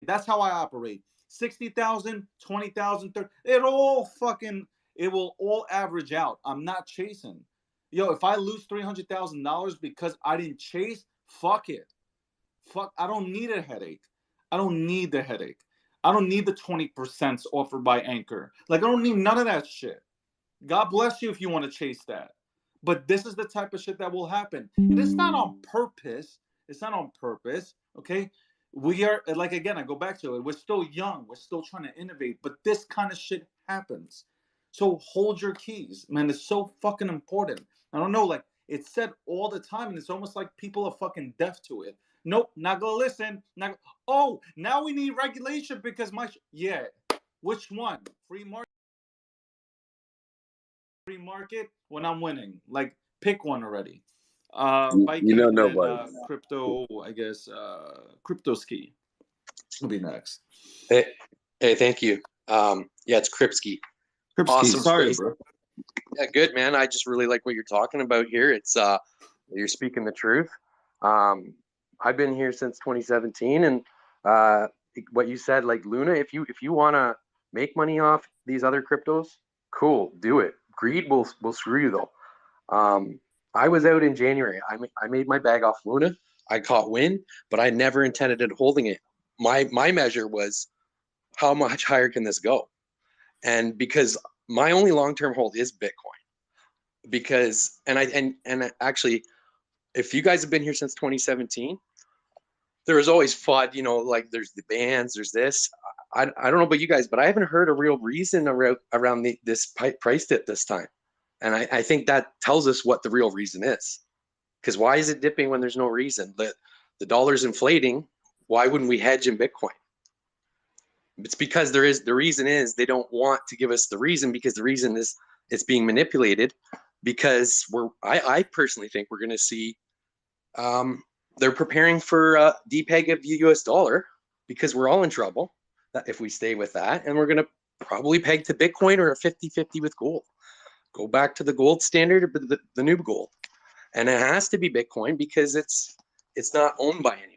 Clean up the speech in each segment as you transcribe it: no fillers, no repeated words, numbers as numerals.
That's how I operate. 60,000, 20,000, 30, it will all average out. I'm not chasing. Yo, if I lose $300,000 because I didn't chase, fuck it. Fuck, I don't need a headache. I don't need the headache. I don't need the 20% offered by Anchor. Like, I don't need none of that shit. God bless you if you want to chase that. But this is the type of shit that will happen. And it's not on purpose. It's not on purpose. Okay. We are, like, again, I go back to it. We're still young. We're still trying to innovate. But this kind of shit happens. So hold your keys, man. It's so fucking important. I don't know. Like, it's said all the time. And it's almost like people are fucking deaf to it. Nope. Not going to listen. Not, oh, now we need regulation because yeah. Which one? Free market when I'm winning. Like, pick one already. You know Viking, and then nobody. crypto. I guess crypto ski will be next. Hey, hey, thank you. Yeah, it's Kripsky. Kripski, Awesome sorry, space. bro. Yeah, good, man. I just really like what you're talking about here. It's you're speaking the truth. I've been here since 2017, and what you said, like Luna, if you want to make money off these other cryptos, cool, do it. Greed will screw you though. I was out in January. I made my bag off Luna. I caught wind, but I never intended on holding it. My measure was how much higher can this go? And because my only long-term hold is Bitcoin, because and actually, if you guys have been here since 2017, there was always FUD, like there's the bans, there's this. I don't know about you guys, but I haven't heard a real reason around this price dip this time. And I think that tells us what the real reason is. Because why is it dipping when there's no reason? The dollar's inflating. Why wouldn't we hedge in Bitcoin? It's because the reason is they don't want to give us the reason, because the reason is it's being manipulated, because I personally think we're going to see they're preparing for a depeg of the US dollar, because we're all in trouble if we stay with that, and we're going to probably peg to Bitcoin or a 50-50 with gold. Go back to the gold standard, but the new gold. And it has to be Bitcoin because it's not owned by anyone.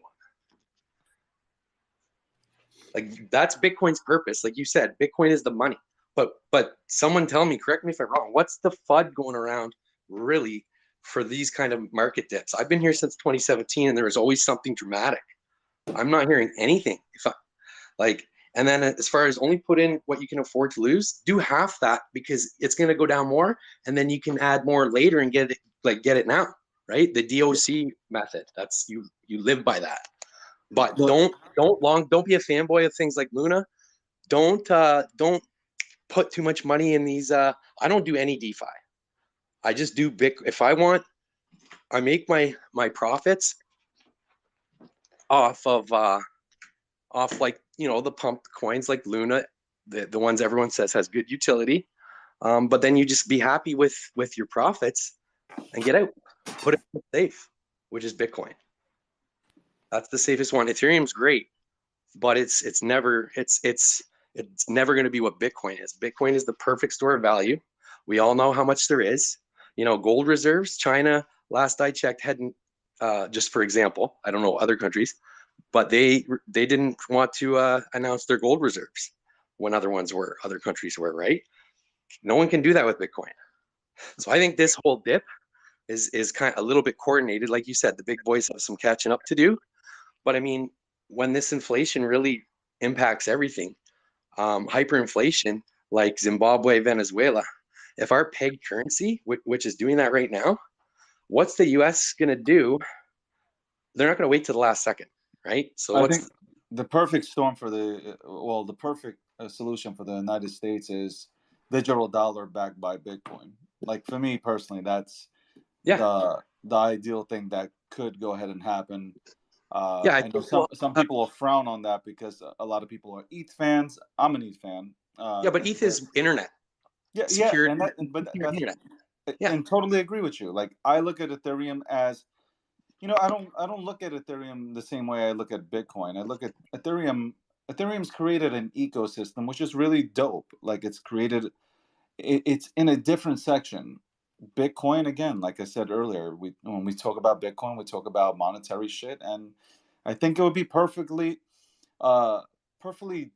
Like, that's Bitcoin's purpose. Like you said, Bitcoin is the money. But someone tell me, correct me if I'm wrong, what's the FUD going around really for these kind of market dips? I've been here since 2017, and there was always something dramatic. I'm not hearing anything. And then as far as only put in what you can afford to lose, do half that, because it's going to go down more, and then you can add more later and get it now, right? The DOC method. That's you live by that. But don't be a fanboy of things like Luna. Don't put too much money in these. I don't do any DeFi. I just do Bitcoin. If I want, I make my profits off of like the pumped coins like Luna, the ones everyone says has good utility. But then you just be happy with your profits and get out. Put it safe, which is Bitcoin. That's the safest one. Ethereum's great, but it's never going to be what Bitcoin is. Bitcoin is the perfect store of value. We all know how much there is. Gold reserves. China, last I checked, hadn't. Just for example, I don't know other countries, but they didn't want to announce their gold reserves when other countries were, right? No one can do that with Bitcoin. So I think this whole dip is kind of a little bit coordinated. Like you said, the big boys have some catching up to do. But I mean, when this inflation really impacts everything, hyperinflation like Zimbabwe, Venezuela, if our peg currency, which is doing that right now, what's the US going to do? They're not going to wait till the last second, right? So I think the perfect storm for the perfect solution for the United States is digital dollar backed by Bitcoin. Like, for me personally, that's the ideal thing that could go ahead and happen. I know some people will frown on that because a lot of people are ETH fans. I'm an ETH fan. But ETH is internet. Security, and totally agree with you. Like, I look at Ethereum as, I don't look at Ethereum the same way I look at Bitcoin. I look at Ethereum. Ethereum's created an ecosystem which is really dope. Like, it's in a different section. Bitcoin, again, like I said earlier, when we talk about Bitcoin, we talk about monetary shit, and I think it would be perfectly perfectly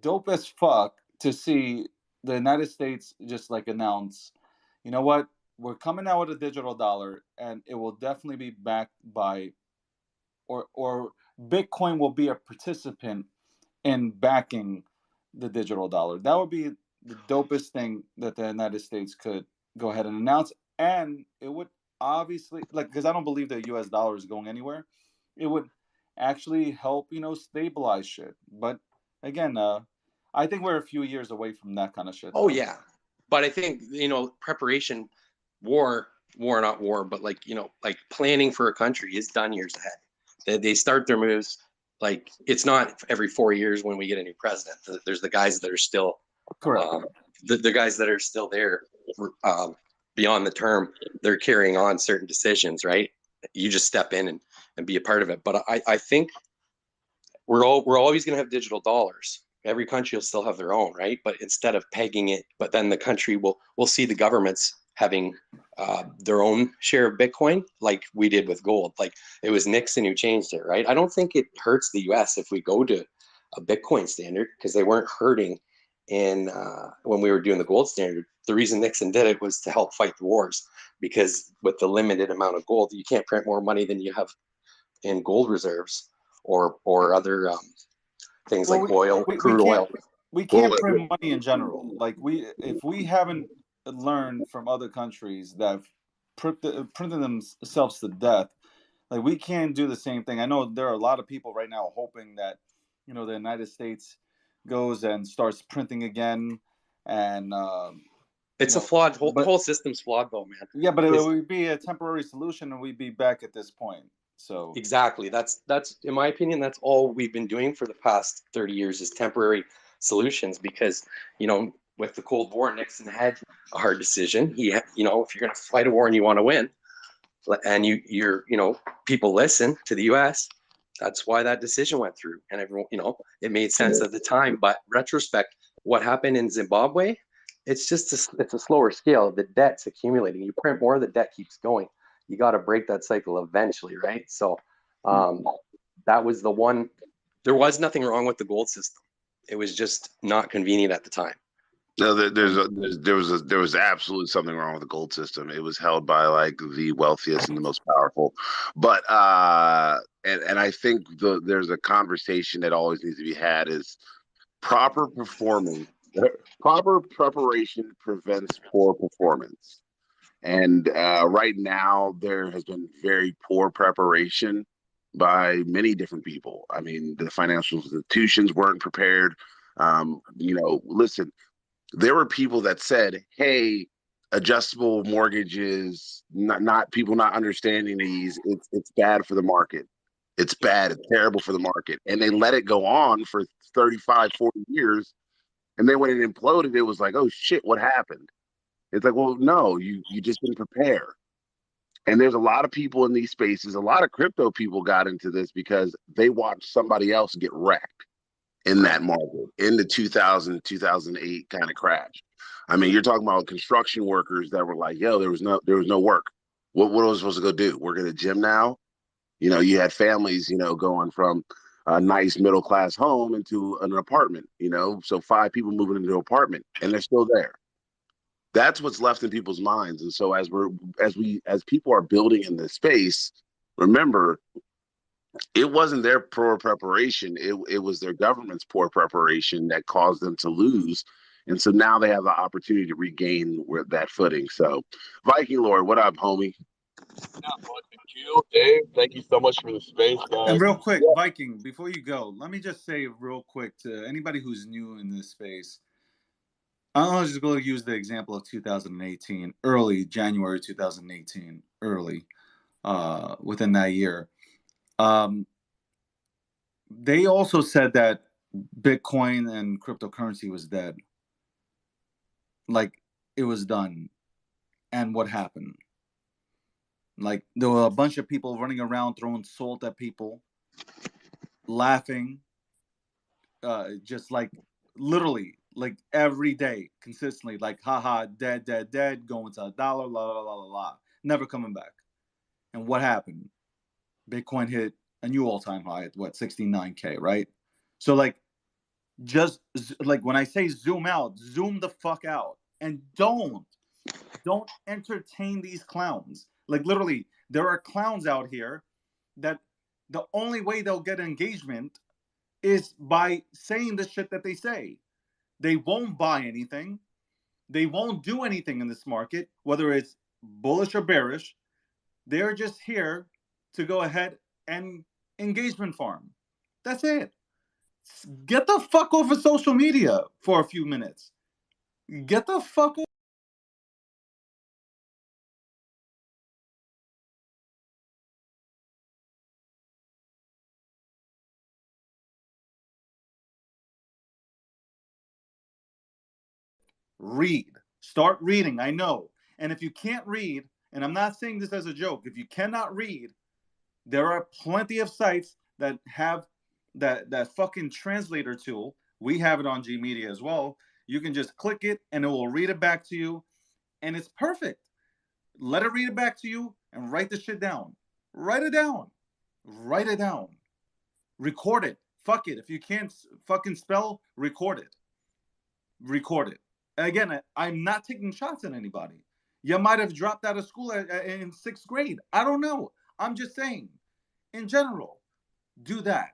dope as fuck to see the United States just like announce, you know what, we're coming out with a digital dollar, and it will definitely be backed by, or Bitcoin will be a participant in backing the digital dollar. That would be the dopest thing that the United States could go ahead and announce, and it would obviously, like, because I don't believe the U.S. dollar is going anywhere. It would actually help, stabilize shit. But again, I think we're a few years away from that kind of shit, Oh though. yeah, but I think preparation, war, not war, but like planning for a country is done years ahead. They start their moves like it's not every 4 years when we get a new president. There's the guys that are still, Correct. the guys that are still there beyond the term. They're carrying on certain decisions, right? You just step in and be a part of it. But I think we're always going to have digital dollars. Every country will still have their own, right? But instead of pegging it, but then the country will see the governments having their own share of Bitcoin, like we did with gold. Like it was Nixon who changed it, right? I don't think it hurts the U.S. if we go to a Bitcoin standard, because they weren't hurting in when we were doing the gold standard. The reason Nixon did it was to help fight the wars, because with the limited amount of gold, you can't print more money than you have in gold reserves or other things Well, like oil, we crude can't oil. we Well, can't print money in general. Like, if we haven't learned from other countries that have printed themselves to death, like, we can't do the same thing. I know there are a lot of people right now hoping that, the United States goes and starts printing again, and It's a flawed the but whole system's flawed though, man. yeah, but it Because would be a temporary solution, and we'd be back at this point. So exactly, that's in my opinion, that's all we've been doing for the past 30 years is temporary solutions. Because with the Cold War, Nixon had a hard decision. If you're going to fight a war and you want to win, and you're people listen to the U.S. That's why that decision went through, and everyone, it made sense at the time. But retrospect, what happened in Zimbabwe, it's a slower scale. The debt's accumulating. You print more, the debt keeps going. You got to break that cycle eventually, right? So that was the one. There was nothing wrong with the gold system. It was just not convenient at the time. no, there was absolutely something wrong with the gold system. It was held by like the wealthiest and the most powerful. But and I think there's a conversation that always needs to be had is proper performing. Proper preparation prevents poor performance. And right now, there has been very poor preparation by many different people. I mean, the financial institutions weren't prepared. Listen, there were people that said, "Hey, adjustable mortgages, not people not understanding these. It's bad for the market. It's bad. It's terrible for the market." And they let it go on for 35, 40 years. And then when it imploded, it was like, "Oh shit, what happened?" It's like, well, no, you just didn't prepare. And there's a lot of people in these spaces. A lot of crypto people got into this because they watched somebody else get wrecked in that market in the 2000, 2008 kind of crash. I mean, you're talking about construction workers that were like, yo, there was no work. What was I supposed to go do? Work at a gym now? You had families, going from a nice middle class home into an apartment, so 5 people moving into an apartment and they're still there. That's what's left in people's minds. And so as people are building in this space, remember, it wasn't their poor preparation. It was their government's poor preparation that caused them to lose. And so now they have the opportunity to regain that footing. So Viking Lord, what up, homie? Yeah, thank you, Dave. Thank you so much for the space, And guys. real quick, Viking, before you go, let me just say real quick to anybody who's new in this space. I'm just going to use the example of 2018, early January 2018, early, within that year. They also said that Bitcoin and cryptocurrency was dead. Like, it was done. And what happened? Like, there were a bunch of people running around throwing salt at people, laughing, just like literally like every day consistently, like, haha, dead, going to a dollar, la la la la la, never coming back. And what happened? Bitcoin hit a new all-time high at what, 69K, right? So like Just like when I say zoom out, zoom the fuck out, and don't entertain these clowns. Like literally, there are clowns out here that the only way they'll get engagement is by saying the shit that they say. They won't buy anything. They won't do anything in this market, whether it's bullish or bearish. They're just here to go ahead and engagement farm. That's it. Get the fuck off of social media for a few minutes. Get the fuck off. Read. Start reading. I know. And if you can't read, and I'm not saying this as a joke, if you cannot read, there are plenty of sites that have that fucking translator tool. We have it on G Media as well. You can just click it and it will read it back to you, and it's perfect. Let it read it back to you and write the shit down. Write it down. Write it down. Record it. Fuck it. If you can't fucking spell, record it. Record it. Again, I'm not taking shots at anybody. You might have dropped out of school in 6th grade. I don't know. I'm just saying, in general, do that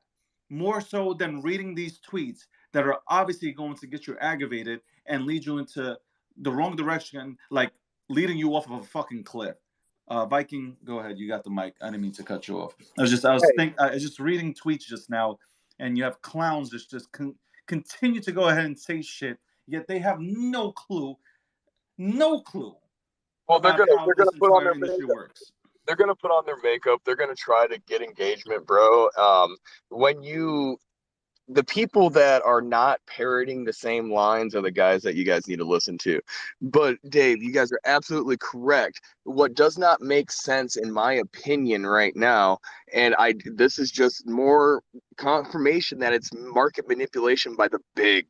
more so than reading these tweets that are obviously going to get you aggravated and lead you into the wrong direction, like leading you off of a fucking cliff. Viking, go ahead. You got the mic. I didn't mean to cut you off. I was just reading tweets just now, and you have clowns that just continue to go ahead and say shit, yet they have no clue. Well, they're gonna put on their industry makeup. works. They're gonna put on their makeup. They're gonna try to get engagement, bro. The people that are not parroting the same lines are the guys that you guys need to listen to. But Dave, you guys are absolutely correct. What does not make sense, in my opinion, right now, and this is just more confirmation that it's market manipulation by the big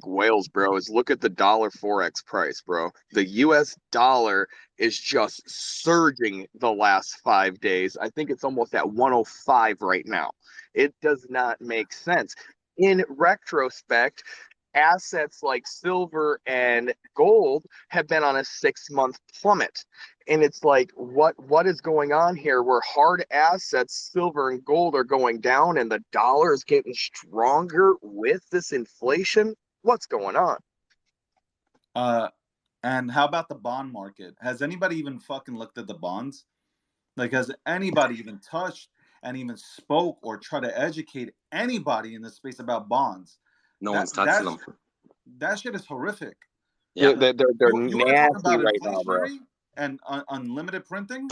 whales, bro, is look at the dollar forex price, bro. The US dollar is just surging the last 5 days. I think it's almost at 105 right now. It does not make sense. In retrospect, assets like silver and gold have been on a 6-month plummet. And it's like, what is going on here where hard assets, silver and gold, are going down and the dollar is getting stronger with this inflation? What's going on? And how about the bond market? Has anybody even fucking looked at the bonds? Like, has anybody even touched and even spoke or try to educate anybody in this space about bonds? No one's touching them. That shit is horrific. Yeah, they're You want to talk nasty about right now, bro. inflationary and unlimited printing?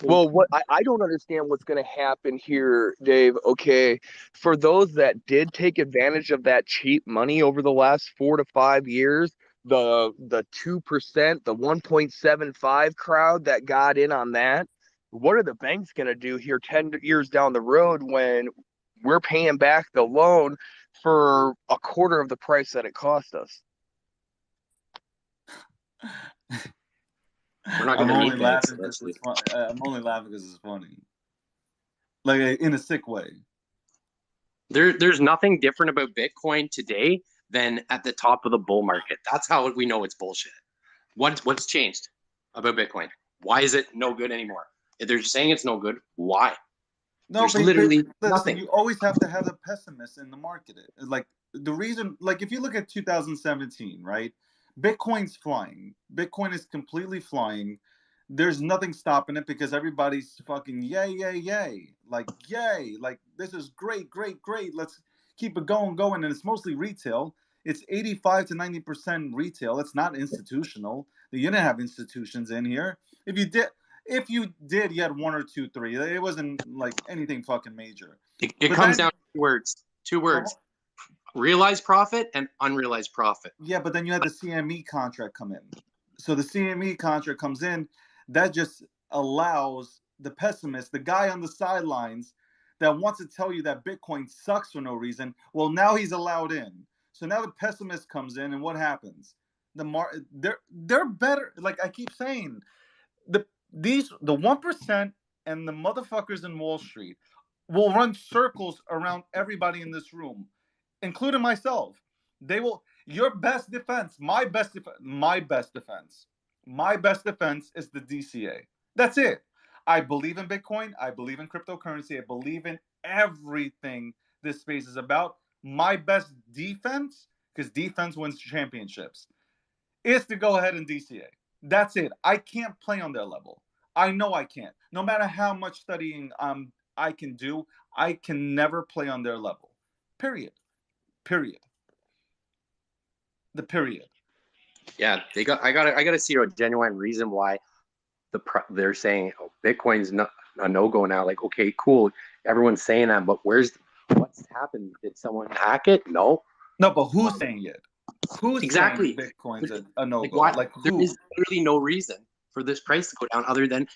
Well, what I don't understand what's going to happen here, Dave. Okay, for those that did take advantage of that cheap money over the last 4 to 5 years, the 2%, the 1.75 crowd that got in on that, what are the banks going to do here 10 years down the road when we're paying back the loan for a quarter of the price that it cost us? We're not going to need banks eventually. I'm only laughing because it's funny. Like, in a sick way. There's nothing different about Bitcoin today than at the top of the bull market. That's how we know it's bullshit. What's changed about Bitcoin? Why is it no good anymore? If they're saying it's no good, why? No, There's literally nothing. You always have to have a pessimist in the market. Like, the reason, like, if you look at 2017, right? Bitcoin's flying. Bitcoin is completely flying. There's nothing stopping it because everybody's fucking yay. Like, yay. Like, this is great. Let's keep it going. And it's mostly retail. It's 85 to 90% retail. It's not institutional. You didn't have institutions in here. If you did, you had 1 or 2, 3. It wasn't like anything fucking major. It comes down to two words. Realized profit and unrealized profit. Yeah, but then you had the CME contract come in. So the CME contract comes in, that just allows the pessimist, the guy on the sidelines that wants to tell you that Bitcoin sucks for no reason, well, now he's allowed in. So now the pessimist comes in, and what happens? They're better. Like I keep saying, the 1% and the motherfuckers in Wall Street will run circles around everybody in this room. including myself. They will. Your best defense, my best defense, my best defense, my best defense is the DCA. That's it. I believe in Bitcoin. I believe in cryptocurrency. I believe in everything this space is about. My best defense, because defense wins championships, is to go ahead and DCA. That's it. I can't play on their level. I know I can't. No matter how much studying I can do, I can never play on their level. Period. Period. The period. Yeah, I gotta see a genuine reason why they're saying Bitcoin's not a no-go now. Like, okay, cool, everyone's saying that, but what's happened? Did someone hack it? No. No, but who's saying it? Who's exactly saying Bitcoin's a no-go? Like who? There is literally no reason for this price to go down other than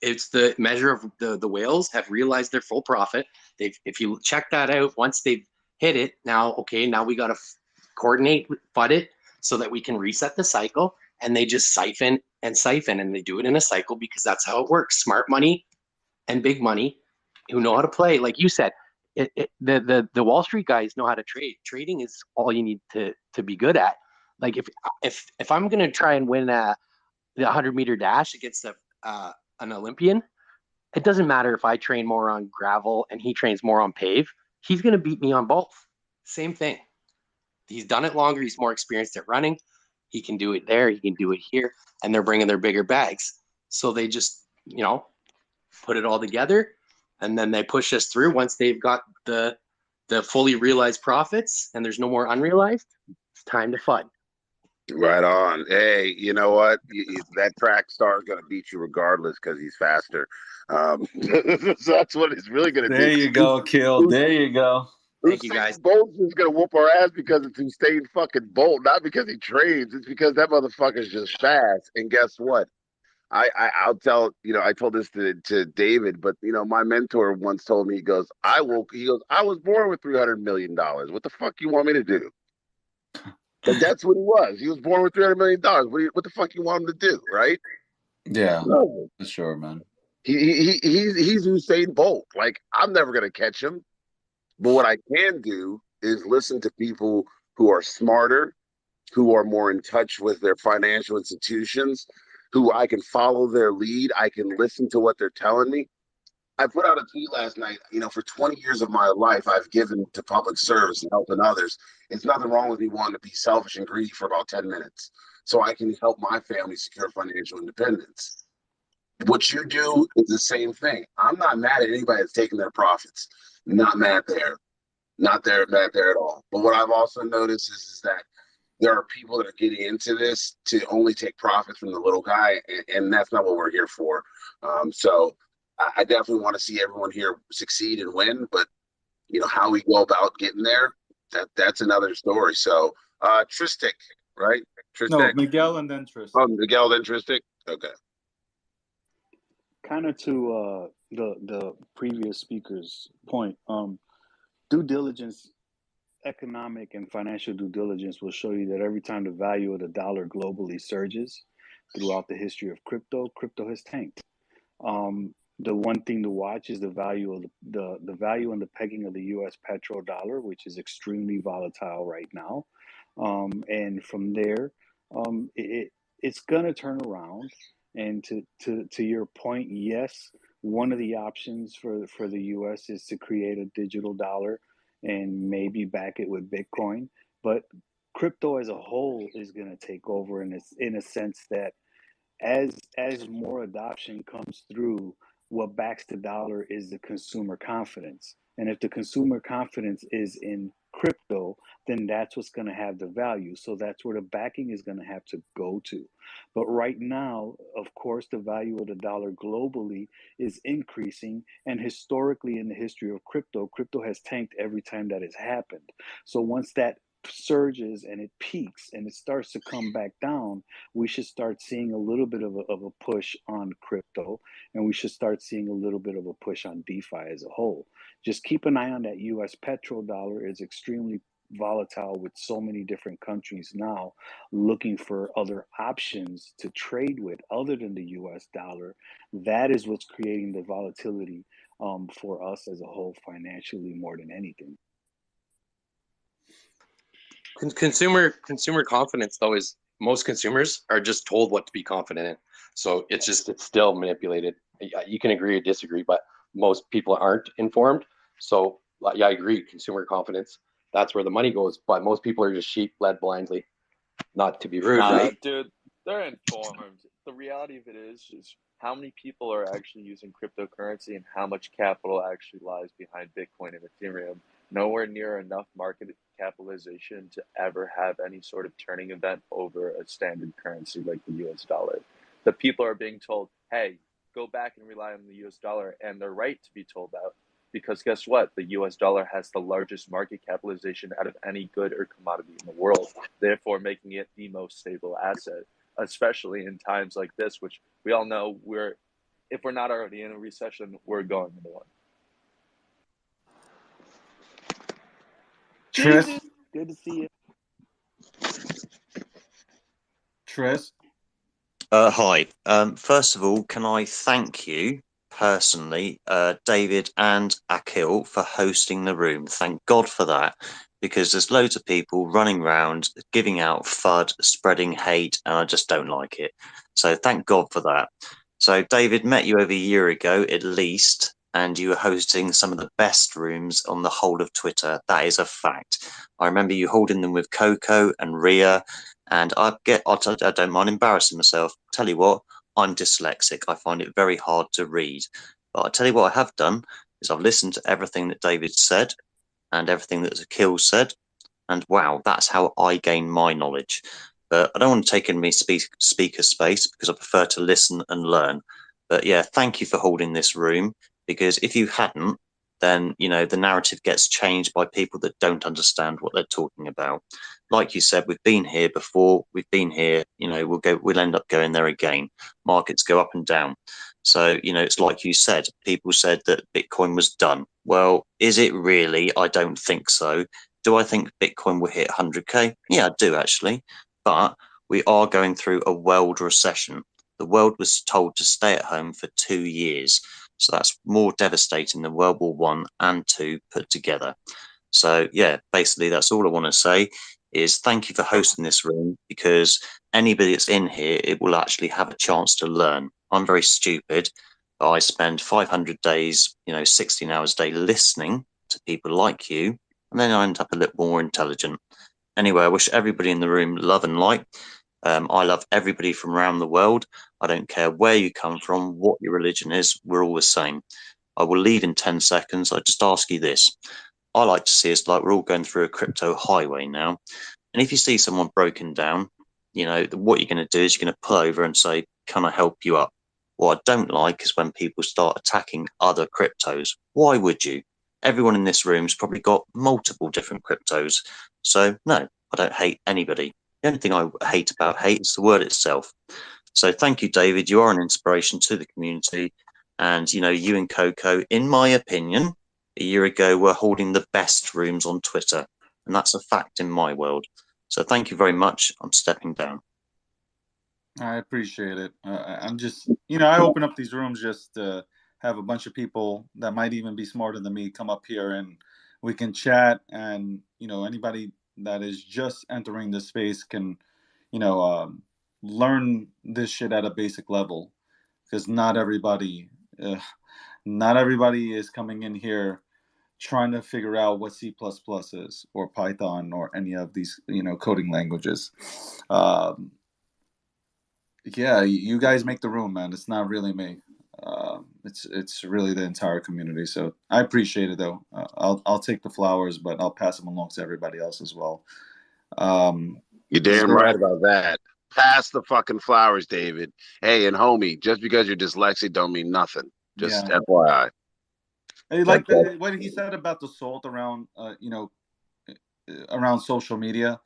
it's the measure of the whales have realized their full profit. If you check that out, once they've hit it, now we got to coordinate, FUD it so that we can reset the cycle. And they just siphon, and they do it in a cycle because that's how it works. Smart money and big money who know how to play. Like you said, the Wall Street guys know how to trade. Trading is all you need to be good at. Like if I'm gonna try and win the 100-meter dash against an Olympian, it doesn't matter if I train more on gravel and he trains more on pave. He's gonna beat me on both. Same thing. He's done it longer. He's more experienced at running. He can do it there. He can do it here. And they're bringing their bigger bags. So they just, put it all together. And then they push us through once they've got the fully realized profits and there's no more unrealized. It's time to FUD. Right on. Hey, you know what? That track star is going to beat you regardless because he's faster. So that's what it's really going to do. There you go, Kill. There you go. Thank you, guys. Bolt's just going to whoop our ass because it's Usain fucking Bolt, not because he trains. It's because that motherfucker's just fast. And guess what? I'll tell, I told this to David, but my mentor once told me, he goes, I was born with $300 million. What the fuck you want me to do? But that's what he was. He was born with $300 million. What the fuck you want him to do, right? Yeah, for sure, man. He's Usain Bolt. Like, I'm never gonna catch him. But what I can do is listen to people who are smarter, who are more in touch with their financial institutions, who I can follow their lead. I can listen to what they're telling me. I put out a tweet last night. For 20 years of my life, I've given to public service and helping others. It's nothing wrong with me wanting to be selfish and greedy for about 10 minutes so I can help my family secure financial independence. What you do is the same thing. I'm not mad at anybody that's taking their profits. Not mad there. Not there, mad there at all. But what I've also noticed is that there are people that are getting into this to only take profits from the little guy, and that's not what we're here for. So I definitely want to see everyone here succeed and win, but how we go about getting there, that's another story. So Tristic, right? Tristic. No, Miguel and then Tristic. Oh, Miguel then Tristic. Okay. Kind of to the previous speaker's point, due diligence, economic and financial due diligence will show you that every time the value of the dollar globally surges throughout the history of crypto has tanked. The one thing to watch is the value of the value and the pegging of the U.S. petrodollar, which is extremely volatile right now. And from there, it's gonna turn around. And to your point, yes, one of the options for the U.S. is to create a digital dollar and maybe back it with Bitcoin. But crypto as a whole is going to take over in a sense that as more adoption comes through, what backs the dollar is the consumer confidence. And if the consumer confidence is in crypto, then that's what's going to have the value. So that's where the backing is going to have to go to. But right now, of course, the value of the dollar globally is increasing. And historically, in the history of crypto has tanked every time that has happened. So once that surges and it peaks and it starts to come back down, we should start seeing a little bit of a push on crypto, and we should start seeing a little bit of a push on DeFi as a whole. Just keep an eye on that US petrodollar. Is extremely volatile with so many different countries now looking for other options to trade with other than the US dollar. That is what's creating the volatility for us as a whole financially more than anything. Consumer confidence though is most consumers are just told what to be confident in, so it's still manipulated. You can agree or disagree, but most people aren't informed. So yeah, I agree. Consumer confidence, that's where the money goes, but most people are just sheep led blindly. Not to be rude, right? Dude, they're informed. The reality of it is how many people are actually using cryptocurrency and how much capital actually lies behind Bitcoin and Ethereum. Nowhere near enough market capitalization to ever have any sort of turning event over a standard currency like the US dollar. The people are being told, hey, go back and rely on the US dollar, and they're right to be told that. Because guess what? The US dollar has the largest market capitalization out of any good or commodity in the world, therefore making it the most stable asset, especially in times like this, which we all know if we're not already in a recession, we're going into one. Tris, Jesus, good to see you. Tris. Hi. First of all, can I thank you personally, David and Akil, for hosting the room? Thank God for that, because there's loads of people running around giving out FUD, spreading hate, and I just don't like it. So thank God for that. So David, met you over a year ago at least, and you were hosting some of the best rooms on the whole of Twitter. That is a fact. I remember you holding them with Coco and Ria. And I don't mind embarrassing myself. Tell you what, I'm dyslexic. I find it very hard to read. But I tell you what I have done is I've listened to everything that David said and everything that Akil said. And wow, that's how I gain my knowledge. But I don't want to take any speaker space because I prefer to listen and learn. But yeah, thank you for holding this room, because if you hadn't, then, you know, the narrative gets changed by people that don't understand what they're talking about. Like you said, we've been here before. We've been here, you know, we'll end up going there again. Markets go up and down. So, you know, it's like you said, people said that Bitcoin was done. Well, is it really? I don't think so. Do I think Bitcoin will hit 100K? Yeah, I do actually. But we are going through a world recession. The world was told to stay at home for 2 years. So that's more devastating than World War One and Two put together. So yeah, basically that's all I want to say is thank you for hosting this room, because anybody that's in here, it will actually have a chance to learn. I'm very stupid, but I spend 500 days, 16 hours a day listening to people like you, and then I end up a little more intelligent. Anyway, I wish everybody in the room love and light. I love everybody from around the world. I don't care where you come from, what your religion is, we're all the same. I will leave in 10 seconds. I just ask you this. I like to see us like we're all going through a crypto highway now. And if you see someone broken down, what you're going to do is you're going to pull over and say, can I help you up? What I don't like is when people start attacking other cryptos. Why would you? Everyone in this room's probably got multiple different cryptos. So no, I don't hate anybody. The only thing I hate about hate is the word itself. So thank you, David. You are an inspiration to the community. And, you and Coco, in my opinion, a year ago were holding the best rooms on Twitter. And that's a fact in my world. So thank you very much. I'm stepping down. I appreciate it. I'm just, I open up these rooms just to have a bunch of people that might even be smarter than me come up here and we can chat. And, anybody that is just entering this space can, learn this shit at a basic level, because not everybody is coming in here trying to figure out what C++ is or Python or any of these, coding languages. Yeah, you guys make the room, man. It's not really me. It's really the entire community. So I appreciate it, though. I'll take the flowers, but I'll pass them along to everybody else as well. You're damn right about that. Pass the fucking flowers, David. Hey, and homie, just because you're dyslexic don't mean nothing. Just FYI. Hey, like what he said about the salt around, around social media,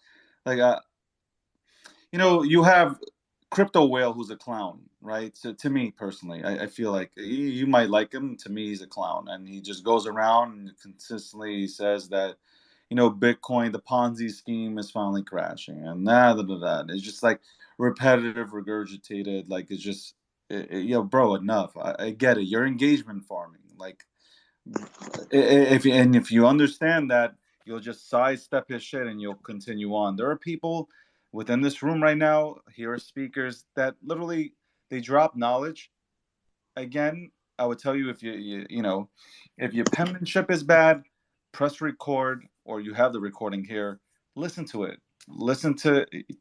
like, you have Crypto Whale, who's a clown, right? So to me personally, I feel like you might like him. To me, he's a clown, and he just goes around and consistently says that, Bitcoin, the Ponzi scheme, is finally crashing, and it's just like repetitive, regurgitated. Like it's just, bro, enough. I get it. You're engagement farming, like, if you understand that You'll just sidestep his shit and you'll continue on. There are people within this room right now, here are speakers that literally they drop knowledge. Again, I would tell you if if your penmanship is bad, press record or you have the recording here, listen to it.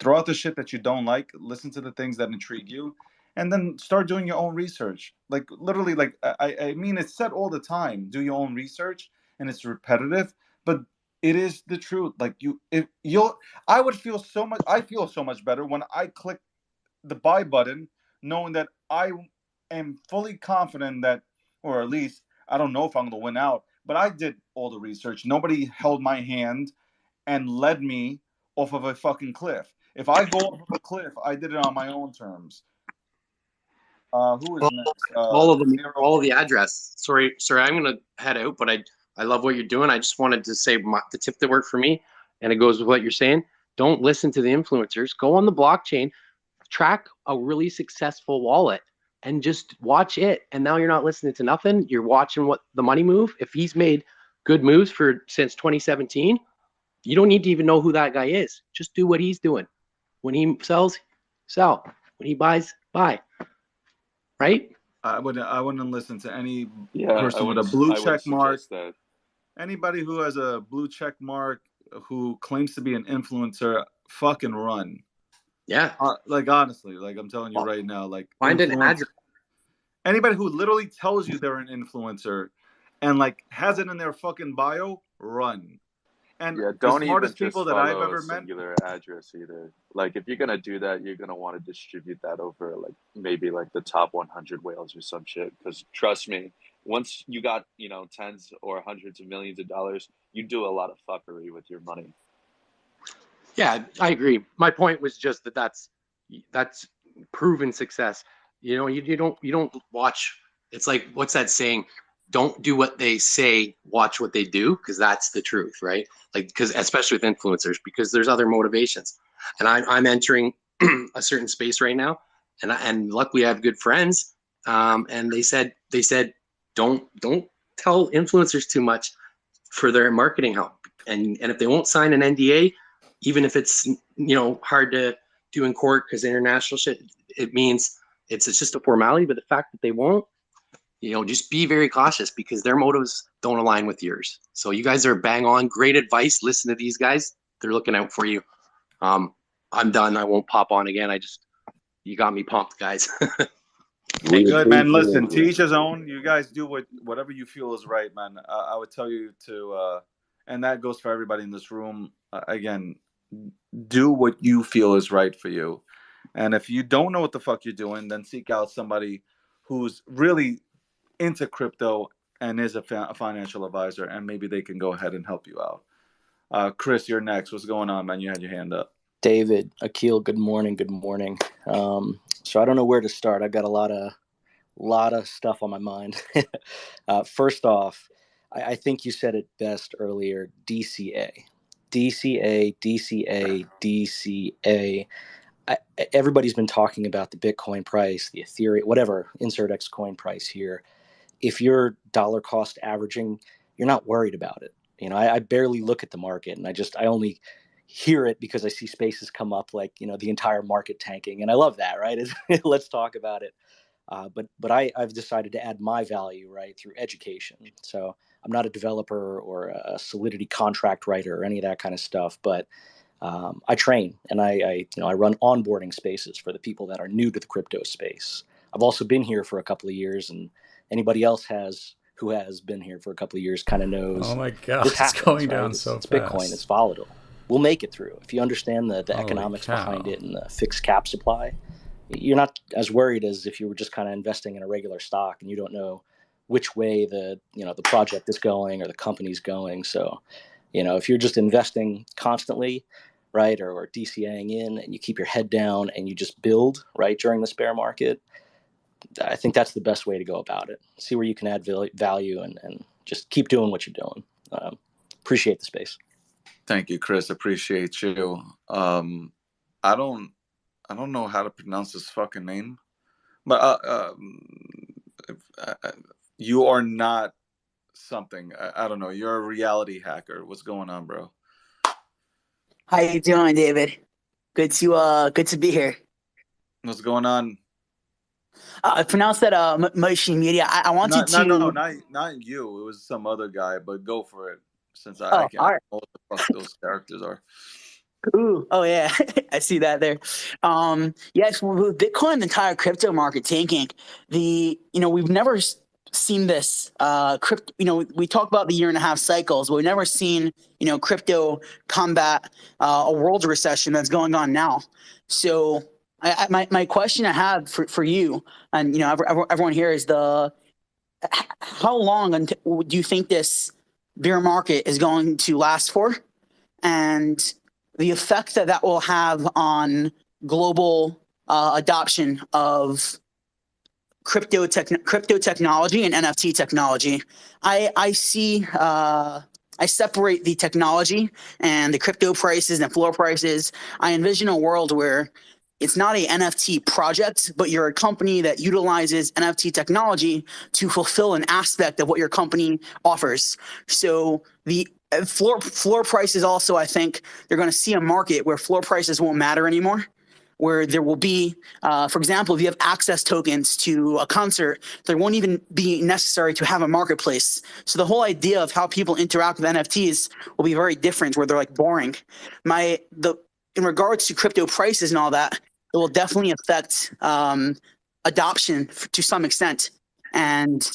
Throw out the shit that you don't like, listen to the things that intrigue you, and then start doing your own research. Like literally, like I mean, it's said all the time, do your own research, and it's repetitive, but it is the truth. Like I feel so much better when I click the buy button, knowing that I am fully confident that, or at least I don't know if I'm going to win out, but I did all the research. Nobody held my hand and led me off of a fucking cliff. If I go off of a cliff, I did it on my own terms. Who is next? All of them, Zero. all of the address. Sorry, I'm gonna head out, but I love what you're doing. I just wanted to say the tip that worked for me, and it goes with what you're saying. Don't listen to the influencers. Go on the blockchain, track a really successful wallet, and just watch it. And now you're not listening to nothing. You're watching what the money move. If he's made good moves since 2017, you don't need to even know who that guy is. Just do what he's doing. When he sells, sell. When he buys, buy. Right? I wouldn't listen to any Yeah, person with a blue I would check mark. suggest that. Anybody who has a blue check mark who claims to be an influencer, fucking run. Yeah. Like honestly, like I'm telling you right now, like find an address. Anybody who literally tells you they're an influencer and like has it in their fucking bio, run. And Yeah, the don't even smartest just people that I've follow ever a met. singular address either. Like if you're gonna do that, you're gonna want to distribute that over like maybe like the top 100 whales or some shit. Because trust me, once you got tens or hundreds of millions of dollars, you do a lot of fuckery with your money. Yeah, I agree. My point was just that's proven success. You don't watch. It's like, what's that saying? Don't do what they say, watch what they do, because that's the truth, right? Like, because especially with influencers, because there's other motivations. And I'm entering a certain space right now, and luckily I have good friends. And they said don't tell influencers too much for their marketing help. And if they won't sign an NDA, even if it's hard to do in court because international shit, it means it's just a formality. But the fact that they won't, just be very cautious because their motives don't align with yours. So you guys are bang on. Great advice. Listen to these guys. They're looking out for you. I'm done. I won't pop on again. You got me pumped, guys. Good, man. Listen, to each his own. You guys do whatever you feel is right, man. I would tell you to, and that goes for everybody in this room. Again, do what you feel is right for you. And if you don't know what the fuck you're doing, then seek out somebody who's really into crypto and is a financial advisor, and maybe they can go ahead and help you out. Chris, you're next. What's going on, man? You had your hand up. David, Akil, good morning. Good morning. So I don't know where to start. I've got a lot of stuff on my mind. First off, I think you said it best earlier. DCA. Everybody's been talking about the Bitcoin price, the Ethereum, whatever, insert X coin price here. If you're dollar cost averaging, you're not worried about it. I barely look at the market, and I only hear it because I see spaces come up like, the entire market tanking. And I love that, right? Let's talk about it. But I've decided to add my value, right, through education. So I'm not a developer or a Solidity contract writer or any of that kind of stuff, but I train and I run onboarding spaces for the people that are new to the crypto space. I've also been here for a couple of years, and anybody else who has been here for a couple of years kind of knows. Oh my God, this happens, it's going right? down so it's fast. Bitcoin, it's volatile. We'll make it through. If you understand the economics behind it and the fixed cap supply, you're not as worried as if you were just kind of investing in a regular stock and you don't know which way the project is going or the company's going. So, if you're just investing constantly, right, or DCAing in, and you keep your head down and you just build, right, during this bear market, I think that's the best way to go about it. See where you can add value and just keep doing what you're doing. Appreciate the space. Thank you, Chris. Appreciate you. I don't know how to pronounce his fucking name, but you are not something. I don't know. You're a reality hacker. What's going on, bro? How you doing, David? Good to be here. What's going on? I pronounced that Motion Media. I wanted No, to. not you. It was some other guy, but go for it. Since I Oh, can't all I right. don't know what the fuck those characters are. Ooh, oh yeah, I see that there. Yes, with Bitcoin, the entire crypto market tanking. We've never seen this. Crypto. We talk about the 1.5 year cycles, but we've never seen crypto combat a world recession that's going on now. So, my question I have for you and everyone here is how long do you think this bear market is going to last for? And the effect that will have on global adoption of crypto technology and NFT technology. I separate the technology and the crypto prices and floor prices. I envision a world where it's not a NFT project, but you're a company that utilizes NFT technology to fulfill an aspect of what your company offers. So the floor prices also, I think they're going to see a market where floor prices won't matter anymore, where there will be, for example, if you have access tokens to a concert, there won't even be necessary to have a marketplace. So the whole idea of how people interact with NFTs will be very different, where they're like boring. In regards to crypto prices and all that, it will definitely affect adoption to some extent. And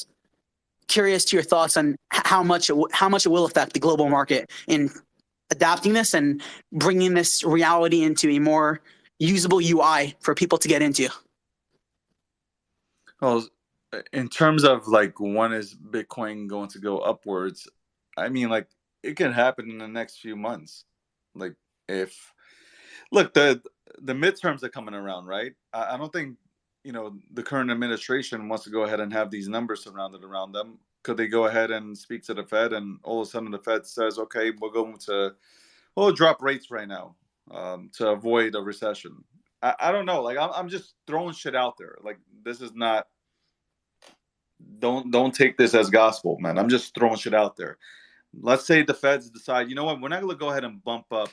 curious to your thoughts on how much it will affect the global market in adapting this and bringing this reality into a more usable UI for people to get into. Well, in terms of like when is Bitcoin going to go upwards, I mean, like it can happen in the next few months. Like if look, the midterms are coming around, right? I don't think the current administration wants to go ahead and have these numbers surrounded around them. Could they go ahead and speak to the Fed, and all of a sudden the Fed says, "Okay, we'll drop rates right now to avoid a recession." I don't know. Like I'm just throwing shit out there. Like this is not. Don't take this as gospel, man. I'm just throwing shit out there. Let's say the Feds decide, you know what, we're not gonna go ahead and bump up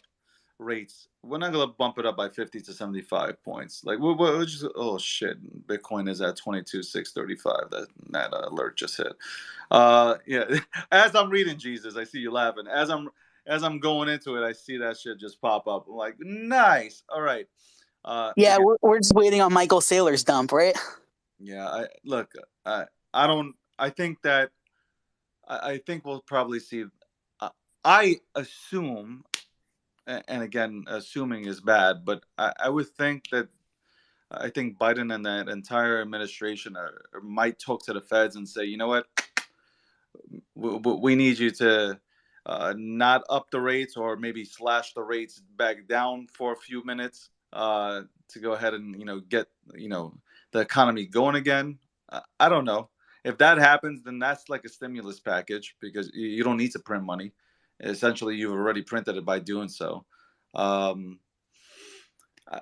rates. We're not gonna bump it up by 50 to 75 points. Like we're just, oh shit, Bitcoin is at 22,635. That alert just hit. Yeah. As I'm reading Jesus, I see you laughing. As I'm going into it, I see that shit just pop up. I'm like, nice. All right. Yeah, Again, we're just waiting on Michael Saylor's dump, right? yeah. I don't. I think we'll probably see. I assume, and again, assuming is bad, but I would think that I think Biden and that entire administration might talk to the Feds and say, you know what, we need you to not up the rates or maybe slash the rates back down for a few minutes to go ahead and get the economy going again. I don't know. If that happens, then that's like a stimulus package because you don't need to print money. Essentially, you've already printed it by doing so. Um,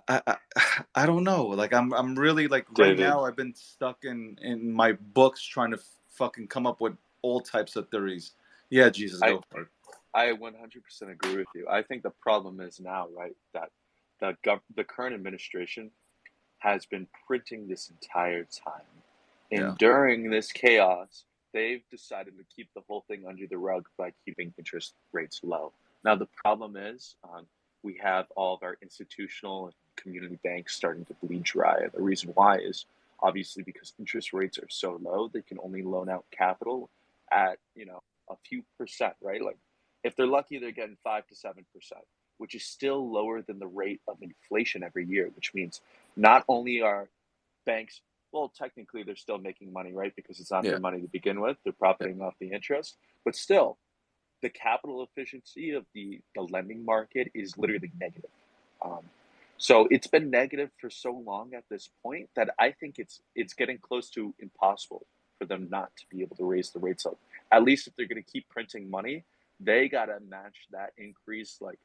I don't know. Like I'm really like right David, now. I've been stuck in my books trying to fucking come up with all types of theories. Yeah, Jesus, I go for it. I 100% agree with you. I think the problem is now, right, that the current administration has been printing this entire time. Yeah. And during this chaos, they've decided to keep the whole thing under the rug by keeping interest rates low. Now, the problem is we have all of our institutional and community banks starting to bleed dry. And the reason why is obviously because interest rates are so low, they can only loan out capital at, a few percent, right? Like if they're lucky, they're getting 5 to 7%, which is still lower than the rate of inflation every year, which means not only are banks, well, technically they're still making money, right? Because it's not Yeah. their money to begin with. They're Yeah. profiting off the interest. But still, the capital efficiency of the lending market is literally negative. Um, so it's been negative for so long at this point that I think it's getting close to impossible for them not to be able to raise the rates up. At least if they're going to keep printing money, they got to match that increase like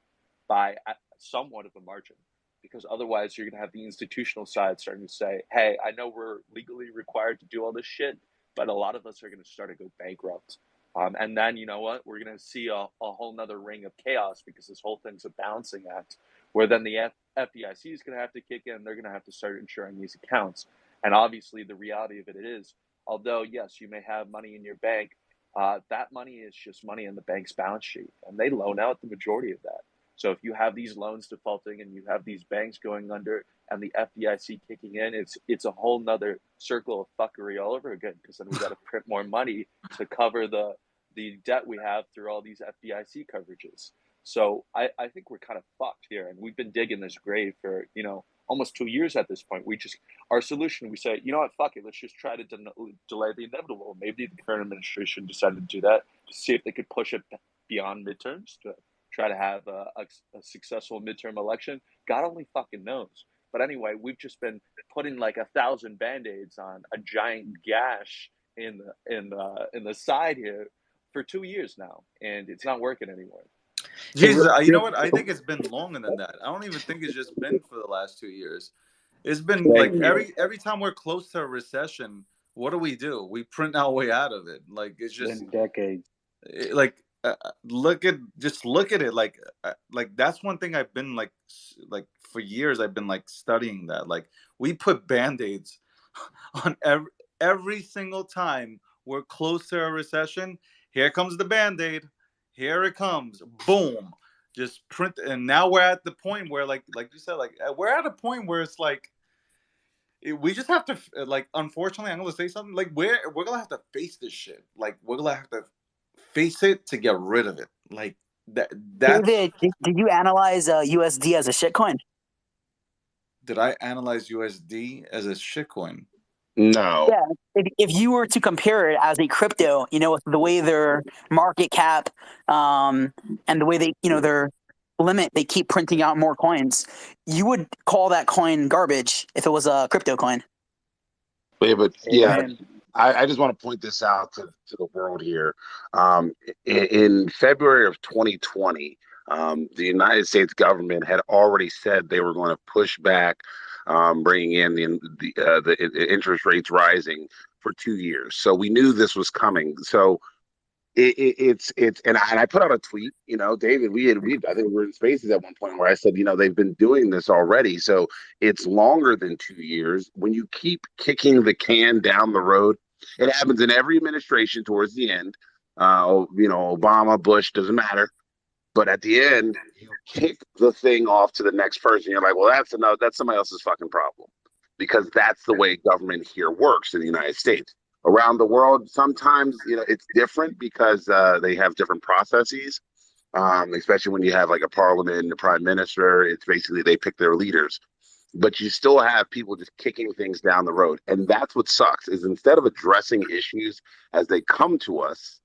by somewhat of a margin, because otherwise you're going to have the institutional side starting to say, hey, I know we're legally required to do all this shit, but a lot of us are going to start to go bankrupt. And then, you know what? We're going to see a whole nother ring of chaos because this whole thing's a balancing act where then the FDIC is going to have to kick in. They're going to have to start insuring these accounts. And obviously, the reality of it is, although, yes, you may have money in your bank, that money is just money in the bank's balance sheet. And they loan out the majority of that. So if you have these loans defaulting and you have these banks going under and the FDIC kicking in, it's a whole nother circle of fuckery all over again, because then we got to print more money to cover the debt we have through all these FDIC coverages. So I think we're kind of fucked here, and we've been digging this grave for, almost 2 years at this point. Our solution, we say, you know what, fuck it, let's just try to delay the inevitable. Maybe the current administration decided to do that to see if they could push it beyond midterms to try to have a successful midterm election. God only fucking knows. But anyway, we've just been putting like 1,000 band-aids on a giant gash in the side here for 2 years now, and it's not working anymore. Jesus, you know what? I think it's been longer than that. I don't even think it's just been for the last 2 years. It's been like every time we're close to a recession, what do? We print our way out of it. Like it's just been decades. Look at it. Like that's one thing I've been like for years. I've been like studying that. Like we put band-aids on every single time we're close to a recession. Here comes the band-aid. Here it comes. Boom. Just print. And now we're at the point where like you said, like we're at a point where it's like we just have to unfortunately, I'm gonna say something, like we're gonna have to face this shit. Like we're gonna have to face it to get rid of it. Like that's David, did you analyze USD as a shitcoin? Did I analyze USD as a shitcoin? No. Yeah, if you were to compare it as a crypto, with the way their market cap, and the way they, their limit, they keep printing out more coins, you would call that coin garbage if it was a crypto coin. Yeah, I just want to point this out to the world here. In February of 2020, the United States government had already said they were going to push back bringing in the interest rates rising for 2 years. So we knew this was coming. So it's and I put out a tweet, David, I think we were in Spaces at one point where I said, they've been doing this already. So it's longer than 2 years. When you keep kicking the can down the road, it happens in every administration towards the end. Obama, Bush, doesn't matter. But at the end, you kick the thing off to the next person. You're like, well, that's somebody else's fucking problem, because that's the way government here works in the United States. Around the world, sometimes it's different because they have different processes. Especially when you have like a parliament and a prime minister, it's basically they pick their leaders. But you still have people just kicking things down the road, and that's what sucks. Is instead of addressing issues as they come to us,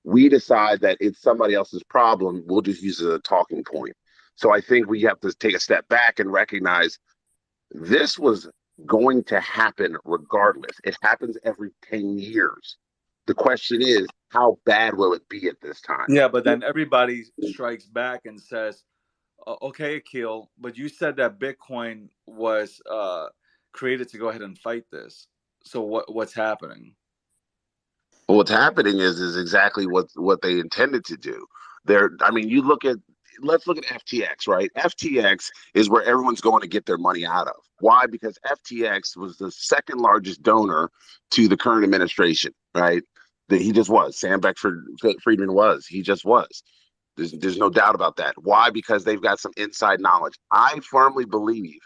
we decide that it's somebody else's problem. We'll just use it as a talking point. So I think we have to take a step back and recognize this was going to happen regardless. It happens every 10 years. The question is, how bad will it be at this time? Yeah, but then everybody strikes back and says, okay, Akil, but you said that Bitcoin was created to go ahead and fight this. So what's happening? Well, what's happening is exactly what they intended to do. Let's look at FTX, right? FTX is where everyone's going to get their money out of. Why? Because FTX was the second largest donor to the current administration, right? That he just was. Sam Bankman-Fried was. He just was. There's no doubt about that. Why? Because they've got some inside knowledge. I firmly believe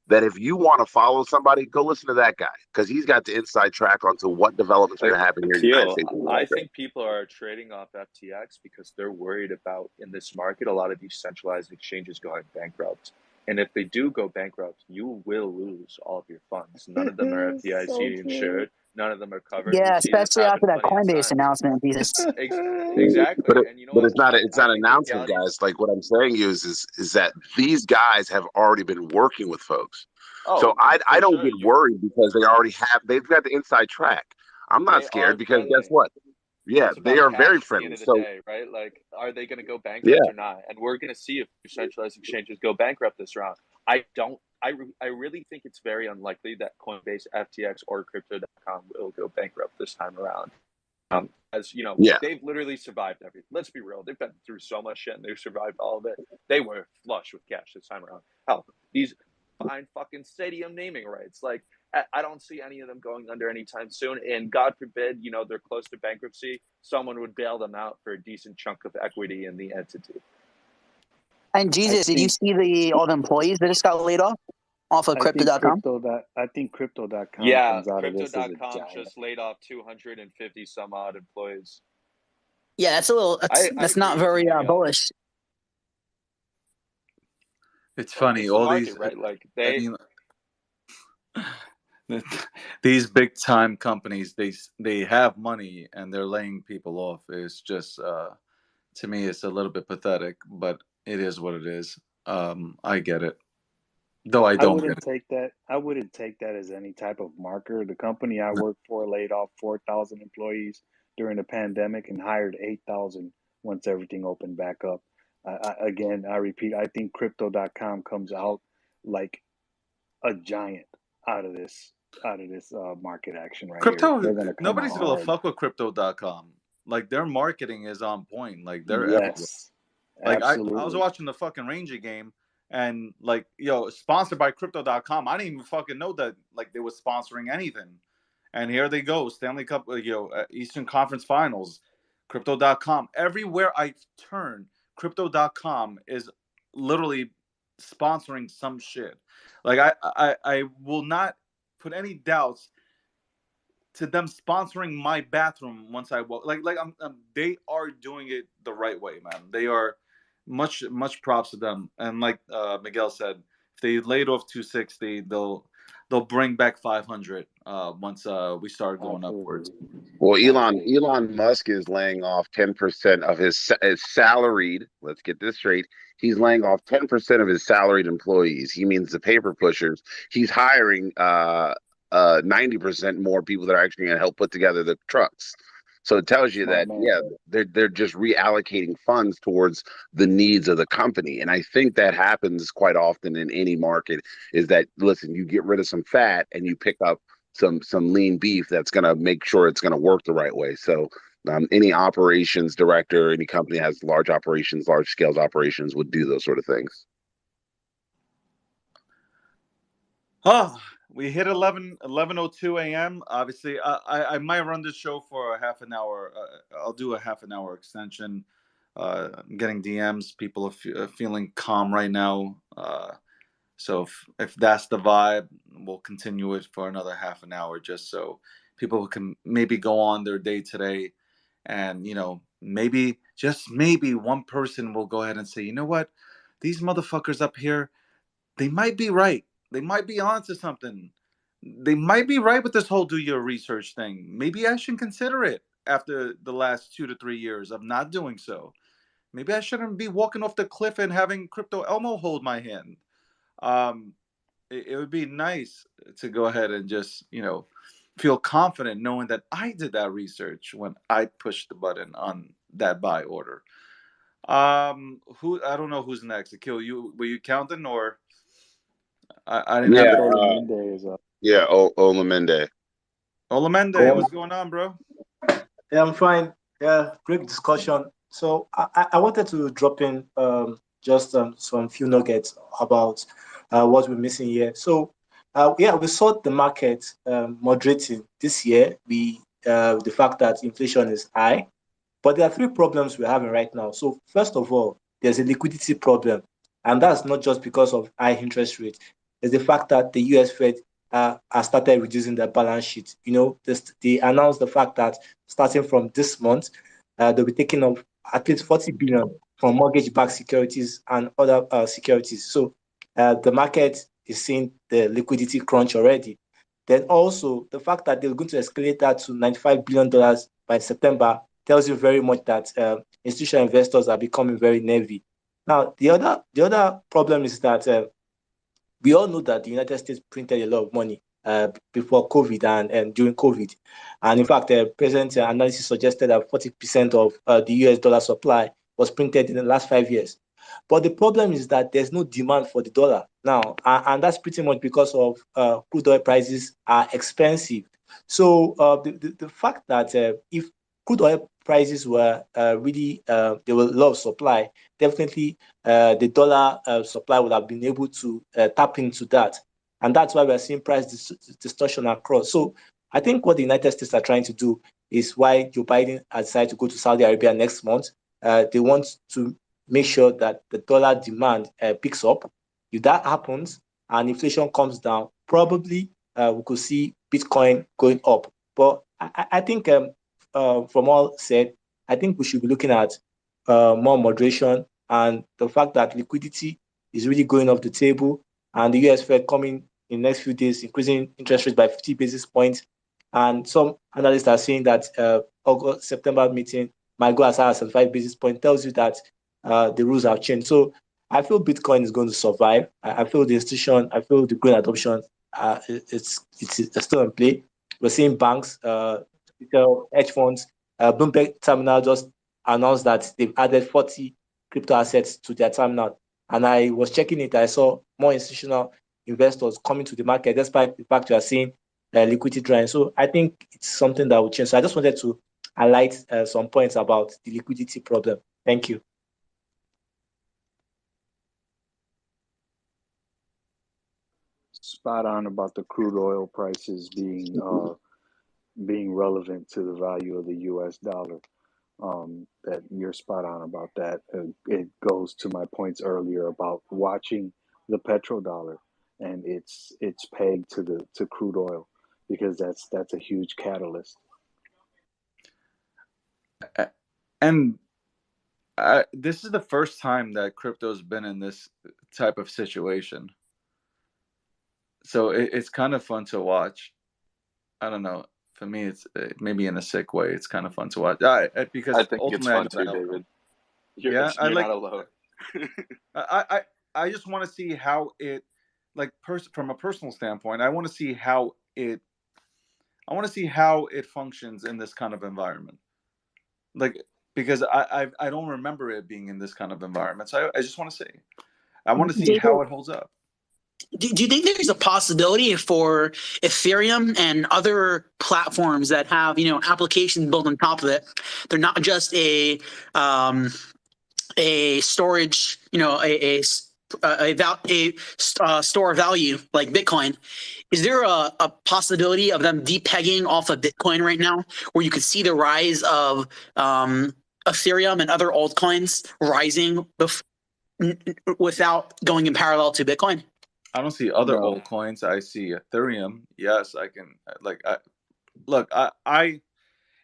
that if you want to follow somebody, go listen to that guy, because he's got the inside track onto what developments are going to happen here in the United States. I think people are trading off FTX because they're worried about, in this market, a lot of these centralized exchanges going bankrupt. And if they do go bankrupt, you will lose all of your funds. None of them are FDIC insured. None of them are covered. Yeah, especially after that Coinbase announcement. Exactly. But it's not an announcement, guys. Like what I'm saying is that these guys have already been working with folks. So I don't get worried because they've got the inside track. I'm not scared because guess what? Yeah, they are very friendly. So, day, right? Like, are they going to go bankrupt or not? And we're going to see if centralized exchanges go bankrupt this round. I really think it's very unlikely that Coinbase, FTX, or Crypto.com will go bankrupt this time around. As you know, Yeah. they've literally survived everything. Let's be real; they've been through so much shit, and they've survived all of it. They were flush with cash this time around. Hell, these fine fucking stadium naming rights, like I don't see any of them going under anytime soon. And God forbid, they're close to bankruptcy, someone would bail them out for a decent chunk of equity in the entity. And Jesus, did you see all the employees that just got laid off of I think Crypto.com? Crypto.com Yeah, comes out of this as a Crypto.com giant. just laid off 250 some odd employees. Yeah, that's a little. I That's agree not with very you, Miguel. bullish. It's funny. It's the All market, these, right? Like these big time companies, they have money and they're laying people off. It's just to me, it's a little bit pathetic, but it is what it is. I get it, though I I don't get wouldn't it. take that. I wouldn't take that as any type of marker. The company I worked for laid off 4,000 employees during the pandemic and hired 8,000 once everything opened back up. Again, I repeat, I think Crypto.com comes out like a giant out of this market action right here. Crypto, They're gonna come out nobody's gonna hard. fuck with Crypto.com. Like their marketing is on point. Like they're everywhere. Yes, Like I was absolutely. watching the fucking Ranger game and like sponsored by Crypto.com. I didn't even fucking know that like they were sponsoring anything. And here they go, Stanley Cup, Eastern Conference Finals, Crypto.com. Everywhere I turn, Crypto.com is literally sponsoring some shit. Like I will not put any doubts to them sponsoring my bathroom once I walk. Like they are doing it the right way, man. They are much props to them. And like Miguel said, if they laid off 260, they'll bring back 500 once we start going upwards. Absolutely. Well, Absolutely. Elon Musk is laying off 10% of his salaried. Let's get this straight. He's laying off 10% of his salaried employees. He means the paper pushers. He's hiring 90% more people that are actually going to help put together the trucks. So it tells you Smart that man. they're just reallocating funds towards the needs of the company. And I think that happens quite often in any market. Is that, listen, you get rid of some fat and you pick up some lean beef that's going to make sure it's going to work the right way. So any operations director, any company that has large operations, large scale operations would do those sort of things. Oh, we hit 11:02 a.m. Obviously, I might run this show for a half an hour. I'll do a half an hour extension. I'm getting DMs. People are feeling calm right now. So if that's the vibe, we'll continue it for another half an hour, just so people can maybe go on their day today, and maybe just maybe one person will go ahead and say, you know what, these motherfuckers up here, they might be right. They might be onto something. They might be right with this whole do your research thing. Maybe I should consider it after the last 2 to 3 years of not doing so. Maybe I shouldn't be walking off the cliff and having Crypto Elmo hold my hand. Um, it would be nice to go ahead and just, feel confident knowing that I did that research when I pushed the button on that buy order. Who I don't know who's next. Akil, were you counting or I didn't have Yeah, it. Olamide is up. yeah. Olamende. Olamende, Yeah, what's going on, bro? yeah, I'm fine. Yeah, great discussion. So I wanted to drop in just some few nuggets about what we're missing here. So yeah, we saw the market moderating this year. The fact that inflation is high, but there are three problems we're having right now. So first of all, there's a liquidity problem, and that's not just because of high interest rates. It's the fact that the U.S. Fed has started reducing their balance sheet. They announced the fact that starting from this month, they'll be taking up at least 40 billion from mortgage-backed securities and other securities. So the market is seeing the liquidity crunch already. Then also the fact that they're going to escalate that to $95 billion by September tells you very much that institutional investors are becoming very nervy. Now, the other problem is that we all know that the United States printed a lot of money before COVID and during COVID. And in fact, the present analysis suggested that 40% of the US dollar supply was printed in the last 5 years. But the problem is that there's no demand for the dollar now. And that's pretty much because of crude oil prices are expensive. So the fact that if crude oil prices were really, there was a lot of supply, definitely the dollar supply would have been able to tap into that. And that's why we're seeing price distortion across. So I think what the United States are trying to do is why Joe Biden has decided to go to Saudi Arabia next month. They want to make sure that the dollar demand picks up. If that happens and inflation comes down, probably we could see Bitcoin going up. But I think from all said, I think we should be looking at more moderation and the fact that liquidity is really going off the table, and the US Fed coming in the next few days, increasing interest rates by 50 basis points. And some analysts are saying that August, September meeting might go as high as 75 basis points, tells you that the rules have changed. So I feel Bitcoin is going to survive. I feel the institution, I feel the green adoption, it's still in play. We're seeing banks, hedge funds, Bloomberg Terminal just announced that they've added 40 crypto assets to their terminal. And I was checking it. I saw more institutional investors coming to the market, despite the fact you are seeing liquidity drying. So I think it's something that will change. So I just wanted to highlight some points about the liquidity problem. Thank you. Spot on about the crude oil prices being relevant to the value of the U.S. dollar. That you're spot on about that. It goes to my points earlier about watching the petrodollar and it's pegged to crude oil, because that's a huge catalyst. And this is the first time that crypto's been in this type of situation. So it's kind of fun to watch. I don't know. For me, it's maybe in a sick way. It's kind of fun to watch because I think it's ultimately fun too, David. You're not alone. I just want to see how it, like, from a personal standpoint, I want to see how it functions in this kind of environment. Like, because I don't remember it being in this kind of environment. So I just want to see. I want to see how it holds up. Do you think there's a possibility for Ethereum and other platforms that have, applications built on top of it? They're not just a storage, a store of value like Bitcoin. Is there a possibility of them depegging off of Bitcoin right now, where you could see the rise of Ethereum and other altcoins rising without going in parallel to Bitcoin? I don't see other altcoins. I see Ethereum. Yes, I can.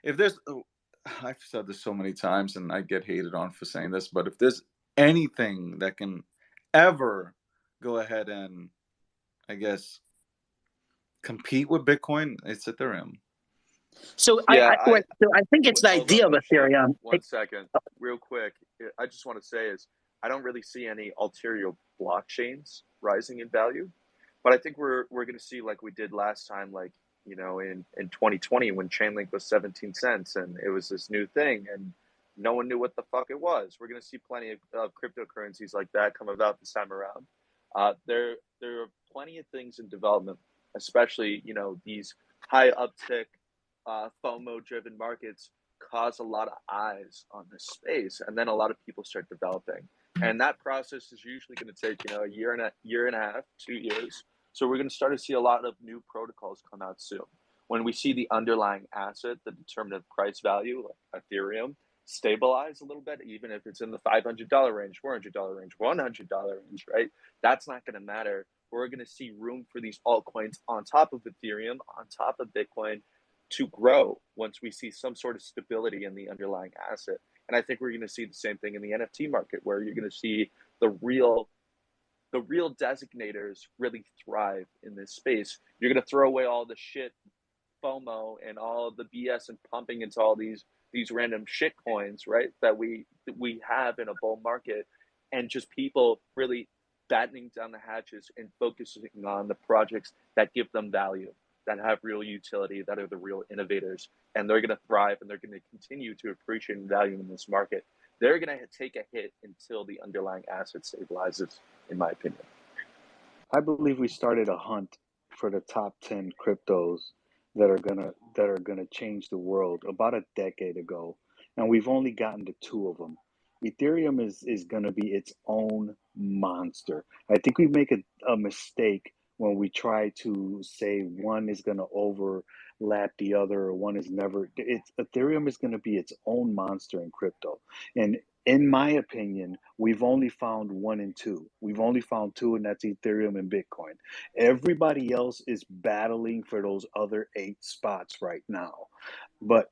If there's, I've said this so many times, and I get hated on for saying this, but if there's anything that can ever go ahead and, I guess, compete with Bitcoin, it's Ethereum. So I think it's the idea of Ethereum. 1 second, real quick. I just want to say I don't really see any ulterior blockchains rising in value, but I think we're going to see, like we did last time, like, in 2020 when Chainlink was 17 cents and it was this new thing and no one knew what the fuck it was. We're going to see plenty of cryptocurrencies like that come about this time around. There are plenty of things in development, especially, these high uptick FOMO driven markets cause a lot of eyes on this space, and then a lot of people start developing, and that process is usually going to take a year and a half, 2 years. So we're going to start to see a lot of new protocols come out soon. When we see the underlying asset, the determinative price value, like Ethereum, stabilize a little bit, even if it's in the $500 range, $400 range, $100 range, right? That's not going to matter. We're going to see room for these altcoins on top of Ethereum, on top of Bitcoin, to grow once we see some sort of stability in the underlying asset. And I think we're going to see the same thing in the NFT market, where you're going to see the real designators really thrive in this space. You're going to throw away all the shit FOMO and all the BS and pumping into all these random shit coins, right, that we have in a bull market, and just people really battening down the hatches and focusing on the projects that give them value, that have real utility, that are the real innovators, and they're going to thrive, and they're going to continue to appreciate value in this market. They're going to take a hit until the underlying asset stabilizes, in my opinion. I believe we started a hunt for the top 10 cryptos that are gonna change the world about a decade ago, and we've only gotten to two of them. Ethereum is gonna be its own monster. I think we make a mistake when we try to say one is gonna overlap the other or one is never. It's Ethereum is gonna be its own monster in crypto, and in my opinion, we've only found one and two. We've only found two, and that's Ethereum and Bitcoin. Everybody else is battling for those other 8 spots right now. But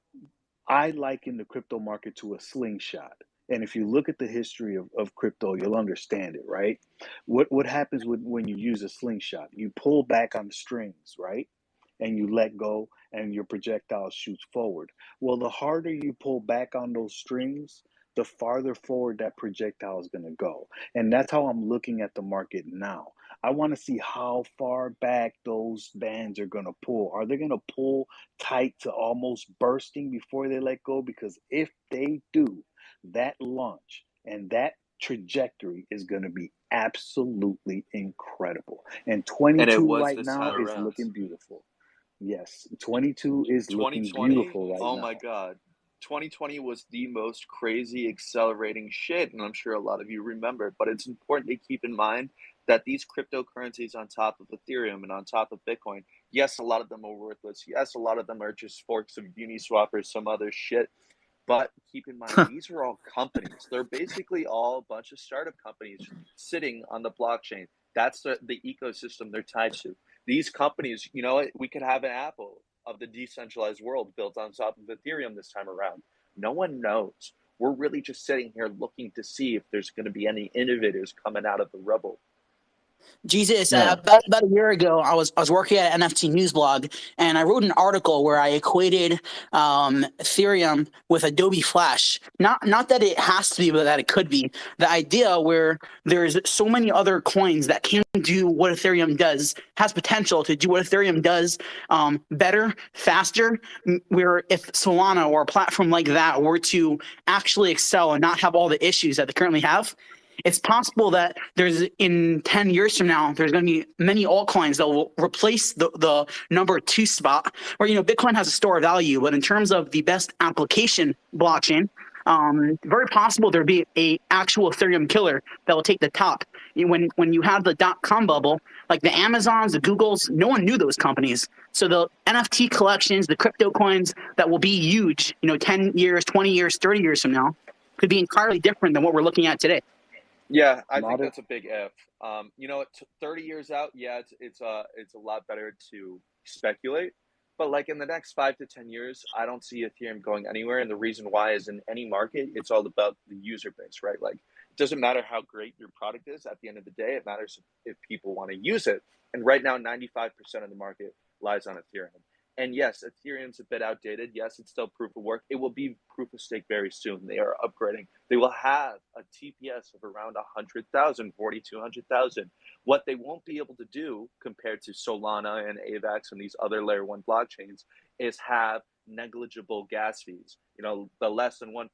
I liken the crypto market to a slingshot. And if you look at the history of crypto, you'll understand it, right? What happens when you use a slingshot? You pull back on the strings, right? And you let go, and your projectile shoots forward. Well, the harder you pull back on those strings, the farther forward that projectile is going to go. And that's how I'm looking at the market now. I want to see how far back those bands are going to pull. Are they going to pull tight to almost bursting before they let go? Because if they do, that launch and that trajectory is going to be absolutely incredible. And And it 22 was right this now time is around. looking beautiful. Yes, 22 is looking 2020, beautiful right oh now. my God. 2020 was the most crazy accelerating shit, and I'm sure a lot of you remember, but it's important to keep in mind that these cryptocurrencies on top of Ethereum and on top of Bitcoin, yes, a lot of them are worthless. Yes, a lot of them are just forks of Uniswap or some other shit. But keep in mind, these are all companies. They're basically all a bunch of startup companies sitting on the blockchain. That's the ecosystem they're tied to. These companies, you know, we could have an Apple of the decentralized world built on top of Ethereum this time around. No one knows. We're really just sitting here looking to see if there's going to be any innovators coming out of the rubble. Jesus, Yeah. about a year ago, I was working at an NFT news blog, and I wrote an article where I equated Ethereum with Adobe Flash. Not that it has to be, but that it could be. The idea where there's so many other coins that can do what Ethereum does, has potential to do what Ethereum does better, faster. Where if Solana or a platform like that were to actually excel and not have all the issues that they currently have, it's possible that there's in 10 years from now, there's going to be many altcoins that will replace the number 2 spot where, you know, Bitcoin has a store of value, but in terms of the best application blockchain, very possible there'd be a actual Ethereum killer that will take the top. When you have the .com bubble, like the Amazons, the Googles, no one knew those companies. So the NFT collections, the crypto coins that will be huge, you know, 10 years, 20 years, 30 years from now, could be entirely different than what we're looking at today. Yeah, I think Not a, that's a big if. You know, 30 years out, yeah, it's a lot better to speculate. But like in the next 5 to 10 years, I don't see Ethereum going anywhere. And the reason why is in any market, it's all about the user base, right? Like it doesn't matter how great your product is. At the end of the day, it matters if people want to use it. And right now, 95% of the market lies on Ethereum. And yes, Ethereum's a bit outdated. Yes, it's still proof of work. It will be proof of stake very soon. They are upgrading. They will have a TPS of around 100,000, 200,000. What they won't be able to do compared to Solana and AVAX and these other layer 1 blockchains is have negligible gas fees. You know, the less than 1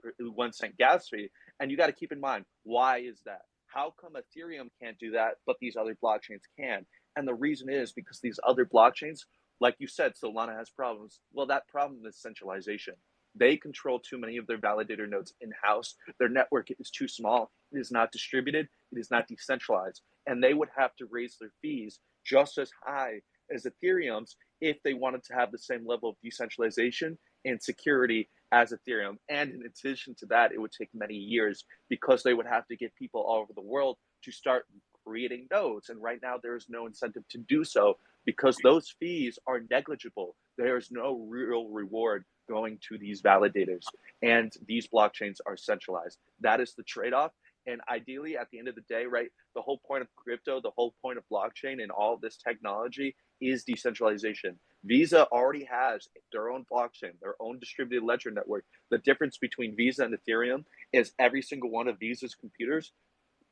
cent gas fee. And you got to keep in mind, why is that? How come Ethereum can't do that, but these other blockchains can? And the reason is because these other blockchains, like you said, Solana has problems. Well, that problem is centralization. They control too many of their validator nodes in-house. Their network is too small. It is not distributed. It is not decentralized. And they would have to raise their fees just as high as Ethereum's if they wanted to have the same level of decentralization and security as Ethereum. And in addition to that, it would take many years because they would have to get people all over the world to start creating nodes. And right now, there is no incentive to do so because those fees are negligible. There is no real reward going to these validators, and these blockchains are centralized. That is the trade-off. And ideally, at the end of the day, right, the whole point of crypto, the whole point of blockchain and all this technology is decentralization. Visa already has their own blockchain, their own distributed ledger network. The difference between Visa and Ethereum is every single one of Visa's computers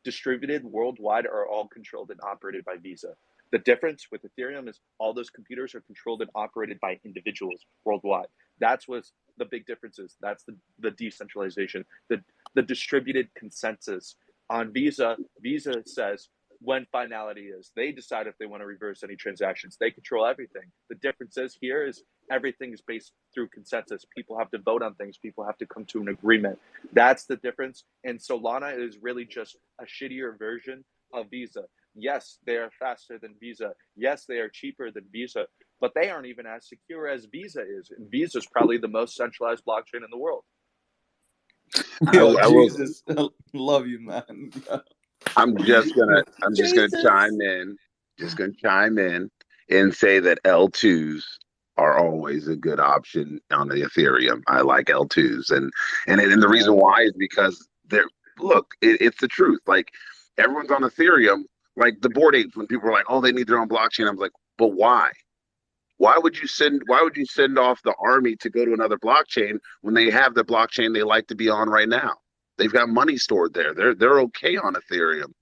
distributed worldwide are all controlled and operated by Visa. The difference with Ethereum is all those computers are controlled and operated by individuals worldwide. That's what the big difference is. That's the decentralization, the distributed consensus. On Visa, Visa says when finality is. They decide if they want to reverse any transactions. They control everything. The difference is here is everything is based through consensus. People have to vote on things. People have to come to an agreement. That's the difference. And Solana is really just a shittier version of Visa. Yes, they are faster than Visa. Yes, they are cheaper than Visa, but they aren't even as secure as Visa is. And Visa is probably the most centralized blockchain in the world. Yo, I will. Jesus, love you, man. I'm just gonna chime in. Just gonna chime in and say that L2s are always a good option on the Ethereum. I like L2s, and the reason why is because they're look, it's the truth. Like everyone's on Ethereum, like the Bored Apes. When people are like, "Oh, they need their own blockchain," I'm like, "But why? Why would you send off the army to go to another blockchain when they have the blockchain they like to be on right now? They've got money stored there. They're okay on Ethereum.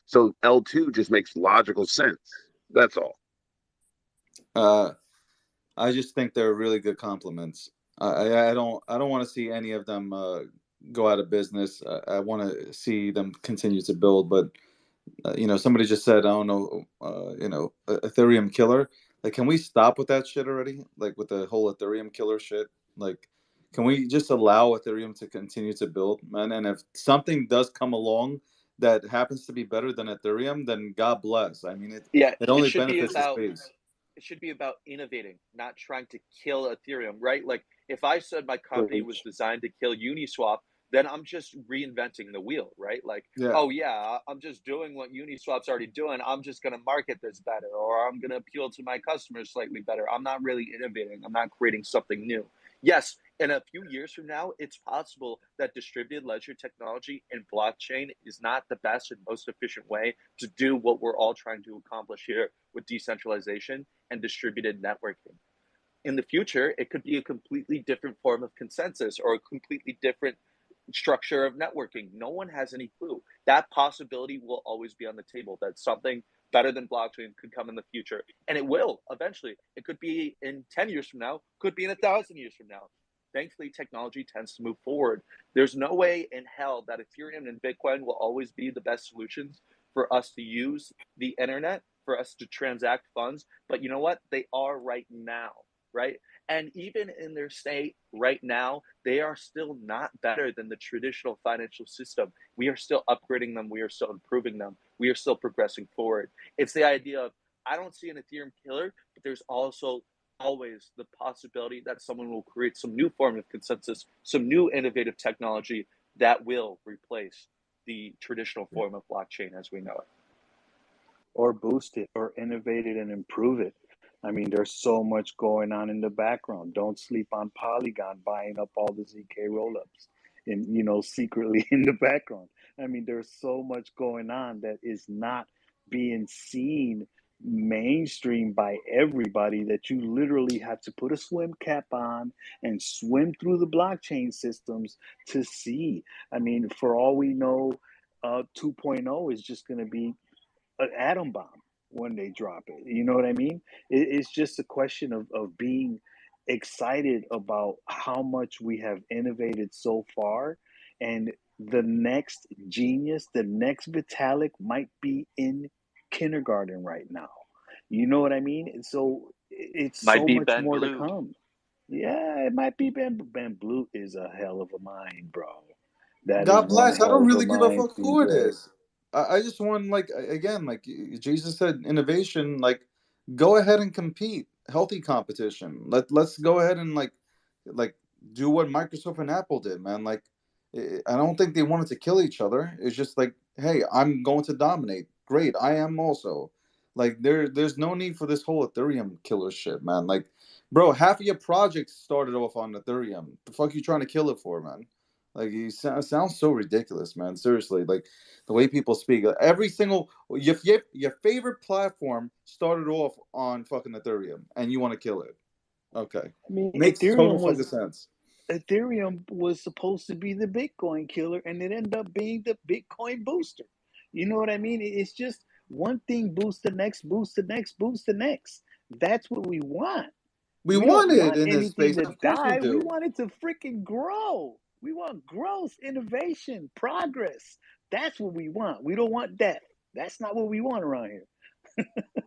So L2 just makes logical sense. That's all. I just think they're really good compliments. I don't want to see any of them go out of business. I want to see them continue to build. But somebody just said, I don't know, Ethereum killer. Like, can we stop with that shit already? Like with the whole Ethereum killer shit. Like, can we just allow Ethereum to continue to build, man? And if something does come along that happens to be better than Ethereum, then God bless. I mean, it only benefits the space. It should be about innovating, not trying to kill Ethereum, right? Like if I said my company was designed to kill Uniswap, then I'm just reinventing the wheel, right? Like, oh yeah, I'm just doing what Uniswap's already doing. I'm just going to market this better, or I'm going to appeal to my customers slightly better. I'm not really innovating. I'm not creating something new. Yes, in a few years from now, it's possible that distributed ledger technology and blockchain is not the best and most efficient way to do what we're all trying to accomplish here with decentralization and distributed networking. In the future, it could be a completely different form of consensus or a completely different structure of networking. No one has any clue. That possibility will always be on the table, that something better than blockchain could come in the future. And it will eventually. It could be in 10 years from now, could be in 1,000 years from now. Thankfully, technology tends to move forward. There's no way in hell that Ethereum and Bitcoin will always be the best solutions for us to use the internet, for us to transact funds. But you know what? They are right now, right? And even in their state right now, they are still not better than the traditional financial system. We are still upgrading them. We are still improving them. We are still progressing forward. It's the idea of, I don't see an Ethereum killer, but there's also always the possibility that someone will create some new form of consensus, some new innovative technology that will replace the traditional form of blockchain as we know it. Or boost it, or innovate it and improve it. I mean, there's so much going on in the background. Don't sleep on Polygon buying up all the ZK rollups and, secretly in the background. I mean, there's so much going on that is not being seen mainstream by everybody, that you literally have to put a swim cap on and swim through the blockchain systems to see. I mean, for all we know, 2.0 is just going to be an atom bomb when they drop it. You know what I mean? It's just a question of being excited about how much we have innovated so far. And the next genius, the next Vitalik might be in kindergarten right now. You know what I mean? And so it's Might so be much Ben more to Blue. come. Yeah, it might be Ben Blue is a hell of a mind, bro. That is God one bless. I hell don't of a really give a mind, fuck who it CJ. is. I just want, like, again, like Jesus said, innovation. Like, go ahead and compete. Healthy competition. Let's go ahead and like do what Microsoft and Apple did, man. Like, I don't think they wanted to kill each other. It's just like, hey, I'm going to dominate. Great, I am also. Like, there's no need for this whole Ethereum killer shit, man. Like, bro, half of your projects started off on Ethereum. The fuck you trying to kill it for, man? Like, you sounds so ridiculous, man. Seriously, like the way people speak. Every single your favorite platform started off on fucking Ethereum, and you want to kill it. Okay, I mean, makes total fucking sense. Ethereum was supposed to be the Bitcoin killer, and it ended up being the Bitcoin booster. You know what I mean? It's just one thing boosts the next, boosts the next, boosts the next. That's what we want. We We want don't it want in this anything space, to of course we die. We do. want it to freaking grow. We want growth, innovation, progress. That's what we want. We don't want death. That's not what we want around here.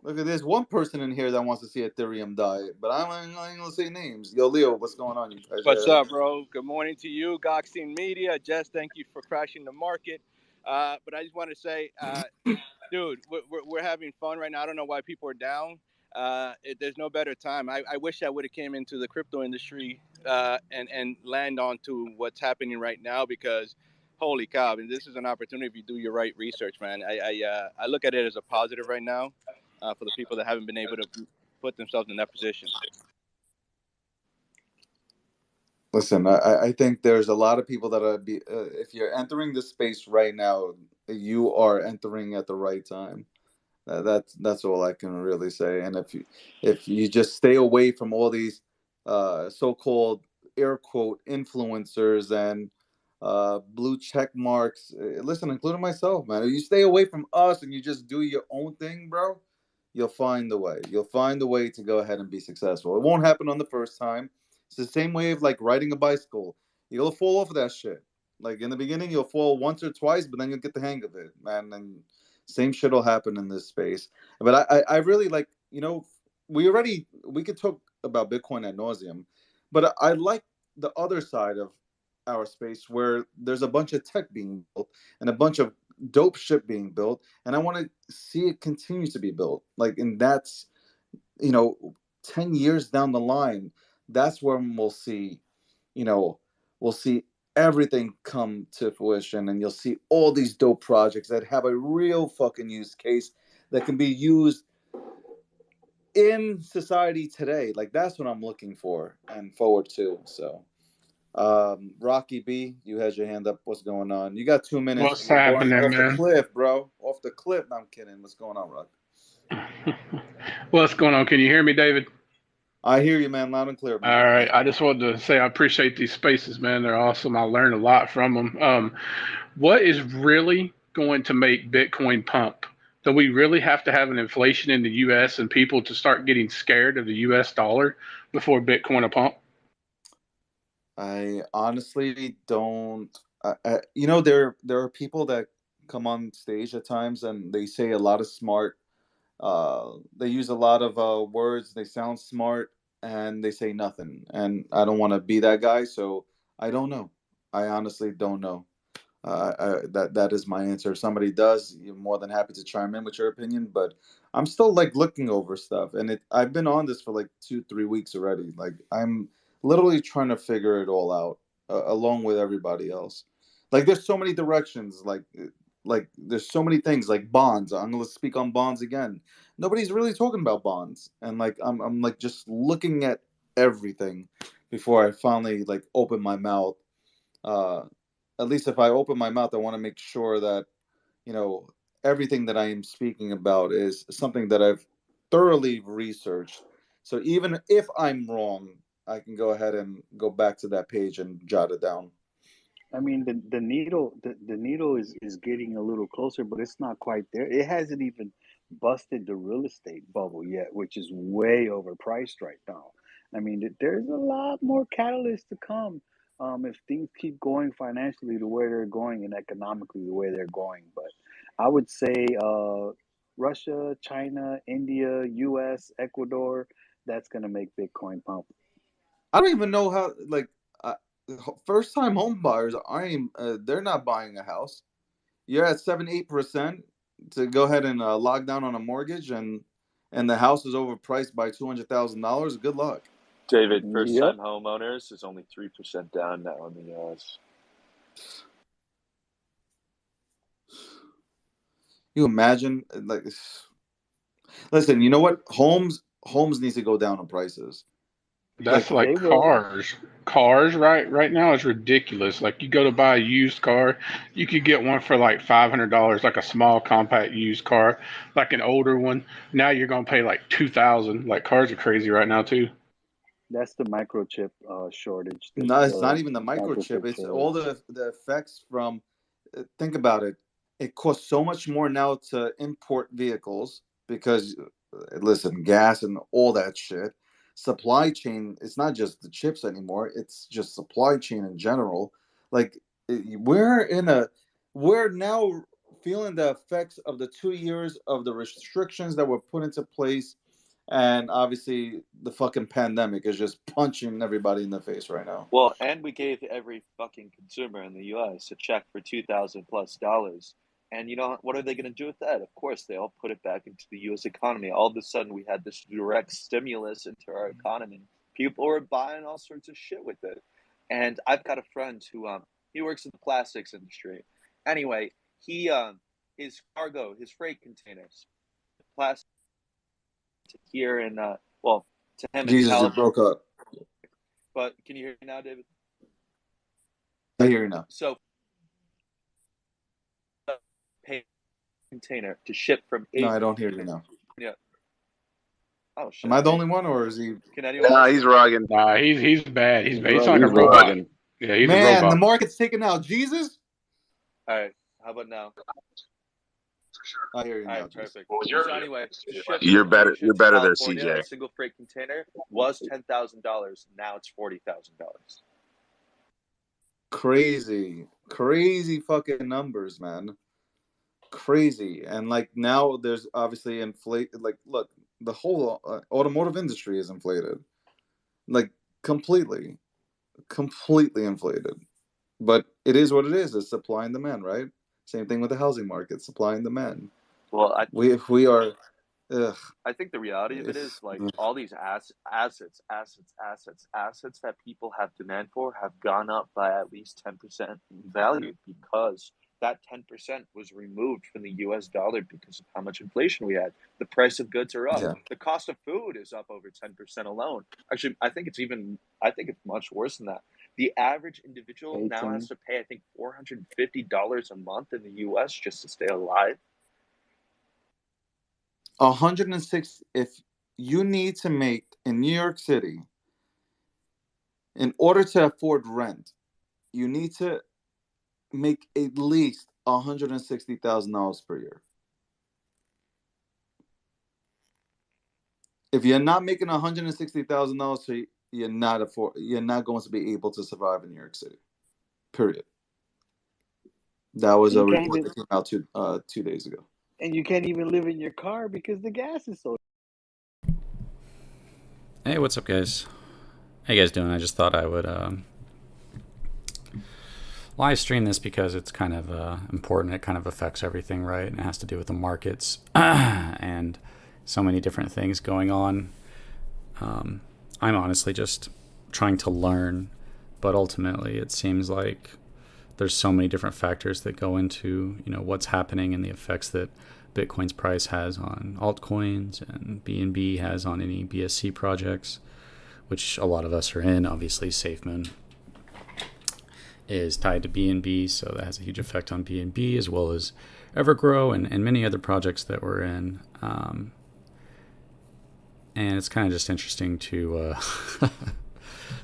Look at this one person in here that wants to see Ethereum die, but I'm not even gonna say names. Yo, Leo, what's going on? You guys? What's up, bro? Good morning to you, Goxine Media. Jess, thank you for crashing the market. But I just want to say, dude, we're having fun right now. I don't know why people are down. There's no better time. I wish I would have came into the crypto industry and land onto what's happening right now, because holy cow, I mean, this is an opportunity if you do your right research, man. I look at it as a positive right now for the people that haven't been able to put themselves in that position. Listen, I think there's a lot of people that are if you're entering this space right now, you are entering at the right time. That's all I can really say. And if you just stay away from all these so-called air quote influencers and blue check marks, listen, including myself, man. If you stay away from us and you just do your own thing, bro, you'll find the way. You'll find the way to go ahead and be successful. It won't happen on the first time. It's the same way of like riding a bicycle. You'll fall off of that shit. Like in the beginning, you'll fall once or twice, but then you'll get the hang of it, man. And same shit will happen in this space. But I really like, we could talk about Bitcoin ad nauseum, but I like the other side of our space where there's a bunch of tech being built and a bunch of dope shit being built, and I want to see it continue to be built. Like, and that's 10 years down the line, that's when we'll see, you know, we'll see everything come to fruition, and you'll see all these dope projects that have a real fucking use case that can be used in society today. Like, that's what I'm looking for and forward to. So Rocky B, you had your hand up. What's going on? You got 2 minutes. What's We're going happening, off the man? cliff, bro. Off the cliff. No, I'm kidding. What's going on, Rock? What's going on? Can you hear me, David? I hear you, man, loud and clear, man. All right. I just wanted to say I appreciate these spaces, man. They're awesome. I learned a lot from them. What is really going to make Bitcoin pump? Do we really have to have an inflation in the U.S. and people to start getting scared of the U.S. dollar before Bitcoin will pump? I honestly don't. There are people that come on stage at times and they say a lot of smart. They use a lot of words. They sound smart and they say nothing. And I don't want to be that guy, so I don't know. I honestly don't know. That is my answer. If somebody does, you're more than happy to chime in with your opinion. But I'm still like looking over stuff, and I've been on this for like 2-3 weeks already. Like I'm literally trying to figure it all out along with everybody else. Like there's so many directions. Like there's so many things like bonds. I'm gonna speak on bonds again. Nobody's really talking about bonds, and like I'm like just looking at everything before I finally like open my mouth. Uh, at least if I open my mouth, I want to make sure that, you know, everything that I am speaking about is something that I've thoroughly researched. So even if I'm wrong, I can go ahead and go back to that page and jot it down. I mean, the needle is getting a little closer, but it's not quite there. It hasn't even busted the real estate bubble yet, which is way overpriced right now. I mean, there's a lot more catalysts to come if things keep going financially the way they're going and economically the way they're going. But I would say Russia, China, India, U.S., Ecuador, that's going to make Bitcoin pump. I don't even know how, like, first time home buyers they're not buying a house. You're at 7-8% to go ahead and log down on a mortgage, and the house is overpriced by $200,000. Good luck, David. First Yep. time homeowners is only 3% down now in the U.S. you imagine, like, listen, you know what, homes needs to go down in prices. That's Like like They will. cars. Cars right now is ridiculous. Like you go to buy a used car, you could get one for like $500, like a small compact used car, like an older one. Now you're gonna pay like 2,000. Like cars are crazy right now too. That's the microchip shortage. no, it's not The even the microchip, microchip it's shortage. all the effects from think about it. It costs so much more now to import vehicles because, listen, gas and all that shit. Supply chain, it's not just the chips anymore, it's just supply chain in general. Like, we're in a, we're now feeling the effects of the 2 years of the restrictions that were put into place, and obviously the fucking pandemic is just punching everybody in the face right now. Well, and we gave every fucking consumer in the U.S. a check for $2,000+. And you know, what are they going to do with that? Of course, they all put it back into the U.S. economy. All of a sudden, we had this direct stimulus into our economy. People were buying all sorts of shit with it. And I've got a friend who he works in the plastics industry. Anyway, he his cargo, his freight containers, plastic here in well, to him in Jesus, you California. broke up. But can you hear me now, David? I hear you now. So, pay container to ship from No, Asia. I don't hear you now. Yeah. Oh shit. Am I the only one, or is he? Can anyone? Nah, he's rugging. Nah, he's bad. He's bad. He's He's like a robot. rugging. Yeah, he's a Man, robot. the market's taking out Jesus. All right. How about now? I hear you All now. right, Jesus. perfect. So anyway, to ship You're from better. Asia You're to better there, California, CJ. a single freight container was $10,000. Now it's $40,000. Crazy fucking numbers, man. Crazy. And like now there's obviously like look, the whole automotive industry is inflated, like completely inflated. But it is what it is. It's supply and demand, right? Same thing with the housing market, supply and demand. Well, we are I think the reality of it is like all these assets that people have demand for have gone up by at least 10% in value, because that 10% was removed from the US dollar because of how much inflation we had. The price of goods are up. Yeah. The cost of food is up over 10% alone. Actually, I think it's much worse than that. The average individual now has to pay, I think, $450 a month in the US just to stay alive. 106. If you need to make in New York City, in order to afford rent, you need to make at least $160,000 per year. If you're not making $160,000 per year, you're not going to be able to survive in New York City. Period. That was a report that came out 2 days ago. And you can't even live in your car because the gas is so. Hey, what's up, guys? How you guys doing? I just thought I would live stream this because it's kind of important. It kind of affects everything, right? And it has to do with the markets and so many different things going on. I'm honestly just trying to learn, but ultimately it seems like there's so many different factors that go into, what's happening and the effects that Bitcoin's price has on altcoins and BNB has on any BSC projects, which a lot of us are in. Obviously, SafeMoon is tied to BNB, so that has a huge effect on BNB, as well as Evergrow and many other projects that we're in. And it's kind of just interesting to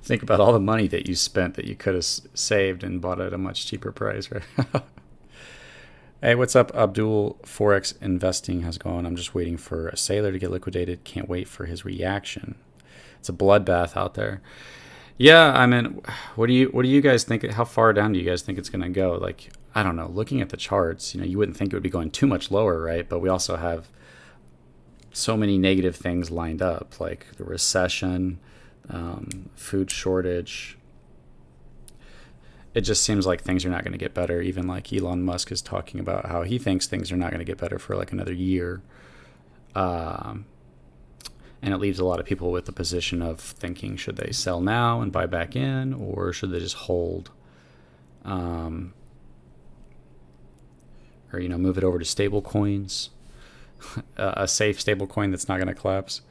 think about all the money that you spent that you could have saved and bought at a much cheaper price, right? Hey, what's up, Abdul? Forex investing has gone. I'm just waiting for a sailor to get liquidated. Can't wait for his reaction. It's a bloodbath out there. Yeah, I mean, what do you guys think? How far down do you guys think it's going to go? Like, I don't know. Looking at the charts, you wouldn't think it would be going too much lower, right? But we also have so many negative things lined up, like the recession, food shortage. It just seems like things are not going to get better. Even like Elon Musk is talking about how he thinks things are not going to get better for like another year. And it leaves a lot of people with the position of thinking, should they sell now and buy back in, or should they just hold? Or, move it over to stable coins, a safe stable coin that's not going to collapse.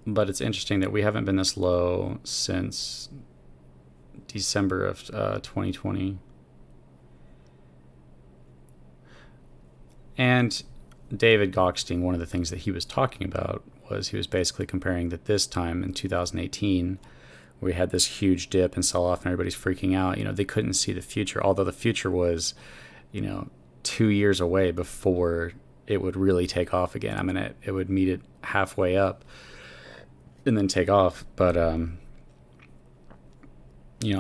But it's interesting that we haven't been this low since December of 2020. And David Gokhshtein, one of the things that he was talking about was he was basically comparing that this time in 2018, we had this huge dip and sell-off and everybody's freaking out. They couldn't see the future, although the future was, 2 years away before it would really take off again. I mean, it would meet it halfway up and then take off. But I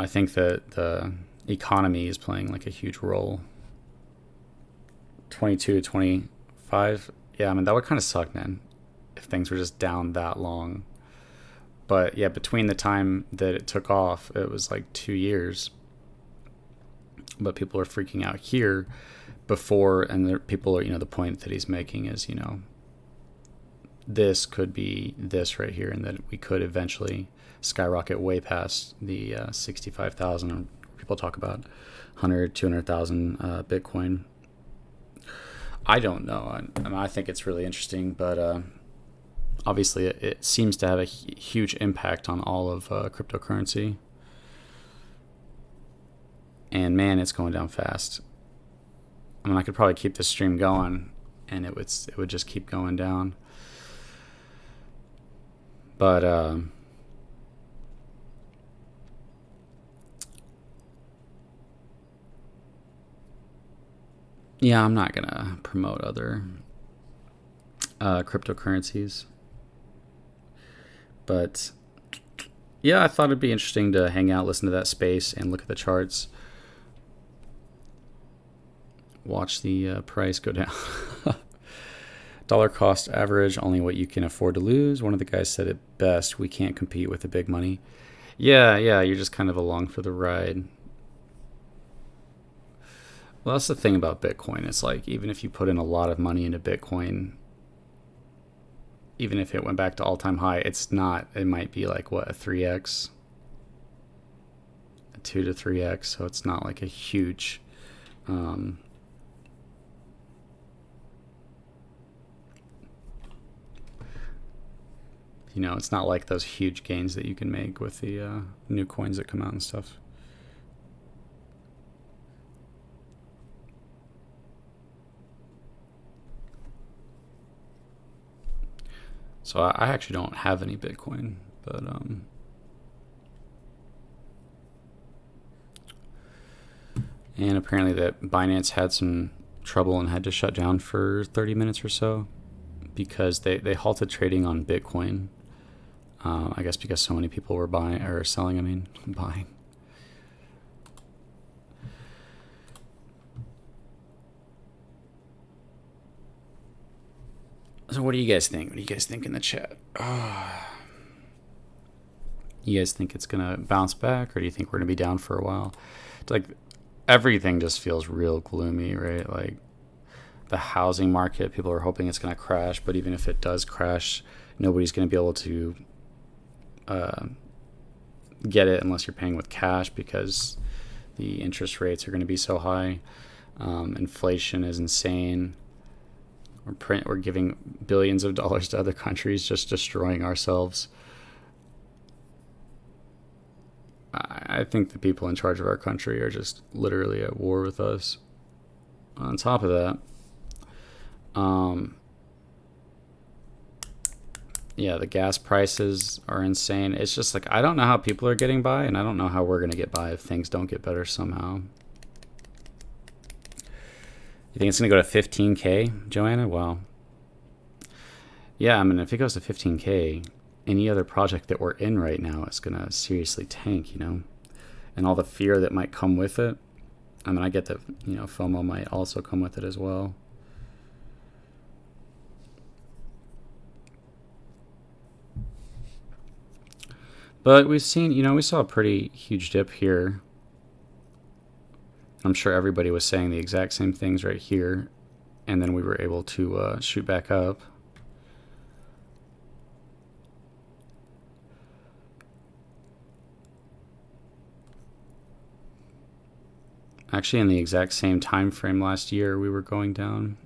think that economy is playing like a huge role. 22 to 25. Yeah, I mean, that would kind of suck, man, if things were just down that long. But yeah, between the time that it took off, it was like 2 years. But people are freaking out here before, and people are, the point that he's making is, this could be this right here, and that we could eventually skyrocket way past the 65,000. People talk about 100, 200,000 Bitcoin. I don't know. I mean, I think it's really interesting, but obviously it seems to have a huge impact on all of cryptocurrency. And man, it's going down fast. I mean, I could probably keep this stream going, and it would just keep going down. But yeah, I'm not gonna promote other cryptocurrencies. But yeah, I thought it'd be interesting to hang out, listen to that space, and look at the charts. Watch the price go down. Dollar cost average, only what you can afford to lose. One of the guys said it best: we can't compete with the big money. Yeah, you're just kind of along for the ride. Well, that's the thing about Bitcoin. It's like, even if you put in a lot of money into Bitcoin, even if it went back to all-time high, it's not. It might be like, what, a 3x? A 2 to 3x, so it's not like a huge... it's not like those huge gains that you can make with the new coins that come out and stuff. So I actually don't have any Bitcoin, but and apparently that Binance had some trouble and had to shut down for 30 minutes or so because they halted trading on Bitcoin. I guess because so many people were buying or selling. I mean, buying. So what do you guys think? What do you guys think in the chat? You guys think it's gonna bounce back, or do you think we're gonna be down for a while? It's like everything just feels real gloomy, right? Like the housing market, people are hoping it's gonna crash, but even if it does crash, nobody's gonna be able to get it unless you're paying with cash because the interest rates are going to be so high. Inflation is insane. We're giving billions of dollars to other countries, just destroying ourselves. I think the people in charge of our country are just literally at war with us. On top of that, yeah, the gas prices are insane. It's just like, I don't know how people are getting by, and I don't know how we're going to get by if things don't get better somehow. You think it's going to go to 15K, Joanna? Well, yeah, I mean, if it goes to 15K, any other project that we're in right now is going to seriously tank, and all the fear that might come with it. I mean, I get that, FOMO might also come with it as well. But we've seen, we saw a pretty huge dip here. I'm sure everybody was saying the exact same things right here. And then we were able to shoot back up. Actually, in the exact same time frame last year, we were going down.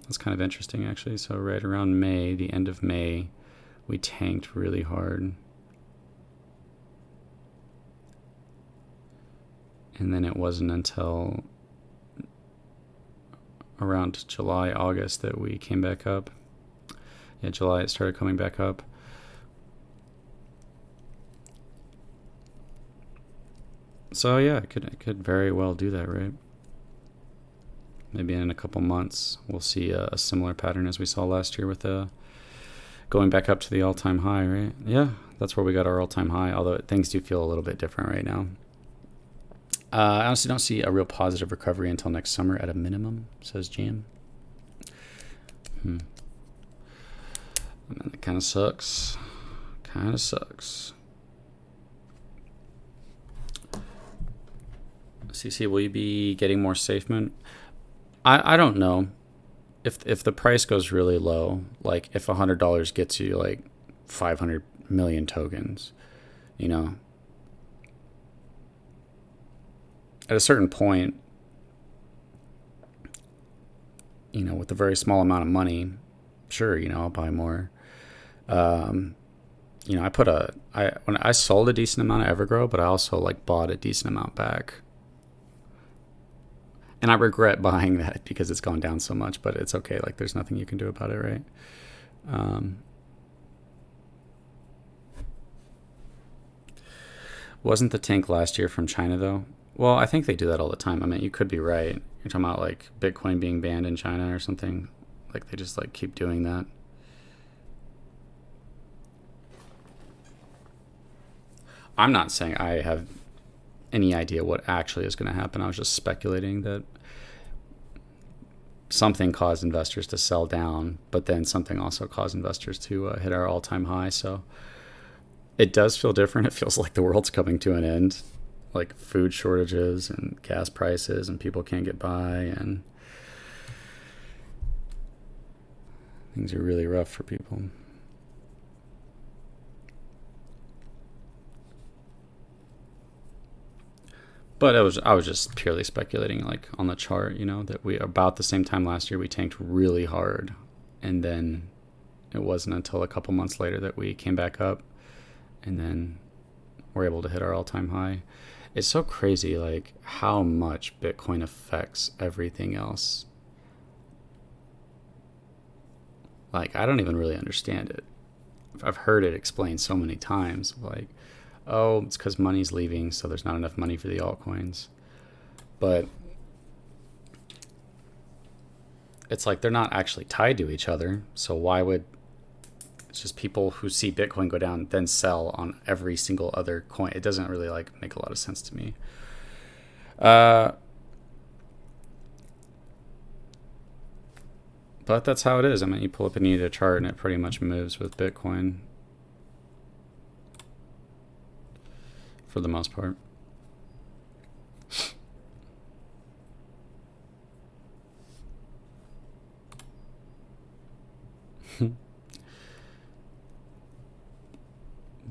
That's kind of interesting, actually. So right around May, the end of May, we tanked really hard. And then it wasn't until around July, August that we came back up. Yeah, July it started coming back up. So yeah, it could very well do that, right? Maybe in a couple months we'll see a similar pattern as we saw last year with going back up to the all-time high, right? Yeah, that's where we got our all-time high, although things do feel a little bit different right now. I honestly don't see a real positive recovery until next summer at a minimum, says Jam. And that kind of sucks. Kind of sucks. CC, will you be getting more SafeMoon? I don't know. If the price goes really low, like if $100 gets you like 500 million tokens, you know, at a certain point, you know, with a very small amount of money, sure, you know, I'll buy more. You know, when I sold a decent amount of Evergrow, but I also like bought a decent amount back. And I regret buying that because it's gone down so much, but it's okay. Like, there's nothing you can do about it, right? Wasn't the tank last year from China, though? Well, I think they do that all the time. I mean, you could be right. You're talking about, like, Bitcoin being banned in China or something. Like, they just, like, keep doing that. I'm not saying I have any idea what actually is going to happen. I was just speculating that something caused investors to sell down, but then something also caused investors to hit our all-time high. So it does feel different. It feels like the world's coming to an end, like food shortages and gas prices, and people can't get by, and things are really rough for people. But I was just purely speculating, like on the chart, you know, that we about the same time last year we tanked really hard, and then it wasn't until a couple months later that we came back up, and then we're able to hit our all-time high. It's so crazy, like how much Bitcoin affects everything else. Like, I don't even really understand it. I've heard it explained so many times, like, oh, it's because money's leaving, so there's not enough money for the altcoins. But it's like they're not actually tied to each other, so why would... It's just people who see Bitcoin go down then sell on every single other coin. It doesn't really like make a lot of sense to me. But that's how it is. I mean, you pull up a NVIDIA chart and it pretty much moves with Bitcoin for the most part.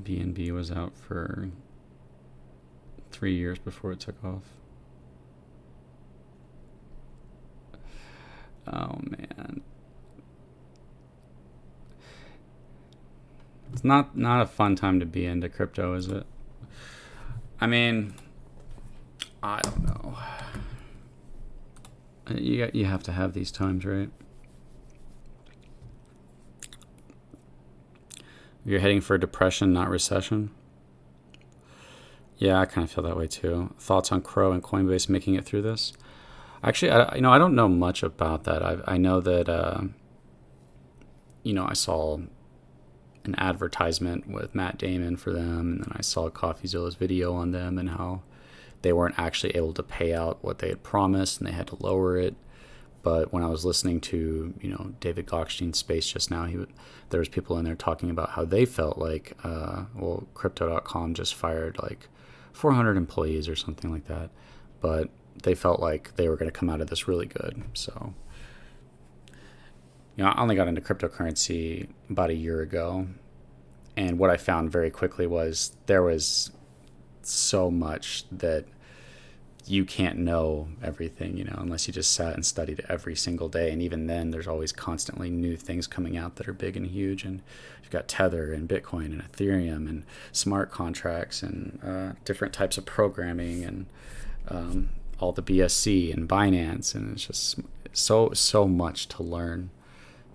BNB was out for 3 years before it took off. Oh man, it's not a fun time to be into crypto, is it? I mean, I don't know. You have to have these times, right? You're heading for depression, not recession. Yeah, I kind of feel that way too. Thoughts on Crow and Coinbase making it through this? Actually, I don't know much about that. I know that, I saw an advertisement with Matt Damon for them, and then I saw CoffeeZilla's video on them and how they weren't actually able to pay out what they had promised, and they had to lower it. But when I was listening to, David Gokhshtein's space just now, there was people in there talking about how they felt like, Crypto.com just fired like 400 employees or something like that. But they felt like they were going to come out of this really good. So, I only got into cryptocurrency about a year ago. And what I found very quickly was there was so much that you can't know everything, unless you just sat and studied every single day. And even then, there's always constantly new things coming out that are big and huge. And you've got Tether and Bitcoin and Ethereum and smart contracts and different types of programming and all the BSC and Binance. And it's just so much to learn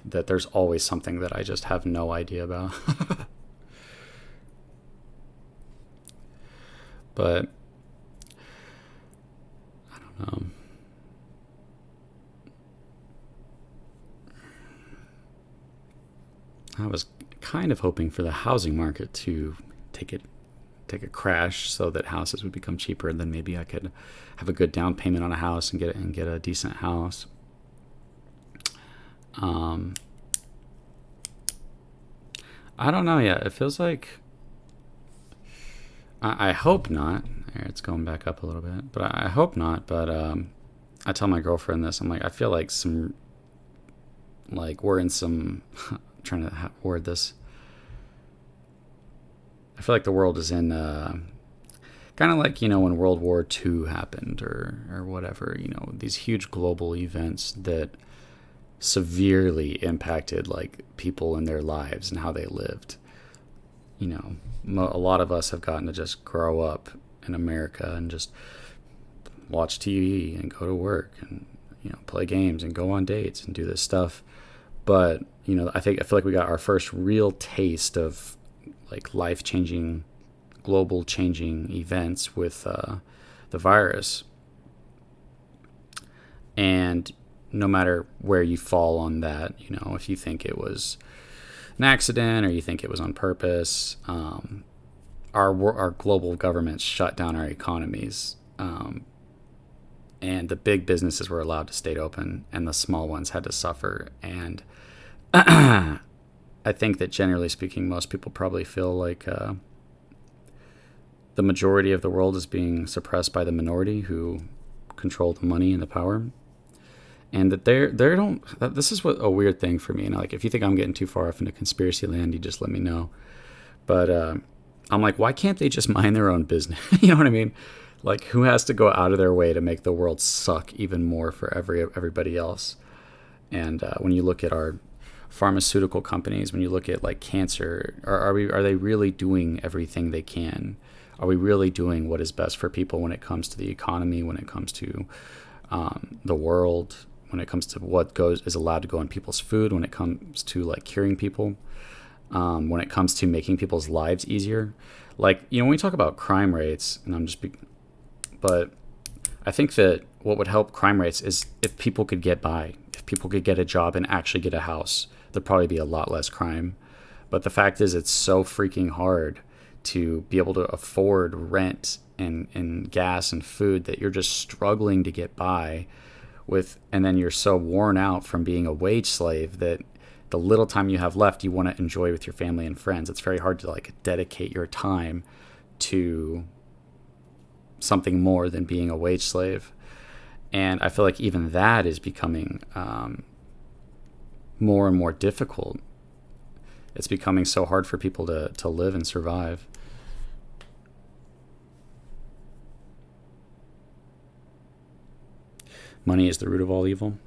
that there's always something that I just have no idea about. But I was kind of hoping for the housing market to take take a crash so that houses would become cheaper, and then maybe I could have a good down payment on a house and get a decent house. I don't know yet. It feels like I hope not. It's going back up a little bit, but I hope not. But I tell my girlfriend this. I'm like, I feel like we're in some. I'm trying to word this. I feel like the world is in kind of like, when World War II happened or whatever. These huge global events that severely impacted like people in their lives and how they lived. A lot of us have gotten to just grow up in America and just watch TV and go to work and play games and go on dates and do this stuff. But I feel like we got our first real taste of like life-changing, global-changing events with the virus. And no matter where you fall on that, if you think it was an accident or you think it was on purpose, our global governments shut down our economies, and the big businesses were allowed to stay open and the small ones had to suffer. And I think that generally speaking, most people probably feel like the majority of the world is being suppressed by the minority who control the money and the power. And that this is a weird thing for me. Like, if you think I'm getting too far off into conspiracy land, you just let me know. But I'm like, why can't they just mind their own business? You know what I mean? Like, who has to go out of their way to make the world suck even more for everybody else? And when you look at our pharmaceutical companies, when you look at like cancer, are they really doing everything they can? Are we really doing what is best for people when it comes to the economy, when it comes to the world, when it comes to what is allowed to go in people's food, when it comes to like curing people, when it comes to making people's lives easier? Like, when we talk about crime rates, and but I think that what would help crime rates is if people could get by, if people could get a job and actually get a house, there'd probably be a lot less crime. But the fact is, it's so freaking hard to be able to afford rent and gas and food that you're just struggling to get by with, and then you're so worn out from being a wage slave that the little time you have left you want to enjoy with your family and friends. It's very hard to like dedicate your time to something more than being a wage slave. And I feel like even that is becoming more and more difficult. It's becoming so hard for people to live and survive. Money is the root of all evil.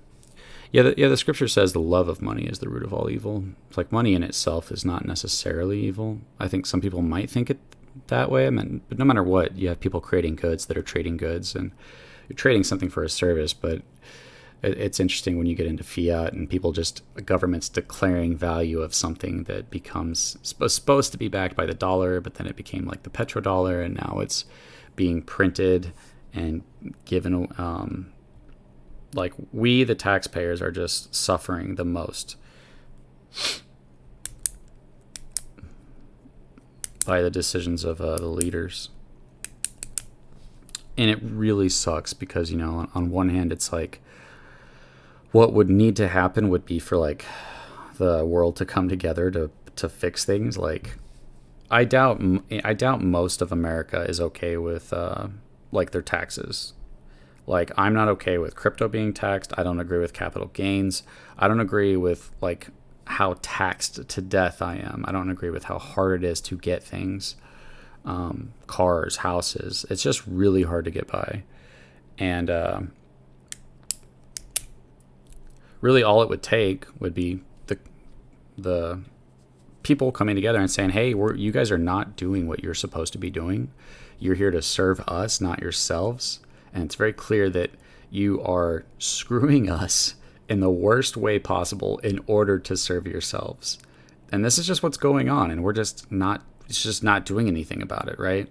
The scripture says the love of money is the root of all evil. It's like money in itself is not necessarily evil. I think some people might think it that way. But no matter what, you have people creating goods that are trading goods, and you're trading something for a service. But it's interesting when you get into fiat and governments declaring value of something that becomes supposed to be backed by the dollar, but then it became like the petrodollar, and now it's being printed and given. Like, we, the taxpayers, are just suffering the most by the decisions of the leaders. And it really sucks because, on one hand, it's like what would need to happen would be for like the world to come together to fix things. Like, I doubt most of America is okay with like their taxes. Like, I'm not okay with crypto being taxed. I don't agree with capital gains. I don't agree with like how taxed to death I am. I don't agree with how hard it is to get things, cars, houses. It's just really hard to get by. And really all it would take would be the people coming together and saying, hey, you guys are not doing what you're supposed to be doing. You're here to serve us, not yourselves. And it's very clear that you are screwing us in the worst way possible in order to serve yourselves. And this is just what's going on. And it's just not doing anything about it, right?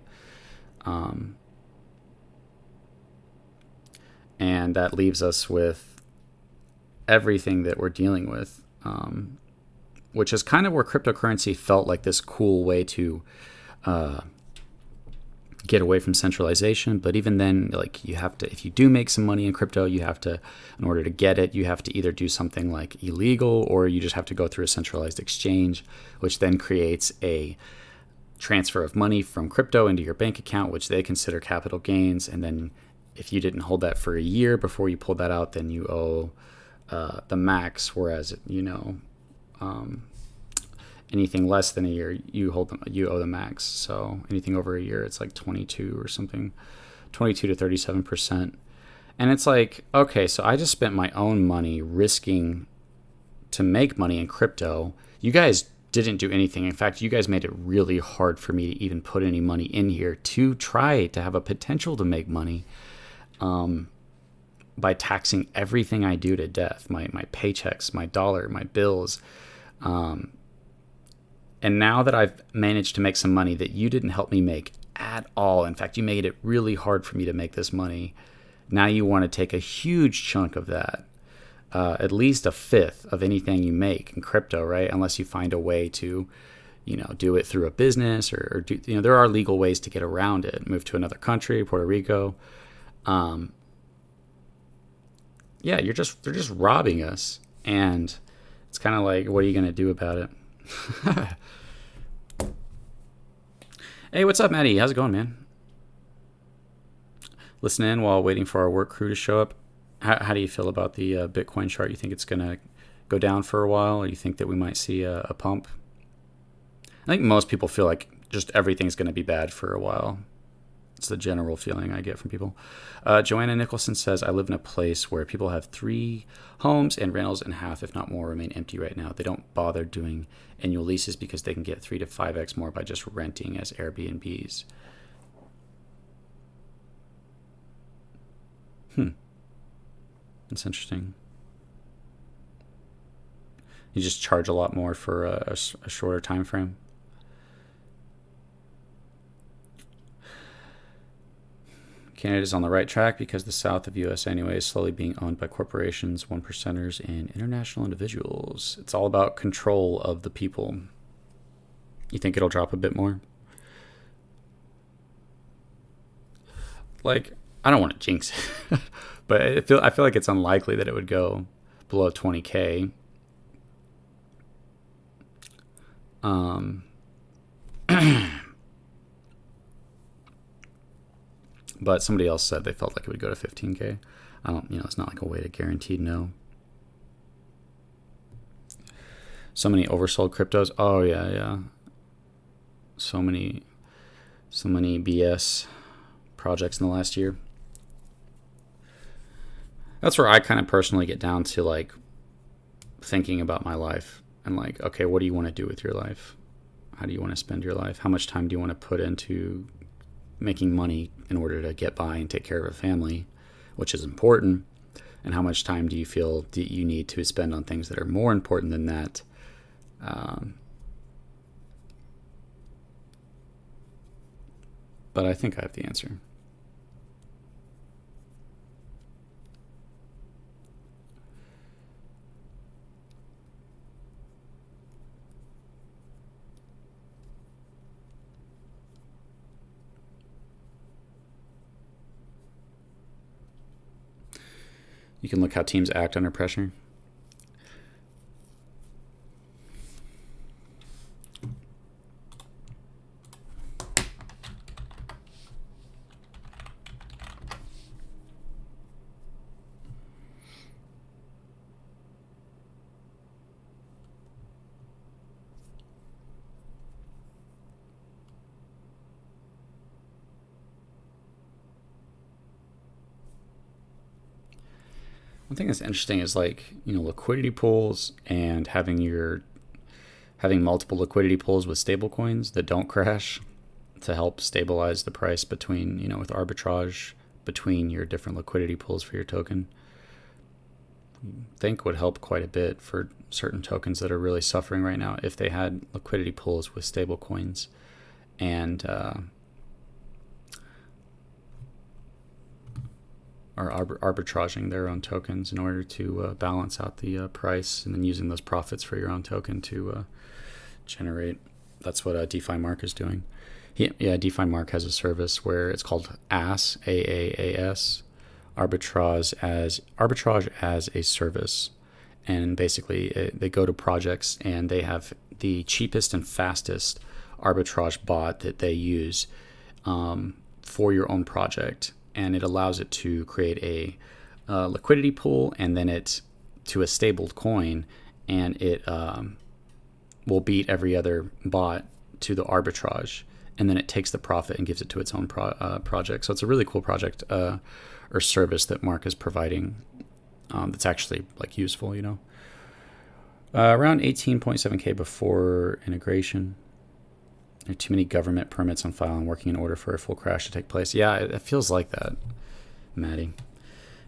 And that leaves us with everything that we're dealing with, which is kind of where cryptocurrency felt like this cool way to get away from centralization. But even then, like, you have to, if you do make some money in crypto, you have to, in order to get it, you have to either do something like illegal, or you just have to go through a centralized exchange, which then creates a transfer of money from crypto into your bank account, which they consider capital gains. And then if you didn't hold that for a year before you pulled that out, then you owe the max. Whereas, anything less than a year, you owe the max. So anything over a year, it's like 22 or something, 22 to 37%. And it's like, okay, so I just spent my own money risking to make money in crypto. You guys didn't do anything. In fact, you guys made it really hard for me to even put any money in here to try to have a potential to make money, by taxing everything I do to death, my paychecks, my dollar, my bills. And now that I've managed to make some money that you didn't help me make at all, in fact, you made it really hard for me to make this money, now you want to take a huge chunk of that, at least a fifth of anything you make in crypto, right? Unless you find a way to, do it through a business, or do, there are legal ways to get around it, move to another country, Puerto Rico. Yeah, they're just robbing us. And it's kind of like, what are you going to do about it? Hey, what's up, Maddie? How's it going, man? Listen in while waiting for our work crew to show up. How do you feel about the Bitcoin chart? You think it's going to go down for a while, or you think that we might see a pump? I think most people feel like just everything's going to be bad for a while. It's the general feeling I get from people. Joanna Nicholson says, I live in a place where people have 3 homes and rentals, and half, if not more, remain empty right now. They don't bother doing annual leases because they can get 3 to 5x more by just renting as Airbnbs. That's interesting. You just charge a lot more for a shorter time frame. Canada's on the right track because the south of U.S. anyway is slowly being owned by corporations, 1%ers, and international individuals. It's all about control of the people. You think it'll drop a bit more? Like, I don't want to jinx it, but I feel like it's unlikely that it would go below 20K. But somebody else said they felt like it would go to 15K. I don't, it's not like a way to guaranteed no. So many oversold cryptos. Oh yeah. So many BS projects in the last year. That's where I kind of personally get down to, like, thinking about my life and, like, okay, what do you want to do with your life? How do you want to spend your life? How much time do you want to put into making money in order to get by and take care of a family, which is important? And how much time do you feel that you need to spend on things that are more important than that? But I think I have the answer. You can look how teams act under pressure. One thing that's interesting is, like, liquidity pools and having multiple liquidity pools with stable coins that don't crash to help stabilize the price between, with arbitrage between your different liquidity pools for your token. I think would help quite a bit for certain tokens that are really suffering right now if they had liquidity pools with stable coins and are arbitraging their own tokens in order to balance out the price, and then using those profits for your own token to generate. That's what DeFi Mark is doing. Yeah, DeFi Mark has a service where it's called AAS, AAAS, arbitrage as a service, and basically they go to projects and they have the cheapest and fastest arbitrage bot that they use for your own project, and it allows it to create a liquidity pool and then it to a stabled coin, and it will beat every other bot to the arbitrage, and then it takes the profit and gives it to its own project. So it's a really cool project or service that Mark is providing that's actually like useful, you know. Around 18.7K before integration. There are too many government permits on file and working in order for a full crash to take place. Yeah, it feels like that, Maddie.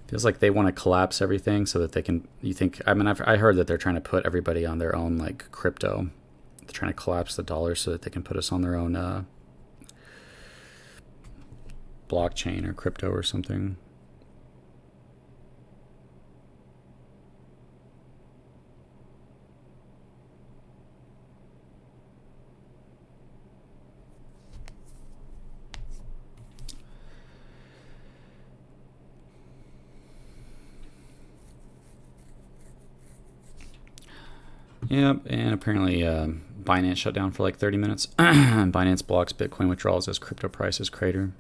Feels like they want to collapse everything so that they can. I heard that they're trying to put everybody on their own like crypto. They're trying to collapse the dollar so that they can put us on their own blockchain or crypto or something. Yep, and apparently Binance shut down for like 30 minutes. Binance blocks Bitcoin withdrawals as crypto prices crater.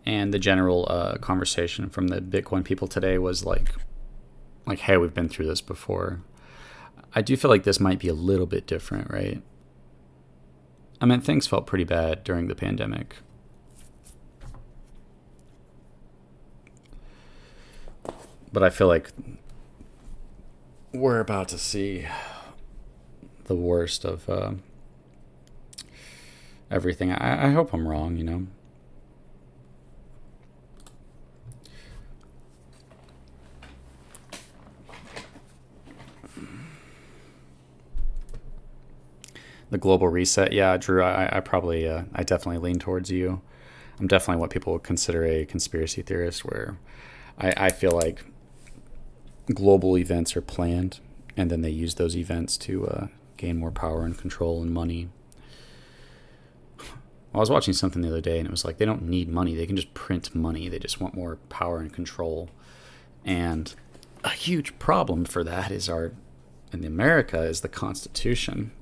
And the general conversation from the Bitcoin people today was like, hey, we've been through this before. I do feel like this might be a little bit different, right? I mean, things felt pretty bad during the pandemic. But I feel like we're about to see the worst of everything. I hope I'm wrong, you know. The global reset, yeah, Drew. I probably, I definitely lean towards you. I'm definitely what people would consider a conspiracy theorist, where I feel like global events are planned, and then they use those events to gain more power and control and money. I was watching something the other day, and it was like they don't need money; they can just print money. They just want more power and control. And a huge problem for that is in America is the Constitution.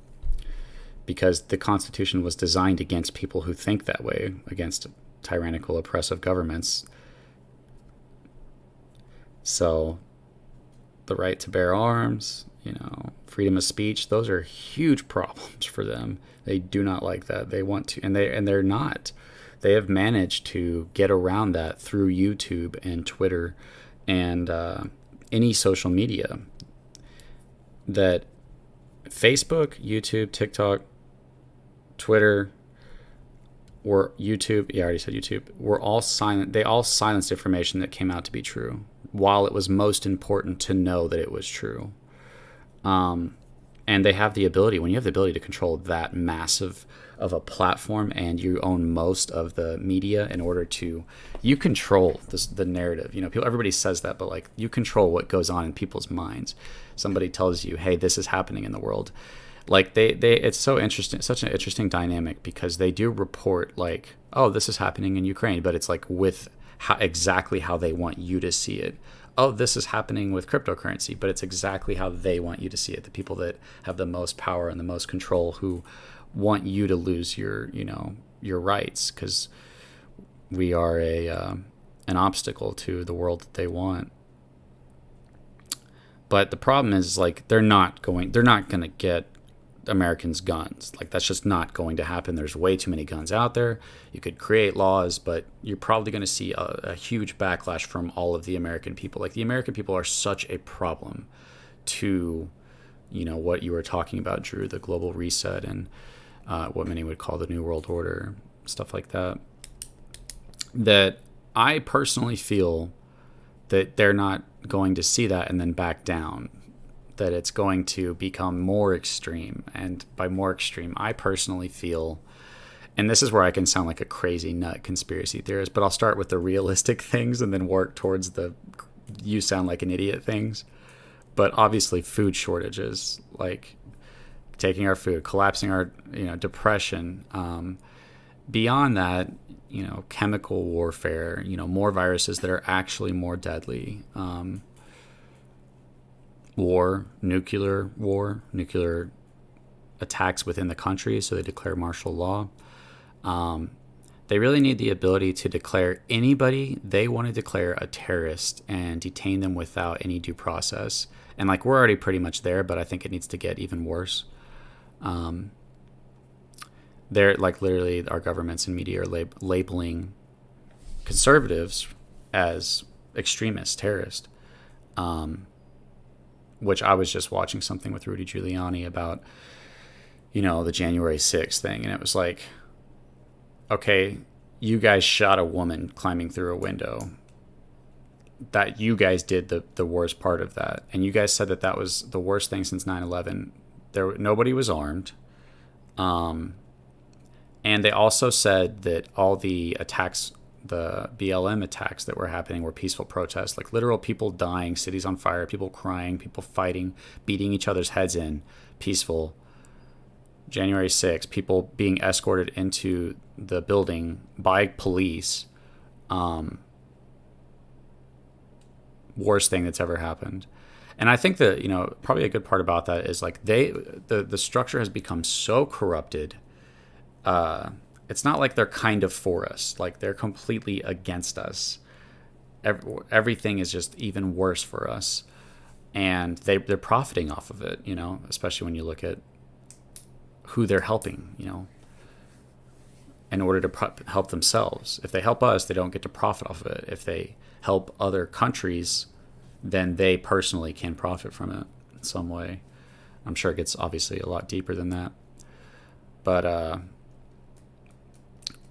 Because the Constitution was designed against people who think that way, against tyrannical, oppressive governments. So the right to bear arms, you know, freedom of speech, those are huge problems for them. They do not like that. They want to, and they're not. They have managed to get around that through YouTube and Twitter and any social media. That Facebook, YouTube, TikTok, Twitter, or YouTube, yeah, I already said YouTube, were all silent. They all silenced information that came out to be true, while it was most important to know that it was true. And they have the ability, when you have the ability to control that massive of a platform and you own most of the media in order to, you control the narrative. You know, everybody says that, but like you control what goes on in people's minds. Somebody tells you, hey, this is happening in the world. Like it's so interesting, such an interesting dynamic, because they do report like, oh, this is happening in Ukraine, but it's like with exactly how they want you to see it. Oh, this is happening with cryptocurrency, but it's exactly how they want you to see it. The people that have the most power and the most control, who want you to lose your rights, because we are an obstacle to the world that they want. But the problem is, like, they're not going to get Americans guns. Like, that's just not going to happen. There's way too many guns out there. You could create laws, but you're probably going to see a huge backlash from all of the American people. Like, the American people are such a problem to, you know, what you were talking about, Drew, the global reset and what many would call the New World Order, stuff like that. That I personally feel that they're not going to see that and then back down. that it's going to become more extreme. And by more extreme, I personally feel, and this is where I can sound like a crazy nut conspiracy theorist, but I'll start with the realistic things and then work towards the you sound like an idiot things. But obviously food shortages, like taking our food, collapsing our, depression. Beyond that, chemical warfare, more viruses that are actually more deadly. Nuclear attacks within the country, so they declare martial law. They really need the ability to declare anybody they want to declare a terrorist and detain them without any due process. And we're already pretty much there, but I think it needs to get even worse. They're literally our governments and media are labeling conservatives as extremists, terrorists. Which I was just watching something with Rudy Giuliani about, the January 6th thing. And it was like, okay, you guys shot a woman climbing through a window. That you guys did the worst part of that. And you guys said that was the worst thing since 9/11. Nobody was armed. And they also said that all the attacks, the BLM attacks that were happening were peaceful protests, like literal people dying, cities on fire, people crying, people fighting, beating each other's heads in, peaceful. January 6th, people being escorted into the building by police. Worst thing that's ever happened. And I think that, probably a good part about that is the structure has become so corrupted. It's not like they're kind of for us. They're completely against us. Everything is just even worse for us. And they're profiting off of it, especially when you look at who they're helping, in order to help themselves. If they help us, they don't get to profit off of it. If they help other countries, then they personally can profit from it in some way. I'm sure it gets obviously a lot deeper than that. But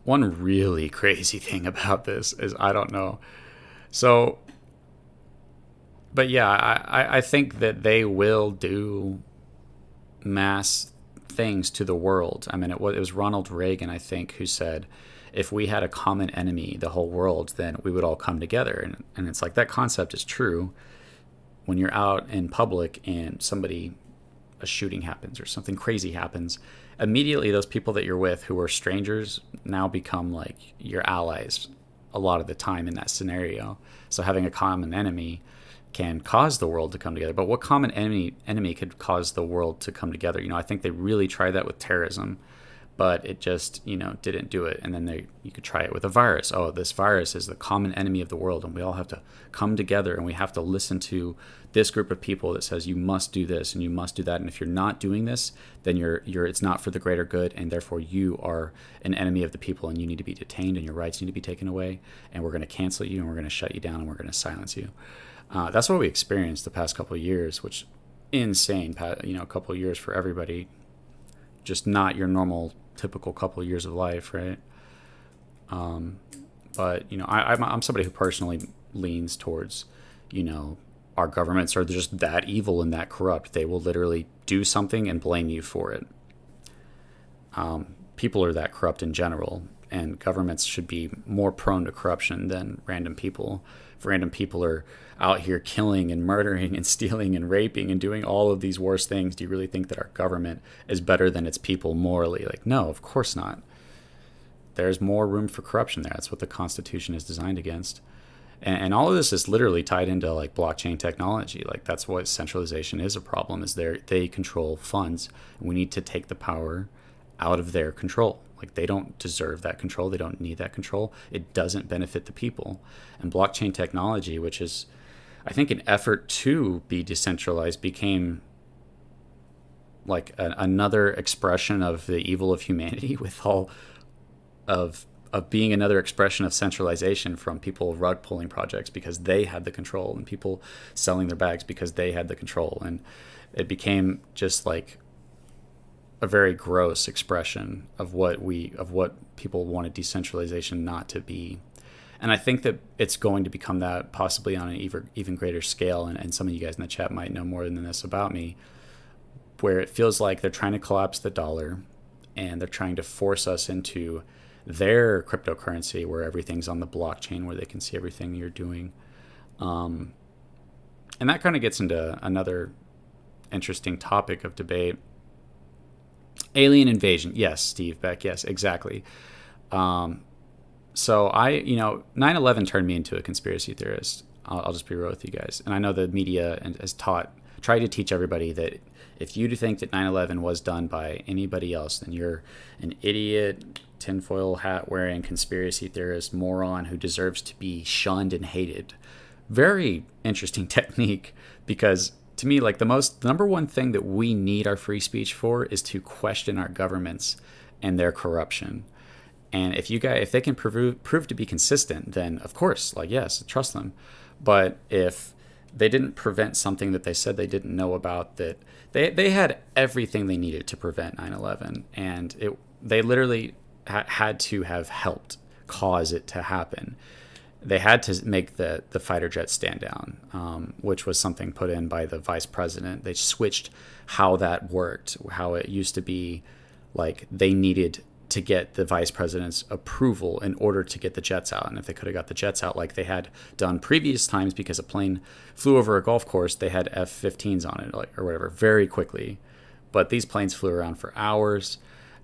one really crazy thing about this is, I don't know. So, but yeah, I think that they will do mass things to the world. I mean, it was Ronald Reagan, I think, who said, if we had a common enemy, the whole world, then we would all come together. And it's like, that concept is true. When you're out in public and a shooting happens or something crazy happens, immediately those people that you're with who are strangers now become like your allies a lot of the time in that scenario. So having a common enemy can cause the world to come together. But what common enemy could cause the world to come together? I think they really tried that with terrorism, but it just, didn't do it. And then you could try it with a virus. Oh, this virus is the common enemy of the world, and we all have to come together, and we have to listen to this group of people that says you must do this and you must do that. And if you're not doing this, then it's not for the greater good, and therefore you are an enemy of the people, and you need to be detained, and your rights need to be taken away, and we're going to cancel you, and we're going to shut you down, and we're going to silence you. That's what we experienced the past couple of years, which insane, a couple of years for everybody. Just not your normal, typical couple of years of life, right? But I'm somebody who personally leans towards, our governments are just that evil and that corrupt. They will literally do something and blame you for it. People are that corrupt in general, and governments should be more prone to corruption than random people. If random people are out here killing and murdering and stealing and raping and doing all of these worst things, do you really think that our government is better than its people morally? No, of course not. There's more room for corruption there. That's what the Constitution is designed against. And all of this is literally tied into blockchain technology. That's what centralization is a problem, is they control funds. And we need to take the power out of their control. They don't deserve that control. They don't need that control. It doesn't benefit the people. And blockchain technology, which is, I think, an effort to be decentralized, became another expression of the evil of humanity, with all of being another expression of centralization from people rug pulling projects because they had the control, and people selling their bags because they had the control. And it became just a very gross expression of what people wanted decentralization not to be. And I think that it's going to become that, possibly on an even greater scale. And some of you guys in the chat might know more than this about me, where it feels like they're trying to collapse the dollar and they're trying to force us into their cryptocurrency where everything's on the blockchain, where they can see everything you're doing. And that kind of gets into another interesting topic of debate. Alien invasion. Yes, Steve Beck. Yes, exactly. So 9/11 turned me into a conspiracy theorist. I'll just be real with you guys. And I know the media has tried to teach everybody that if you think that 9/11 was done by anybody else, then you're an idiot, tinfoil hat wearing conspiracy theorist moron who deserves to be shunned and hated. Very interesting technique, because to me, like, the number one thing that we need our free speech for is to question our governments and their corruption. And if they can prove to be consistent, then of course, like, yes, trust them. But if they didn't prevent something that they said they didn't know about, that they had everything they needed to prevent 9/11, and they literally had to have helped cause it to happen. They had to make the fighter jets stand down, which was something put in by the vice president. They switched how that worked, how it used to be like they needed to get the vice president's approval in order to get the jets out. And if they could have got the jets out like they had done previous times, because a plane flew over a golf course, they had F-15s on it, or whatever, very quickly. But these planes flew around for hours.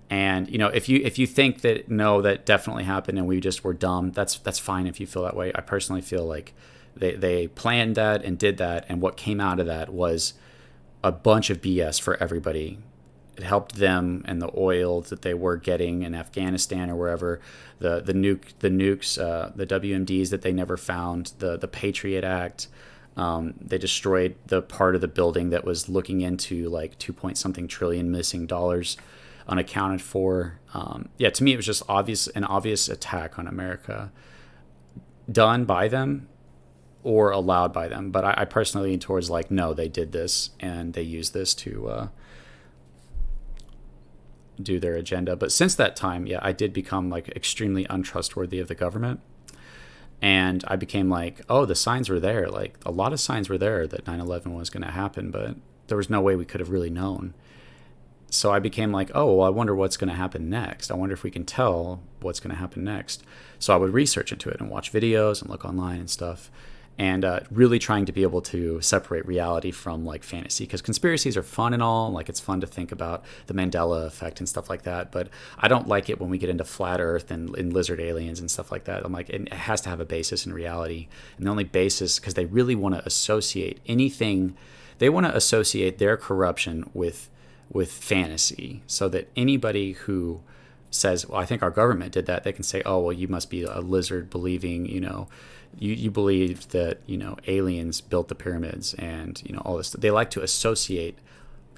And if you think that no, that definitely happened and we just were dumb, that's fine if you feel that way. I personally feel like they planned that and did that, and what came out of that was a bunch of BS for everybody. It helped them and the oil that they were getting in Afghanistan or wherever, the nukes, the WMDs that they never found, the Patriot Act. They destroyed the part of the building that was looking into like 2 trillion missing dollars unaccounted for. To me, it was just an obvious attack on America, done by them or allowed by them. But I personally lean towards like, no, they did this and they used this to do their agenda. But since that time, I did become like extremely untrustworthy of the government. And I became like, oh, the signs were there. Like, a lot of signs were there that 9/11 was going to happen, but there was no way we could have really known. So I became like, oh, well, I wonder what's going to happen next. I wonder if we can tell what's going to happen next. So I would research into it and watch videos and look online and stuff, and really trying to be able to separate reality from like fantasy, because conspiracies are fun and all. Like, it's fun to think about the Mandela effect and stuff like that, but I don't like it when we get into flat Earth and lizard aliens and stuff like that. I'm like, it has to have a basis in reality, and the only basis, because they really want to associate anything, they want to associate their corruption with fantasy, so that anybody who says, well, I think our government did that, they can say, oh, well, you must be a lizard believing, you believe that, aliens built the pyramids and, all this. They like to associate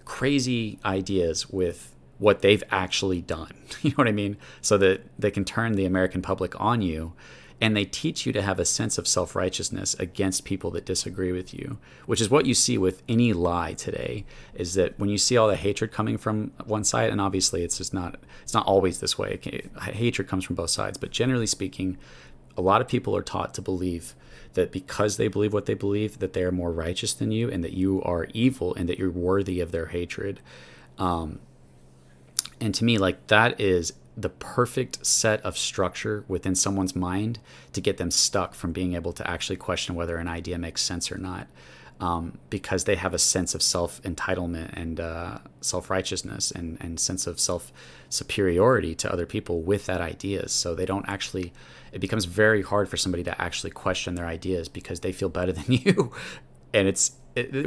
crazy ideas with what they've actually done. You know what I mean? So that they can turn the American public on you. And they teach you to have a sense of self-righteousness against people that disagree with you, which is what you see with any lie today, is that when you see all the hatred coming from one side, and obviously it's not always this way. Hatred comes from both sides, but generally speaking, a lot of people are taught to believe that because they believe what they believe, that they are more righteous than you and that you are evil and that you're worthy of their hatred. And to me, like, that is the perfect set of structure within someone's mind to get them stuck from being able to actually question whether an idea makes sense or not, because they have a sense of self-entitlement and self-righteousness and sense of self-superiority to other people with that ideas. So they don't actually, it becomes very hard for somebody to actually question their ideas because they feel better than you. And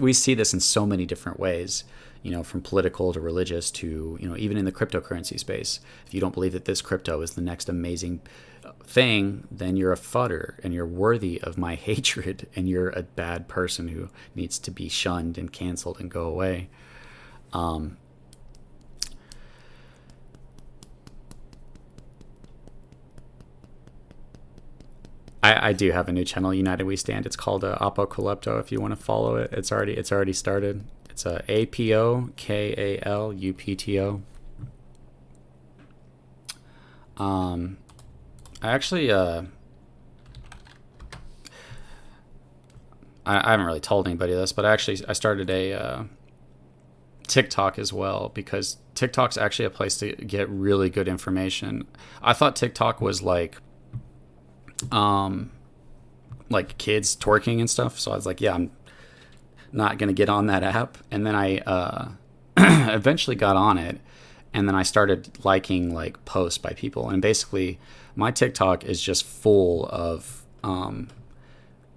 we see this in so many different ways, from political to religious to, even in the cryptocurrency space. If you don't believe that this crypto is the next amazing thing, then you're a fudder and you're worthy of my hatred and you're a bad person who needs to be shunned and canceled and go away. I do have a new channel, United We Stand. It's called Apocalypto. If you want to follow it, it's already started. It's APOKALUPTO. I actually I haven't really told anybody this, but I started a TikTok as well, because TikTok's actually a place to get really good information. I thought TikTok was like kids twerking and stuff, so I was like, yeah, I'm not gonna get on that app. And then I eventually got on it, and then I started liking like posts by people, and basically my TikTok is just full of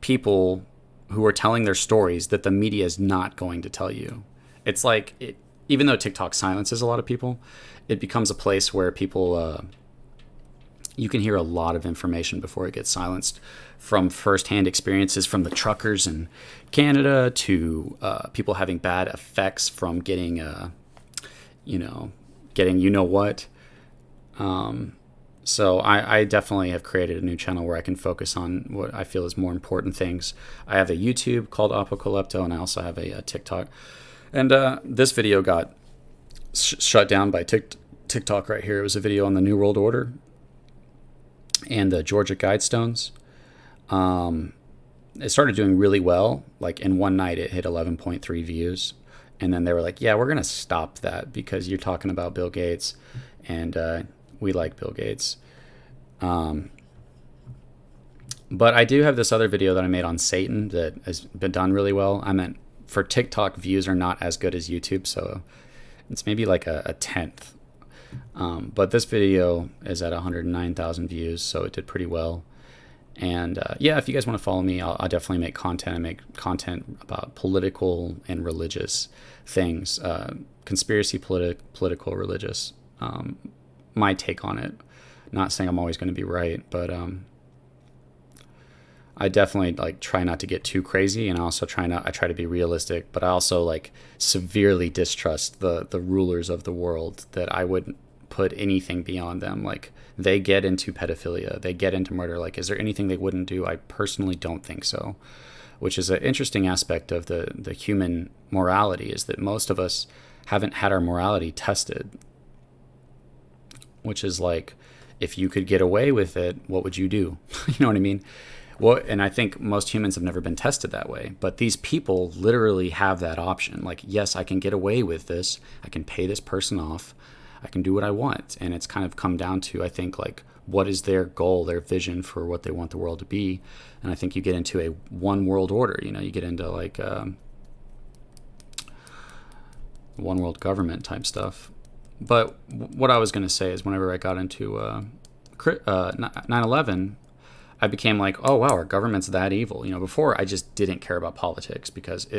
people who are telling their stories that the media is not going to tell you. It's like, even though TikTok silences a lot of people, it becomes a place where people, you can hear a lot of information before it gets silenced, from firsthand experiences from the truckers in Canada to people having bad effects from getting, getting you know what. So I definitely have created a new channel where I can focus on what I feel is more important things. I have a YouTube called Apocalypto, and I also have a TikTok. And this video got shut down by TikTok right here. It was a video on the New World Order and the Georgia Guidestones. It started doing really well. Like in one night, it hit 11.3 views. And then they were like, yeah, we're going to stop that because you're talking about Bill Gates. And we like Bill Gates. But I do have this other video that I made on Satan that has been done really well. I meant, for TikTok, views are not as good as YouTube, so it's maybe like a tenth. But this video is at 109,000 views, so it did pretty well. And yeah, if you guys want to follow me, I'll definitely make content. I make content about political and religious things, conspiracy, political, religious. My take on it. Not saying I'm always going to be right, but I definitely like try not to get too crazy, and I also try to be realistic, but I also like severely distrust the rulers of the world, that I wouldn't put anything beyond them. Like, they get into pedophilia, they get into murder. Like, is there anything they wouldn't do? I personally don't think so, which is an interesting aspect of the human morality, is that most of us haven't had our morality tested, which is like, if you could get away with it, what would you do? You know what I mean? Well, and I think most humans have never been tested that way, but these people literally have that option. Like, yes, I can get away with this. I can pay this person off. I can do what I want. And it's kind of come down to, I think, like, what is their goal, their vision for what they want the world to be. And I think you get into a one world order, you get into like one world government type stuff. But what I was going to say is, whenever I got into 9/11, I became like, oh, wow, our government's that evil. Before I just didn't care about politics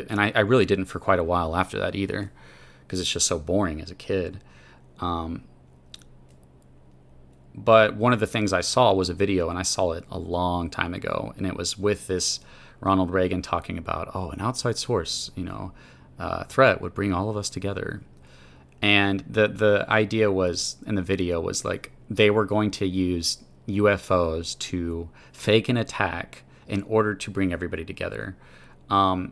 and I really didn't for quite a while after that either, because it's just so boring as a kid. But one of the things I saw was a video, and I saw it a long time ago, and it was with this Ronald Reagan talking about, an outside source, threat would bring all of us together. And the idea was, in the video, was like, they were going to use UFOs to fake an attack in order to bring everybody together. Now,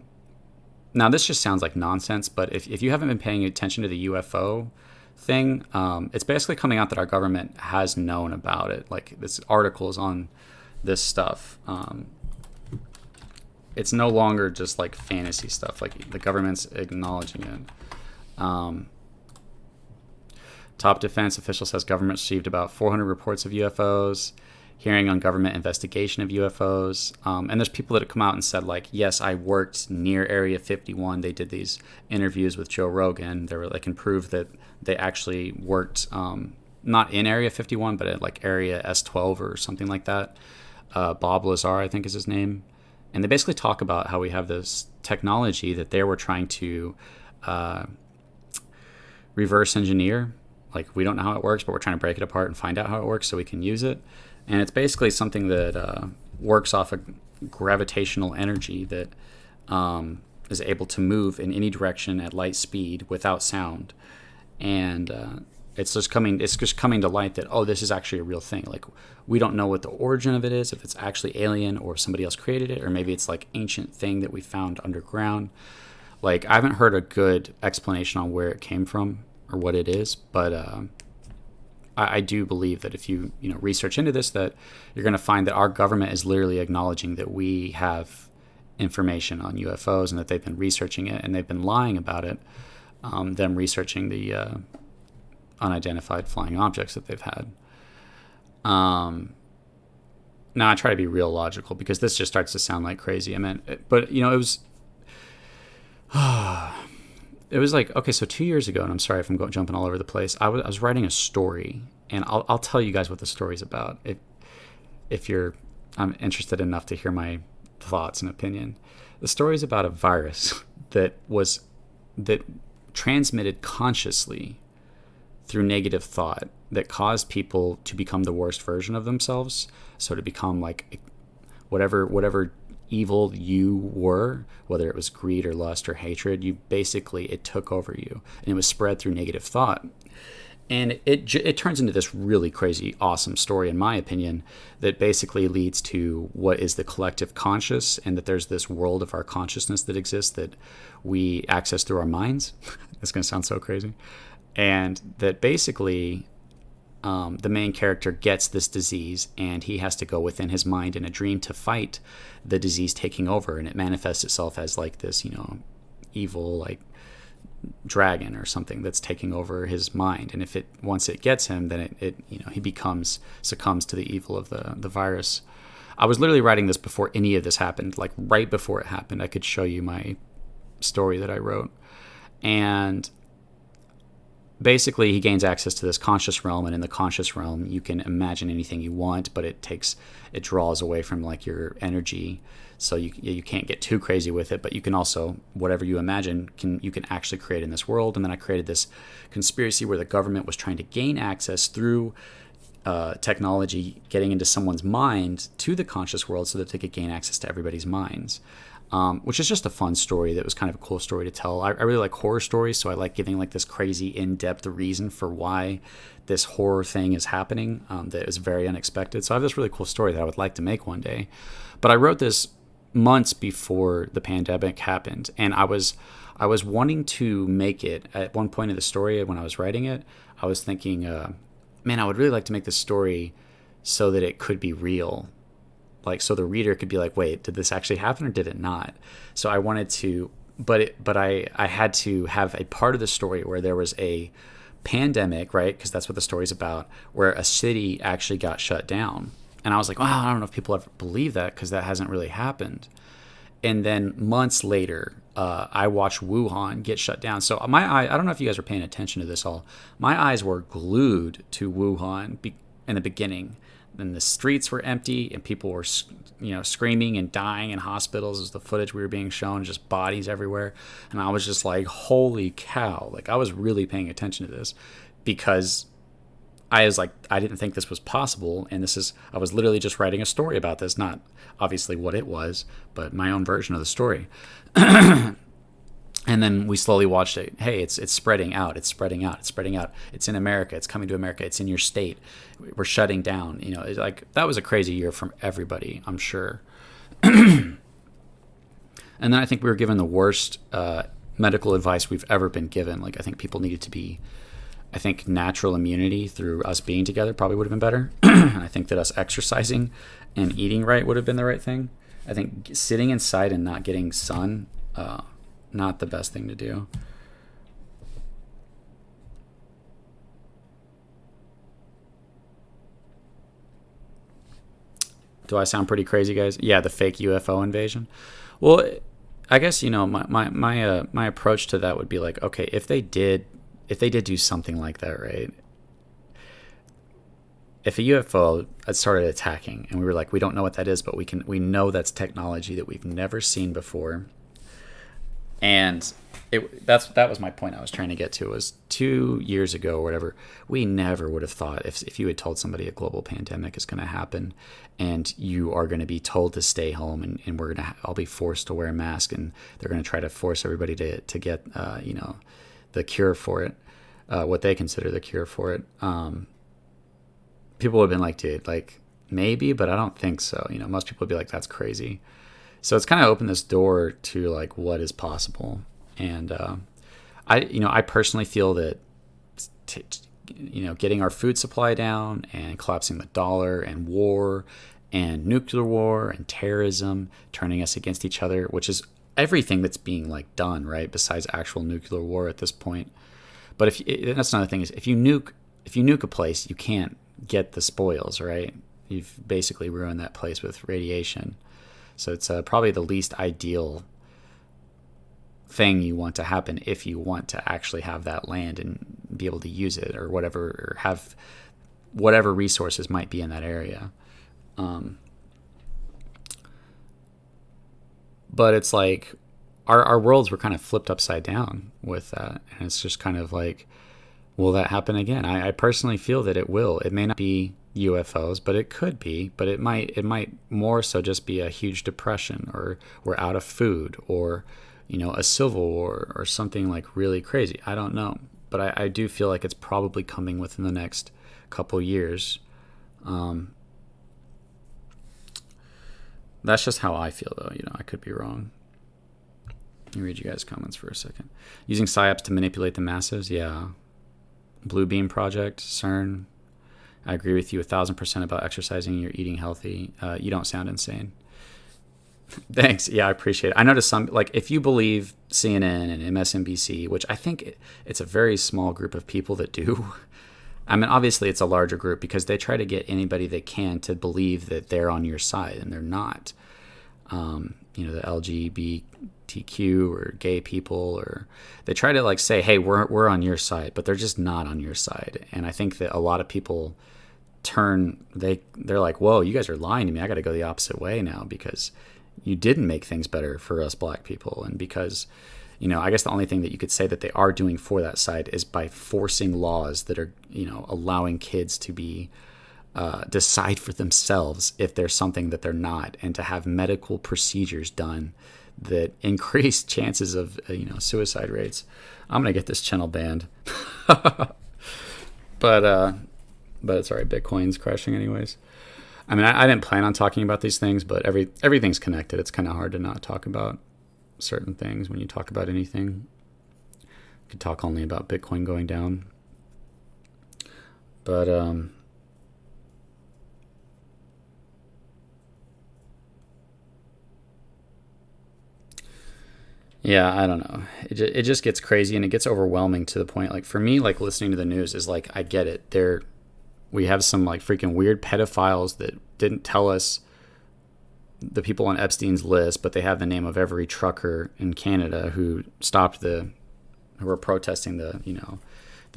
this just sounds like nonsense, but if you haven't been paying attention to the UFO thing, it's basically coming out that our government has known about it. Like, this article is on this stuff. It's no longer just like fantasy stuff. Like, the government's acknowledging it. Top defense official says government received about 400 reports of UFOs, hearing on government investigation of UFOs. And there's people that have come out and said, like, yes, I worked near Area 51. They did these interviews with Joe Rogan. They can prove that they actually worked, not in Area 51, but at like Area S12 or something like that. Bob Lazar, I think is his name. And they basically talk about how we have this technology that they were trying to reverse engineer. Like, we don't know how it works, but we're trying to break it apart and find out how it works so we can use it. And it's basically something that works off of gravitational energy that is able to move in any direction at light speed without sound. And it's just coming to light that, this is actually a real thing. Like, we don't know what the origin of it is, if it's actually alien or if somebody else created it, or maybe it's like ancient thing that we found underground. Like, I haven't heard a good explanation on where it came from or what it is, but I do believe that if you research into this, that you're going to find that our government is literally acknowledging that we have information on UFOs and that they've been researching it and they've been lying about it. Them researching the unidentified flying objects that they've had. Now I try to be real logical because this just starts to sound like crazy. I mean, but you know, it was like, okay, so 2 years ago, and I'm sorry if I'm jumping all over the place. I was writing a story, and I'll tell you guys what the story's about if you're interested enough to hear my thoughts and opinion. The story is about a virus that transmitted consciously through negative thought that caused people to become the worst version of themselves. So to become like whatever evil you were, whether it was greed or lust or hatred, it took over you, and it was spread through negative thought. And it turns into this really crazy, awesome story, in my opinion, that basically leads to what is the collective conscious, and that there's this world of our consciousness that exists that we access through our minds. It's going to sound so crazy. And that basically the main character gets this disease, and he has to go within his mind in a dream to fight the disease taking over. And it manifests itself as like this, evil, like dragon or something that's taking over his mind. And once it gets him, then he succumbs to the evil of the virus. I was literally writing this before any of this happened. Like right before it happened, I could show you my story that I wrote. And basically he gains access to this conscious realm, and in the conscious realm you can imagine anything you want, but it draws away from like your energy, so you can't get too crazy with it, but you can also, whatever you imagine, you can actually create in this world. And then I created this conspiracy where the government was trying to gain access through technology, getting into someone's mind to the conscious world so that they could gain access to everybody's minds. Which is just a fun story that was kind of a cool story to tell. I really like horror stories, so I like giving like this crazy in-depth reason for why this horror thing is happening that is very unexpected. So I have this really cool story that I would like to make one day. But I wrote this months before the pandemic happened, and I was wanting to make it. At one point in the story when I was writing it, I was thinking, man, I would really like to make this story so that it could be real. Like, so the reader could be like, wait, did this actually happen or did it not? So I wanted to, but I had to have a part of the story where there was a pandemic, right? Because that's what the story's about, where a city actually got shut down. And I was like, wow, I don't know if people ever believe that, because that hasn't really happened. And then months later, I watched Wuhan get shut down. So I don't know if you guys are paying attention to this all. My eyes were glued to Wuhan in the beginning. And the streets were empty, and people were, screaming and dying in hospitals as the footage we were being shown, just bodies everywhere. And I was just like, holy cow. Like, I was really paying attention to this, because I was like, I didn't think this was possible. And I was literally just writing a story about this, not obviously what it was, but my own version of the story. And then we slowly watched it. Hey, it's spreading out. It's spreading out. It's spreading out. It's in America. It's coming to America. It's in your state. We're shutting down. It's like, that was a crazy year from everybody, I'm sure. And then I think we were given the worst medical advice we've ever been given. Like, I think people needed to be, natural immunity through us being together probably would have been better. I think that us exercising and eating right would have been the right thing. I think sitting inside and not getting sun, not the best thing to do. Do I sound pretty crazy, guys? Yeah, the fake UFO invasion. Well, I guess my approach to that would be like, okay, if they did do something like that, right? If a UFO had started attacking, and we were like, we don't know what that is, but we know that's technology that we've never seen before, and that was my point I was trying to get to, was 2 years ago or whatever, we never would have thought, if you had told somebody a global pandemic is going to happen and you are going to be told to stay home, and we're going to all be forced to wear a mask, and they're going to try to force everybody to get the cure for it, what they consider the cure for it, people would have been like, dude, like, maybe, but I don't think so. Most people would be like, that's crazy. So it's kind of opened this door to like what is possible. And I personally feel that getting our food supply down and collapsing the dollar and war and nuclear war and terrorism turning us against each other, which is everything that's being like done, right? Besides actual nuclear war at this point. But that's another thing is if you nuke a place, you can't get the spoils, right? You've basically ruined that place with radiation. So it's probably the least ideal thing you want to happen if you want to actually have that land and be able to use it or whatever, or have whatever resources might be in that area. But it's like our worlds were kind of flipped upside down with that. And it's just kind of like, will that happen again? I personally feel that it will. It may not be UFOs, but it could be. But it might more so just be a huge depression, or we're out of food, or a civil war, or something like really crazy. I don't know. But I do feel like it's probably coming within the next couple years. That's just how I feel, though. I could be wrong. Let me read you guys' comments for a second. Using PSYOPs to manipulate the masses? Yeah. Blue Beam Project, CERN. I agree with you 1,000% about exercising. You're eating healthy. You don't sound insane. Thanks. Yeah, I appreciate it. I noticed some, like, if you believe CNN and MSNBC, which I think it's a very small group of people that do. I mean, obviously it's a larger group because they try to get anybody they can to believe that they're on your side, and they're not. The LGBTQ or gay people, or they try to like say, hey, we're on your side, but they're just not on your side. And I think that a lot of people they're like, whoa, you guys are lying to me. I got to go the opposite way now because you didn't make things better for us black people. And because, I guess the only thing that you could say that they are doing for that side is by forcing laws that are, allowing kids to be decide for themselves if there's something that they're not, and to have medical procedures done that increase chances of, suicide rates. I'm going to get this channel banned. But it's all right. Bitcoin's crashing anyways. I mean, I didn't plan on talking about these things, but everything's connected. It's kind of hard to not talk about certain things when you talk about anything. You could talk only about Bitcoin going down. But yeah, I don't know. It just gets crazy, and it gets overwhelming to the point, like, for me, like, listening to the news is like, I get it. We have some like freaking weird pedophiles that didn't tell us the people on Epstein's list, but they have the name of every trucker in Canada who were protesting the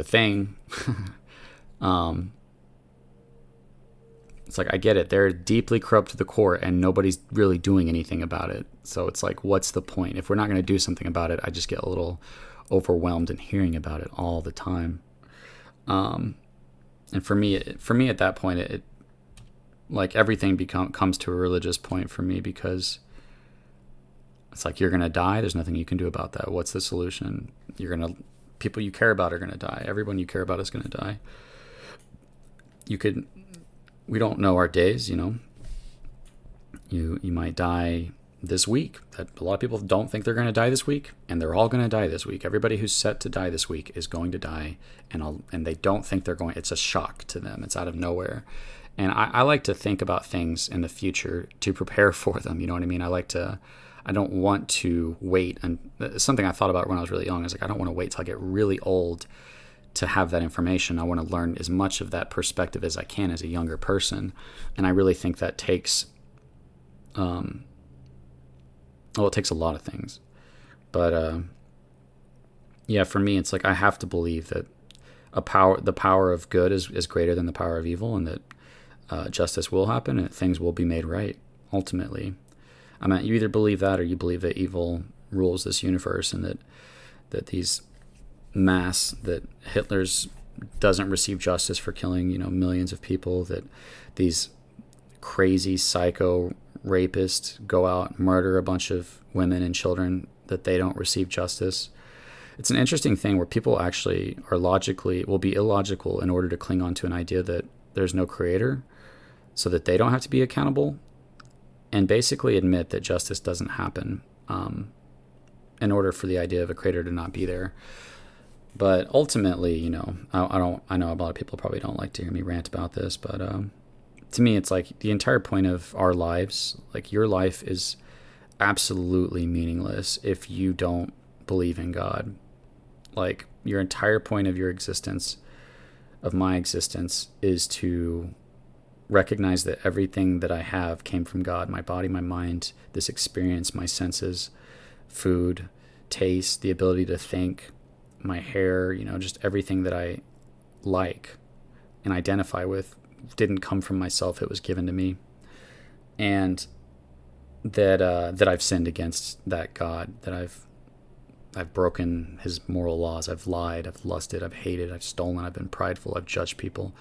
thing. It's like, I get it. They're deeply corrupt to the core, and nobody's really doing anything about it. So it's like, what's the point? If we're not going to do something about it, I just get a little overwhelmed in hearing about it all the time. And for me at that point, it like everything comes to a religious point for me, because it's like, you're going to die. There's nothing you can do about that. What's the solution? People you care about are going to die. Everyone you care about is going to die. We don't know our days, You might die this week. That a lot of people don't think they're going to die this week, and they're all going to die this week. Everybody who's set to die this week is going to die, and they don't think they're going. It's a shock to them. It's out of nowhere. And I like to think about things in the future to prepare for them. You know what I mean? I don't want to wait. And something I thought about when I was really young is like, I don't want to wait till I get really old to have that information. I want to learn as much of that perspective as I can as a younger person. And I really think that takes, it takes a lot of things. But yeah, for me, it's like, I have to believe that the power of good is greater than the power of evil, and that justice will happen and things will be made right, ultimately. I mean, you either believe that, or you believe that evil rules this universe, and that these that Hitler's doesn't receive justice for killing, millions of people, that these crazy psycho rapists go out and murder a bunch of women and children, that they don't receive justice. It's an interesting thing where people actually will be illogical in order to cling on to an idea that there's no creator, so that they don't have to be accountable, and basically admit that justice doesn't happen in order for the idea of a creator to not be there. But ultimately, I know a lot of people probably don't like to hear me rant about this, but to me, it's like the entire point of our lives, like your life is absolutely meaningless if you don't believe in God. Like your entire point of your existence, of my existence, is to recognize that everything that I have came from God. My body, my mind, this experience, my senses, food, taste, the ability to think, my hair, just everything that I like and identify with didn't come from myself. It was given to me. And that I've sinned against that God, that I've broken his moral laws. I've lied, I've lusted, I've hated, I've stolen, I've been prideful, I've judged people.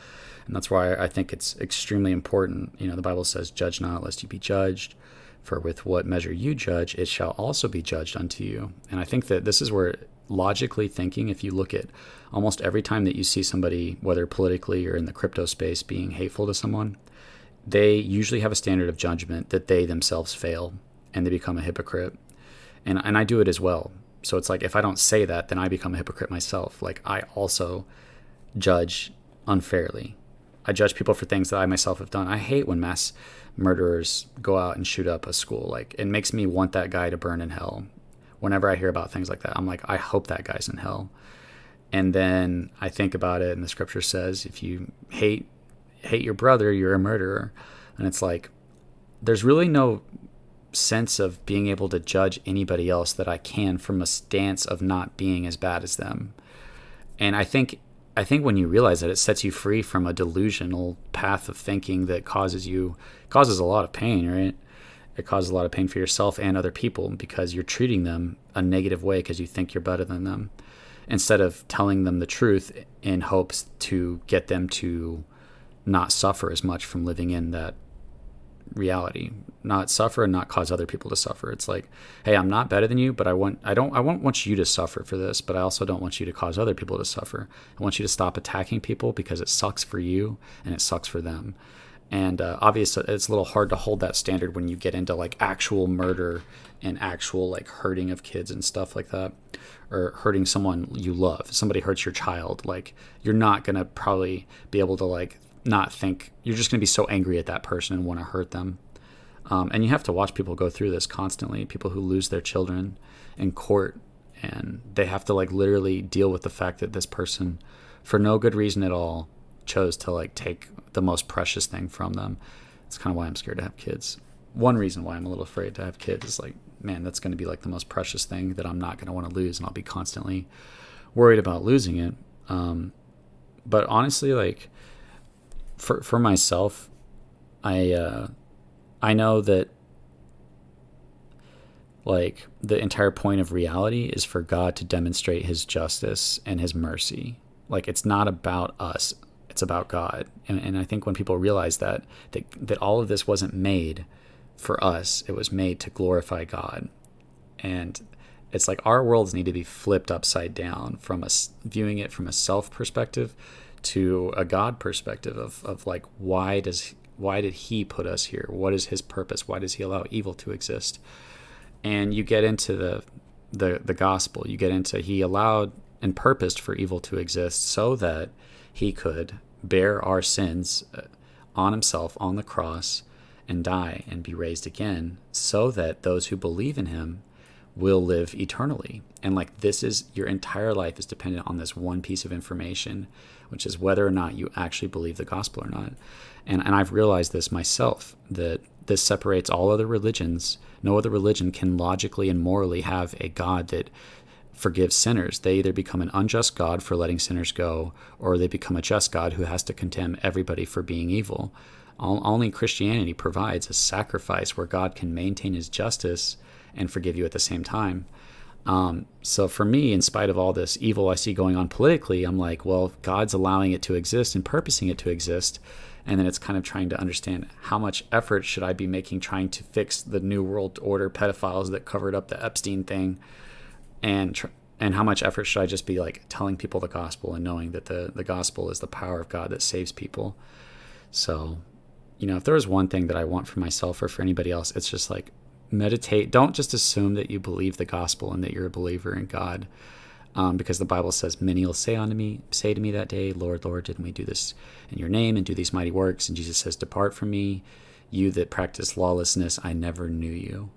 And that's why I think it's extremely important. The Bible says, judge not lest you be judged, for with what measure you judge, it shall also be judged unto you. And I think that this is where, logically thinking, if you look at almost every time that you see somebody, whether politically or in the crypto space, being hateful to someone, they usually have a standard of judgment that they themselves fail, and they become a hypocrite. And I do it as well. So it's like, if I don't say that, then I become a hypocrite myself. Like, I also judge unfairly. I judge people for things that I myself have done. I hate when mass murderers go out and shoot up a school. Like, it makes me want that guy to burn in hell. Whenever I hear about things like that, I'm like, I hope that guy's in hell. And then I think about it, and the scripture says, if you hate your brother, you're a murderer. And it's like, there's really no sense of being able to judge anybody else that I can from a stance of not being as bad as them. And I think when you realize that, it sets you free from a delusional path of thinking that causes a lot of pain, right? It causes a lot of pain for yourself and other people because you're treating them a negative way because you think you're better than them, instead of telling them the truth in hopes to get them to not suffer as much from living in that reality, not suffer and not cause other people to suffer. It's like, hey, I'm not better than you, but I won't want you to suffer for this, but I also don't want you to cause other people to suffer. I want you to stop attacking people because it sucks for you and it sucks for them. And obviously it's a little hard to hold that standard when you get into like actual murder and actual like hurting of kids and stuff like that, or hurting someone you love. If somebody hurts your child, like, you're not going to probably be able to like not think, you're just going to be so angry at that person and want to hurt them. And you have to watch people go through this constantly, people who lose their children in court, and they have to like literally deal with the fact that this person, for no good reason at all, chose to like take the most precious thing from them. It's kind of why I'm scared to have kids. One reason why I'm a little afraid to have kids is like, man, that's going to be like the most precious thing that I'm not going to want to lose, and I'll be constantly worried about losing it. But honestly, like, for myself, I know that like the entire point of reality is for God to demonstrate his justice and his mercy. Like, it's not about us, it's about God. And I think when people realize that all of this wasn't made for us, it was made to glorify God. And it's like our worlds need to be flipped upside down from viewing it from a self perspective to a God perspective of like, why did he put us here? What is his purpose? Why does he allow evil to exist? And you get into the gospel. You get into, he allowed and purposed for evil to exist so that he could bear our sins on himself on the cross and die and be raised again, so that those who believe in him will live eternally. And like, this is, your entire life is dependent on this one piece of information, which is whether or not you actually believe the gospel or not. And I've realized this myself, that this separates all other religions. No other religion can logically and morally have a God that forgives sinners. They either become an unjust God for letting sinners go, or they become a just God who has to condemn everybody for being evil. Only Christianity provides a sacrifice where God can maintain his justice and forgive you at the same time. So for me, in spite of all this evil I see going on politically, I'm like, well, God's allowing it to exist and purposing it to exist. And then it's kind of trying to understand, how much effort should I be making trying to fix the New World Order pedophiles that covered up the Epstein thing? And how much effort should I just be like telling people the gospel and knowing that the gospel is the power of God that saves people? So, if there was one thing that I want for myself or for anybody else, it's just like, meditate. Don't just assume that you believe the gospel and that you're a believer in God. because the Bible says, many will say to me that day, Lord, Lord, didn't we do this in your name and do these mighty works? And Jesus says, depart from me, you that practice lawlessness, I never knew you.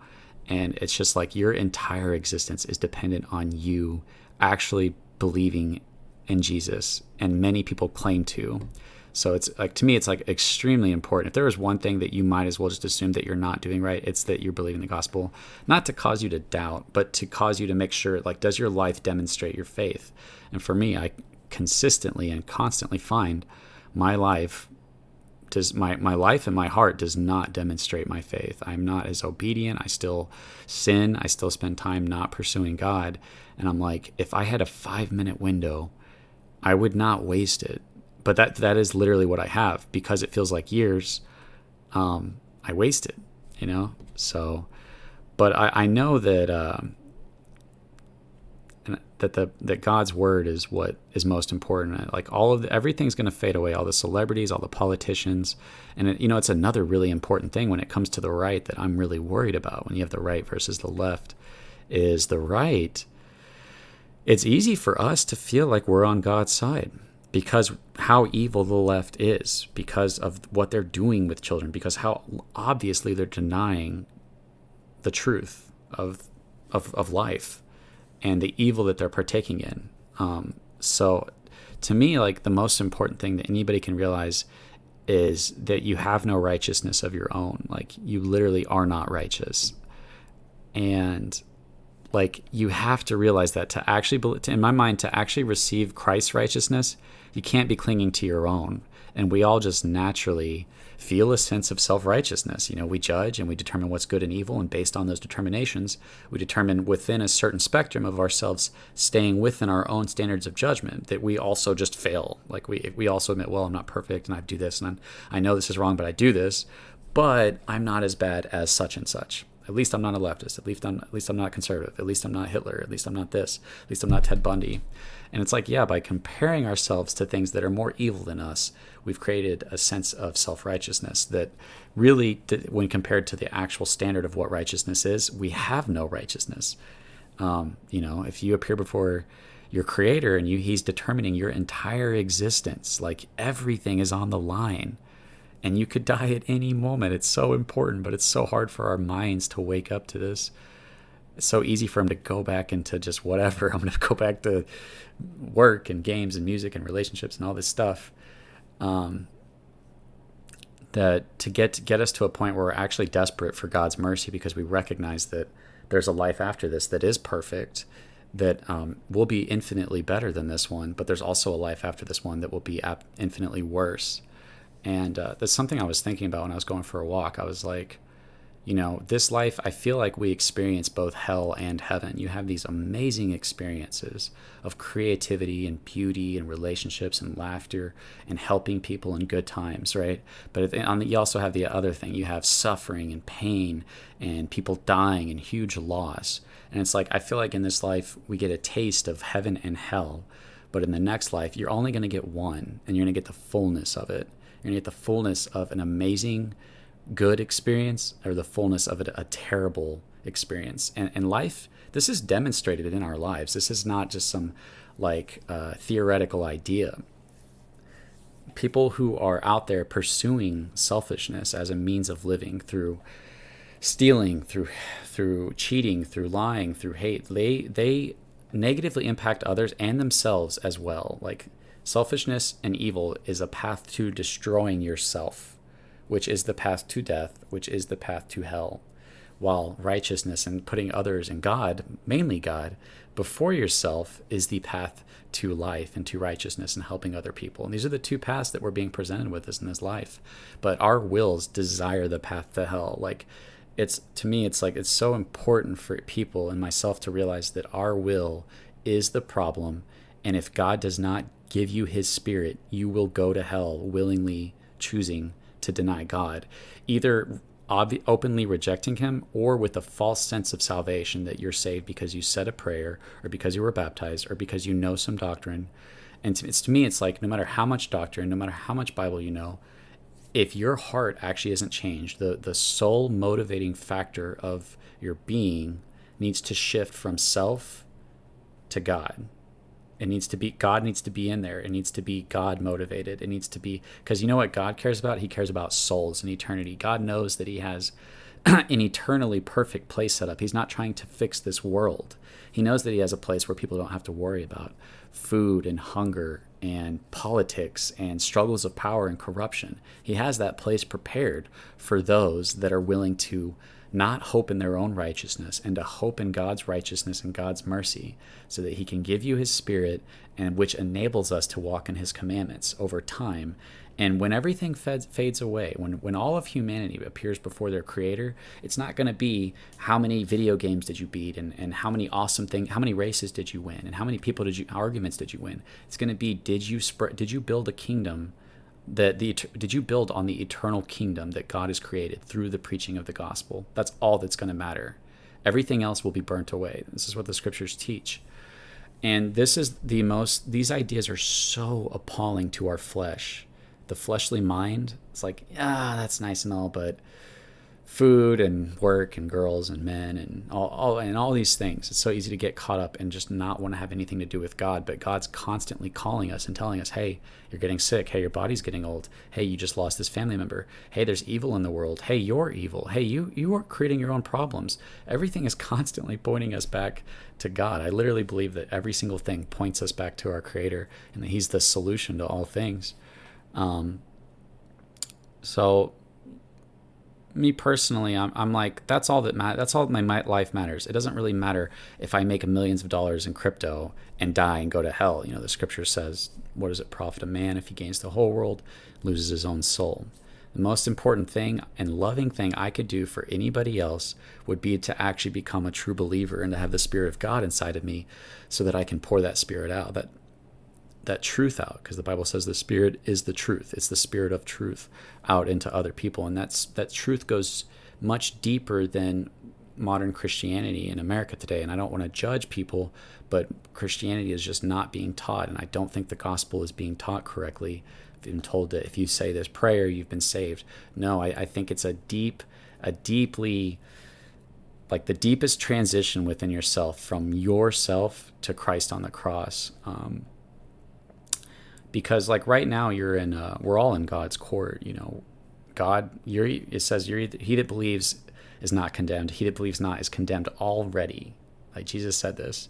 And it's just like your entire existence is dependent on you actually believing in Jesus, and many people claim to. So it's like, to me, it's like extremely important. If there is one thing that you might as well just assume that you're not doing right, it's that you're believing the gospel, not to cause you to doubt, but to cause you to make sure, like, does your life demonstrate your faith? And for me, I consistently and constantly find my life my life and my heart does not demonstrate my faith. I'm not as obedient. I still sin. I still spend time not pursuing God. And I'm like, if I had a 5-minute window, I would not waste it. But that is literally what I have, because it feels like years. I waste it, So, but I know that that God's word is what is most important. Like everything's going to fade away. All the celebrities, all the politicians, and it's another really important thing when it comes to the right that I'm really worried about. When you have the right versus the left, is the right. It's easy for us to feel like we're on God's side because how evil the left is, because of what they're doing with children, because how obviously they're denying the truth of life and the evil that they're partaking in. So to me, like, the most important thing that anybody can realize is that you have no righteousness of your own. Like, you literally are not righteous. And like, you have to realize that to actually, in my mind, to actually receive Christ's righteousness, you can't be clinging to your own. And we all just naturally feel a sense of self-righteousness. We judge and we determine what's good and evil, and based on those determinations, we determine within a certain spectrum of ourselves, staying within our own standards of judgment, that we also just fail. Like, we also admit, well, I'm not perfect and I do this and I know this is wrong, but I do this, but I'm not as bad as such and such. At least I'm not a leftist. At least I'm not conservative. At least I'm not Hitler. At least I'm not this. At least I'm not Ted Bundy. And it's like, yeah, by comparing ourselves to things that are more evil than us, we've created a sense of self-righteousness that really, when compared to the actual standard of what righteousness is, we have no righteousness. If you appear before your creator and he's determining your entire existence, like, everything is on the line. And you could die at any moment. It's so important, but it's so hard for our minds to wake up to this. It's so easy for them to go back into just whatever. I'm going to go back to work and games and music and relationships and all this stuff. That to get us to a point where we're actually desperate for God's mercy, because we recognize that there's a life after this that is perfect, that will be infinitely better than this one, but there's also a life after this one that will be infinitely worse. And that's something I was thinking about when I was going for a walk. I was like, this life, I feel like we experience both hell and heaven. You have these amazing experiences of creativity and beauty and relationships and laughter and helping people in good times, right? But you also have the other thing. You have suffering and pain and people dying and huge loss. And it's like, I feel like in this life, we get a taste of heaven and hell. But in the next life, you're only going to get one, and you're going to get the fullness of it. You're going to get the fullness of an amazing, good experience, or the fullness of a terrible experience. And life, this is demonstrated in our lives. This is not just some theoretical idea. People who are out there pursuing selfishness as a means of living, through stealing, through cheating, through lying, through hate, they negatively impact others and themselves as well. Like, selfishness and evil is a path to destroying yourself, which is the path to death, which is the path to hell. While righteousness and putting others and God, mainly God, before yourself is the path to life and to righteousness and helping other people. And these are the two paths that we're being presented with us in this life. But our wills desire the path to hell. Like, to me, it's so important for people and myself to realize that our will is the problem. And if God does not give you his spirit, you will go to hell willingly choosing to deny God, either openly rejecting him or with a false sense of salvation that you're saved because you said a prayer or because you were baptized or because you know some doctrine. And to me, it's like, no matter how much doctrine, no matter how much Bible you know, if your heart actually isn't changed, the sole motivating factor of your being needs to shift from self to God. It needs to be, God needs to be in there. It needs to be God motivated. It needs to be, because you know what God cares about? He cares about souls and eternity. God knows that he has an eternally perfect place set up. He's not trying to fix this world. He knows that he has a place where people don't have to worry about food and hunger and politics and struggles of power and corruption. He has that place prepared for those that are willing to not hope in their own righteousness and to hope in God's righteousness and God's mercy, so that he can give you his spirit, and which enables us to walk in his commandments over time. And when everything fades away, when all of humanity appears before their creator, it's not going to be how many video games did you beat, and how many awesome things, how many races did you win, and how many arguments did you win. It's going to be, did you build a kingdom did you build on the eternal kingdom that God has created through the preaching of the gospel? That's all that's going to matter. Everything else will be burnt away. This is what the scriptures teach. And these ideas are so appalling to our flesh. The fleshly mind, it's like, that's nice and all, but food and work and girls and men and all these things. It's so easy to get caught up and just not want to have anything to do with God. But God's constantly calling us and telling us, hey, you're getting sick. Hey, your body's getting old. Hey, you just lost this family member. Hey, there's evil in the world. Hey, you're evil. Hey, you are creating your own problems. Everything is constantly pointing us back to God. I literally believe that every single thing points us back to our Creator, and that he's the solution to all things. So me personally, I'm like, that's all that matters. That's all my life matters. It doesn't really matter if I make millions of dollars in crypto and die and go to hell. You know, the scripture says, what does it profit a man if he gains the whole world, loses his own soul? The most important thing and loving thing I could do for anybody else would be to actually become a true believer and to have the Spirit of God inside of me, so that I can pour that Spirit out, that truth out, because the Bible says the Spirit is the truth. It's the Spirit of truth out into other people. And that truth goes much deeper than modern Christianity in America today. And I don't want to judge people, but Christianity is just not being taught. And I don't think the gospel is being taught correctly. I've been told that if you say this prayer, you've been saved. No, I think it's a deeply, like the deepest transition within yourself, from yourself to Christ on the cross. Because like right now we're all in God's court, you know. God, it says he that believes is not condemned. He that believes not is condemned already. Like Jesus said this.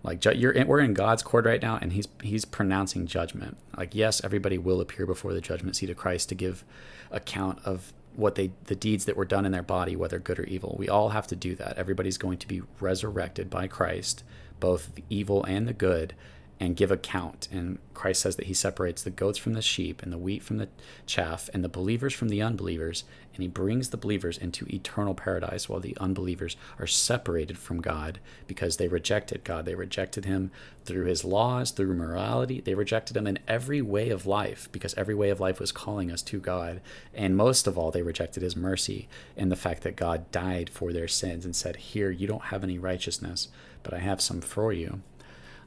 Like we're in God's court right now, and he's pronouncing judgment. Like, yes, everybody will appear before the judgment seat of Christ to give account of the deeds that were done in their body, whether good or evil. We all have to do that. Everybody's going to be resurrected by Christ, both the evil and the good, and give account. And Christ says that he separates the goats from the sheep and the wheat from the chaff and the believers from the unbelievers, and he brings the believers into eternal paradise, while the unbelievers are separated from God because they rejected God. They rejected him through his laws, through morality. They rejected him in every way of life, because every way of life was calling us to God. And most of all, they rejected his mercy and the fact that God died for their sins and said, here, you don't have any righteousness, but I have some for you.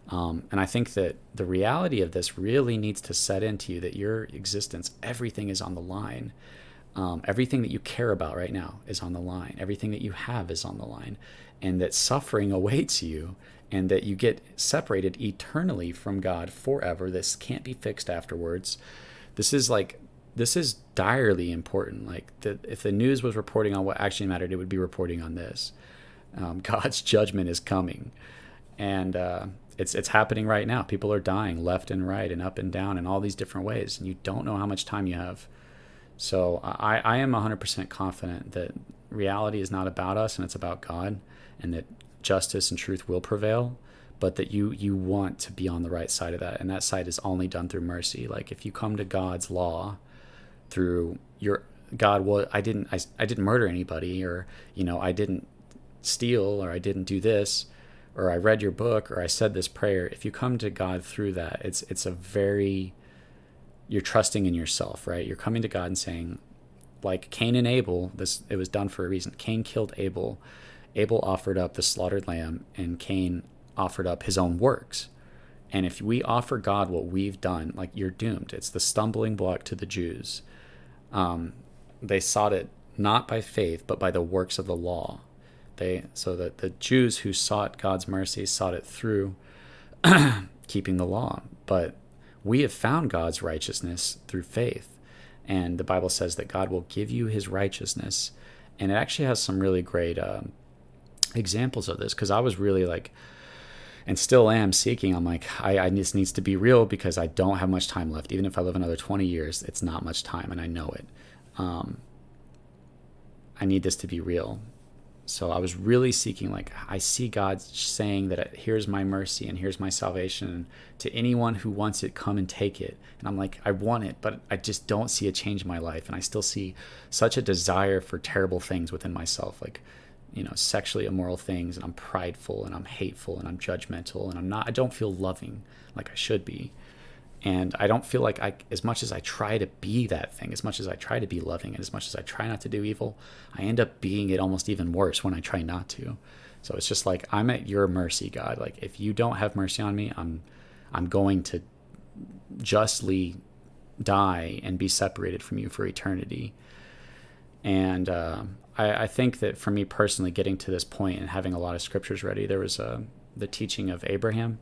And I think that the reality of this really needs to set into you, that your existence, everything is on the line. Everything that you care about right now is on the line. Everything that you have is on the line. And that suffering awaits you, and that you get separated eternally from God forever. This can't be fixed afterwards. This is direly important. Like, if the news was reporting on what actually mattered, it would be reporting on this. God's judgment is coming. And it's happening right now. People are dying left and right and up and down in all these different ways, and you don't know how much time you have. So I am 100% confident that reality is not about us, and it's about God, and that justice and truth will prevail, but that you want to be on the right side of that, and that side is only done through mercy. Like, if you come to God's law through I didn't murder anybody, or I didn't steal, or I didn't do this, or I read your book, or I said this prayer. If you come to God through that, you're trusting in yourself, right? You're coming to God and saying, like Cain and Abel, it was done for a reason. Cain killed Abel. Abel offered up the slaughtered lamb, and Cain offered up his own works. And if we offer God what we've done, like, you're doomed. It's the stumbling block to the Jews. They sought it not by faith, but by the works of the law. So that the Jews who sought God's mercy sought it through keeping the law. But we have found God's righteousness through faith. And the Bible says that God will give you his righteousness. And it actually has some really great examples of this, because I was really like, and still am seeking. I'm like, I this needs to be real, because I don't have much time left. Even if I live another 20 years, it's not much time, and I know it. I need this to be real. So I was really seeking, like, I see God saying that here's my mercy and here's my salvation. And to anyone who wants it, come and take it. And I'm like, I want it, but I just don't see a change in my life. And I still see such a desire for terrible things within myself, like, sexually immoral things. And I'm prideful, and I'm hateful, and I'm judgmental, and I don't feel loving like I should be. And I don't feel like as much as I try to be that thing, as much as I try to be loving, and as much as I try not to do evil, I end up being it almost even worse when I try not to. So it's just like, I'm at your mercy, God. Like, if you don't have mercy on me, I'm going to justly die and be separated from you for eternity. And I think that for me personally, getting to this point and having a lot of scriptures ready, there was the teaching of Abraham.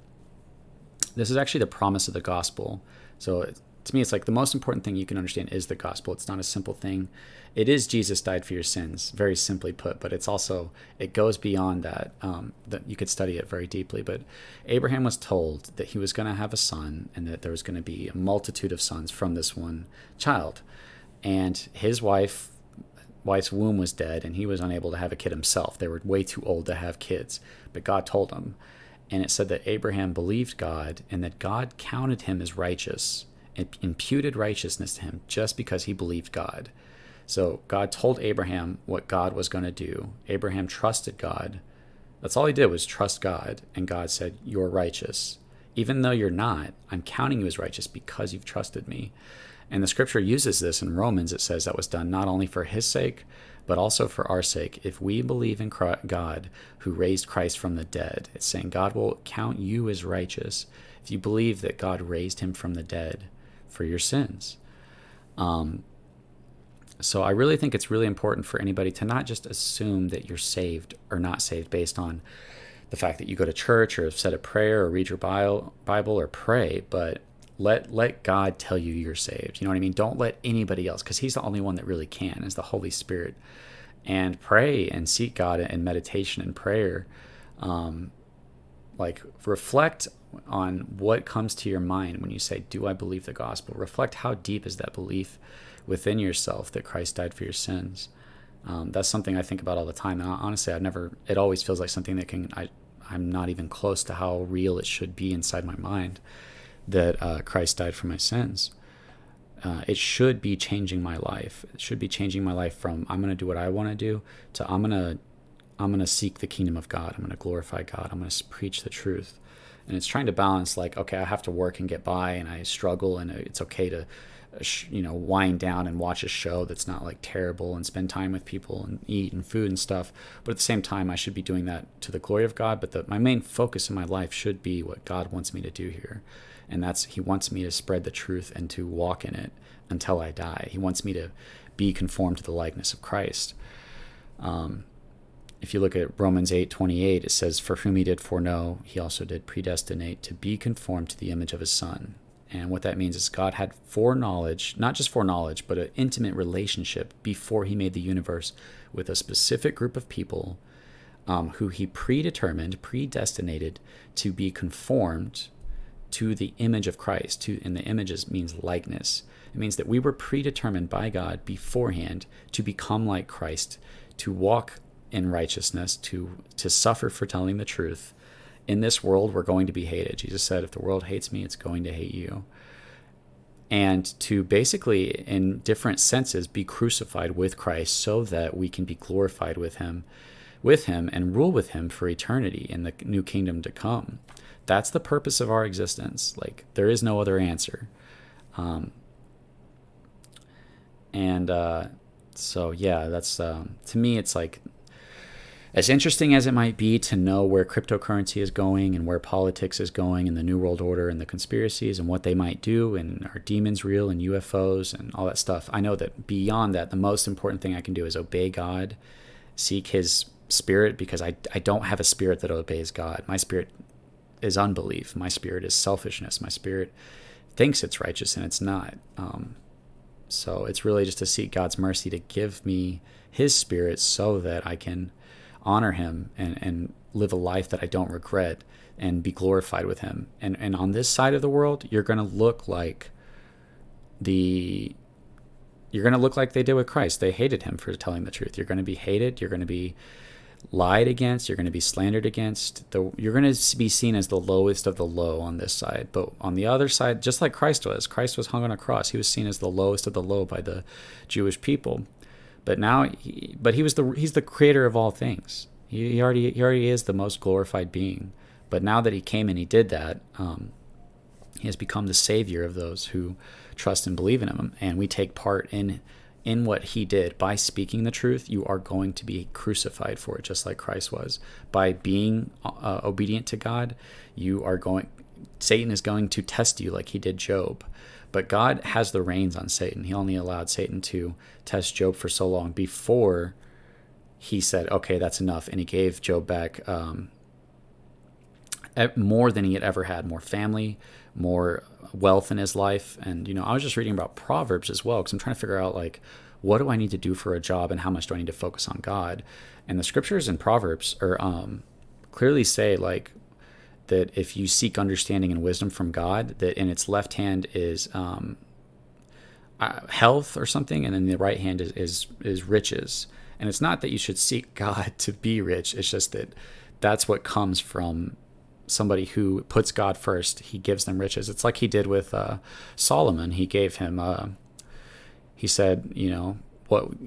This is actually the promise of the gospel. So to me, it's like the most important thing you can understand is the gospel. It's not a simple thing. It is Jesus died for your sins, very simply put, but it's also, it goes beyond that. That you could study it very deeply. But Abraham was told that he was going to have a son, and that there was going to be a multitude of sons from this one child. And his wife's womb was dead, and he was unable to have a kid himself. They were way too old to have kids, but God told him. And it said that Abraham believed God, and that God counted him as righteous, and imputed righteousness to him just because he believed God. So God told Abraham what God was going to do. Abraham trusted God. That's all he did, was trust God. And God said, you're righteous. Even though you're not, I'm counting you as righteous because you've trusted me. And the scripture uses this in Romans. It says that was done not only for his sake, but also for our sake. If we believe in God who raised Christ from the dead, it's saying God will count you as righteous if you believe that God raised him from the dead for your sins. So I really think it's really important for anybody to not just assume that you're saved or not saved based on the fact that you go to church or have said a prayer or read your Bible or pray, but let God tell you you're saved. You know what I mean? Don't let anybody else, because he's the only one that really can, is the Holy Spirit. And pray and seek God in meditation and prayer. Like, reflect on what comes to your mind when you say, do I believe the gospel? Reflect how deep is that belief within yourself that Christ died for your sins. That's something I think about all the time. And honestly, it always feels like something that I'm not even close to how real it should be inside my mind, that Christ died for my sins. It should be changing my life. It should be changing my life from I'm going to do what I want to do to I'm going to seek the kingdom of God. I'm going to glorify God. I'm going to preach the truth. And it's trying to balance, like, okay, I have to work and get by, and I struggle, and it's okay to wind down and watch a show that's not like terrible, and spend time with people and eat and food and stuff. But at the same time, I should be doing that to the glory of God. But my main focus in my life should be what God wants me to do here. And that's, he wants me to spread the truth and to walk in it until I die. He wants me to be conformed to the likeness of Christ. If you look at Romans 8:28, it says, for whom he did foreknow, he also did predestinate to be conformed to the image of his Son. And what that means is God had foreknowledge, not just foreknowledge, but an intimate relationship before he made the universe with a specific group of people who he predestinated to be conformed to the image of Christ. And the images means likeness. It means that we were predetermined by God beforehand to become like Christ, to walk in righteousness, to suffer for telling the truth. In this world, we're going to be hated. Jesus said, if the world hates me, it's going to hate you. And to basically, in different senses, be crucified with Christ so that we can be glorified with him and rule with him for eternity in the new kingdom to come. That's the purpose of our existence. Like, there is no other answer. So yeah, that's, to me, it's like, as interesting as it might be to know where cryptocurrency is going and where politics is going and the New World Order and the conspiracies and what they might do, and are demons real and UFOs and all that stuff, I know that beyond that, the most important thing I can do is obey God, seek his spirit, because I don't have a spirit that obeys God. My spirit is unbelief. My spirit is selfishness. My spirit thinks it's righteous and it's not. So it's really just to seek God's mercy to give me his spirit so that I can honor him and live a life that I don't regret and be glorified with him. And on this side of the world, you're going to look like they did with Christ. They hated him for telling the truth. You're going to be hated. You're going to be lied against. You're going to be slandered against. You're going to be seen as the lowest of the low on this side. But on the other side, just like Christ was hung on a cross. He was seen as the lowest of the low by the Jewish people. But now, he's the creator of all things. He already is the most glorified being. But now that he came and he did that, he has become the savior of those who trust and believe in him. And we take part in what he did. By speaking the truth, you are going to be crucified for it, just like Christ was. By being obedient to God, Satan is going to test you like he did Job. But God has the reins on Satan. He only allowed Satan to test Job for so long before he said, okay, that's enough. And he gave Job back more than he had ever had, more family, more wealth in his life. And, I was just reading about Proverbs as well, because I'm trying to figure out, like, what do I need to do for a job and how much do I need to focus on God? And the scriptures in Proverbs clearly say, like, that if you seek understanding and wisdom from God, that in its left hand is health or something, and then the right hand is riches. And it's not that you should seek God to be rich. It's just that that's what comes from somebody who puts God first. He gives them riches. It's like he did with Solomon. He gave him, he said,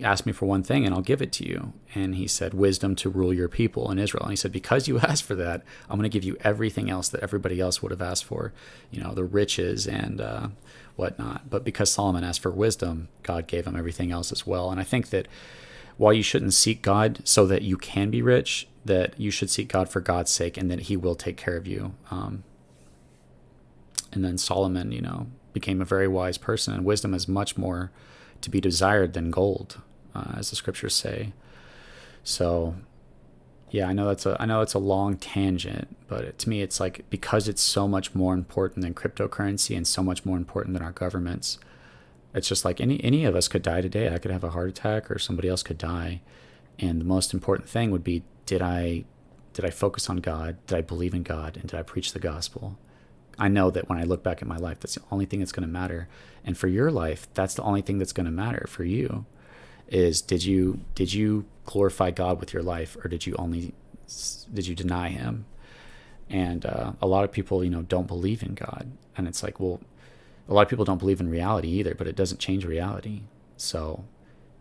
ask me for one thing and I'll give it to you. And he said, wisdom to rule your people in Israel. And he said, because you asked for that, I'm going to give you everything else that everybody else would have asked for, the riches and whatnot. But because Solomon asked for wisdom, God gave him everything else as well. And I think that while you shouldn't seek God so that you can be rich, that you should seek God for God's sake and that he will take care of you. And then Solomon, became a very wise person, and wisdom is much more to be desired than gold, as the scriptures say. So, yeah, I know it's a long tangent, but to me, it's like, because it's so much more important than cryptocurrency and so much more important than our governments. It's just like any of us could die today. I could have a heart attack, or somebody else could die. And the most important thing would be, did I focus on God? Did I believe in God? And did I preach the gospel? I know that when I look back at my life, that's the only thing that's going to matter. And for your life, that's the only thing that's going to matter for you, is did you glorify God with your life, or did you deny him? And a lot of people, don't believe in God. And it's like, well, a lot of people don't believe in reality either, but it doesn't change reality. So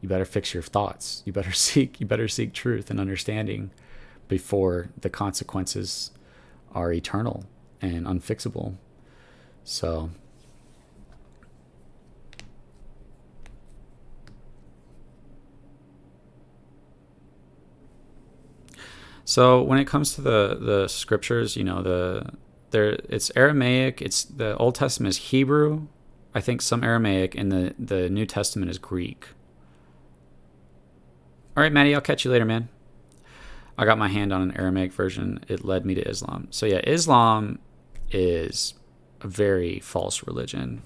you better fix your thoughts. You better seek truth and understanding before the consequences are eternal and unfixable. So when it comes to the scriptures, it's Aramaic, it's the Old Testament is Hebrew, I think some Aramaic, and the New Testament is Greek. All right, Maddie, I'll catch you later, man. I got my hand on an Aramaic version. It led me to Islam. So yeah, Islam is a very false religion,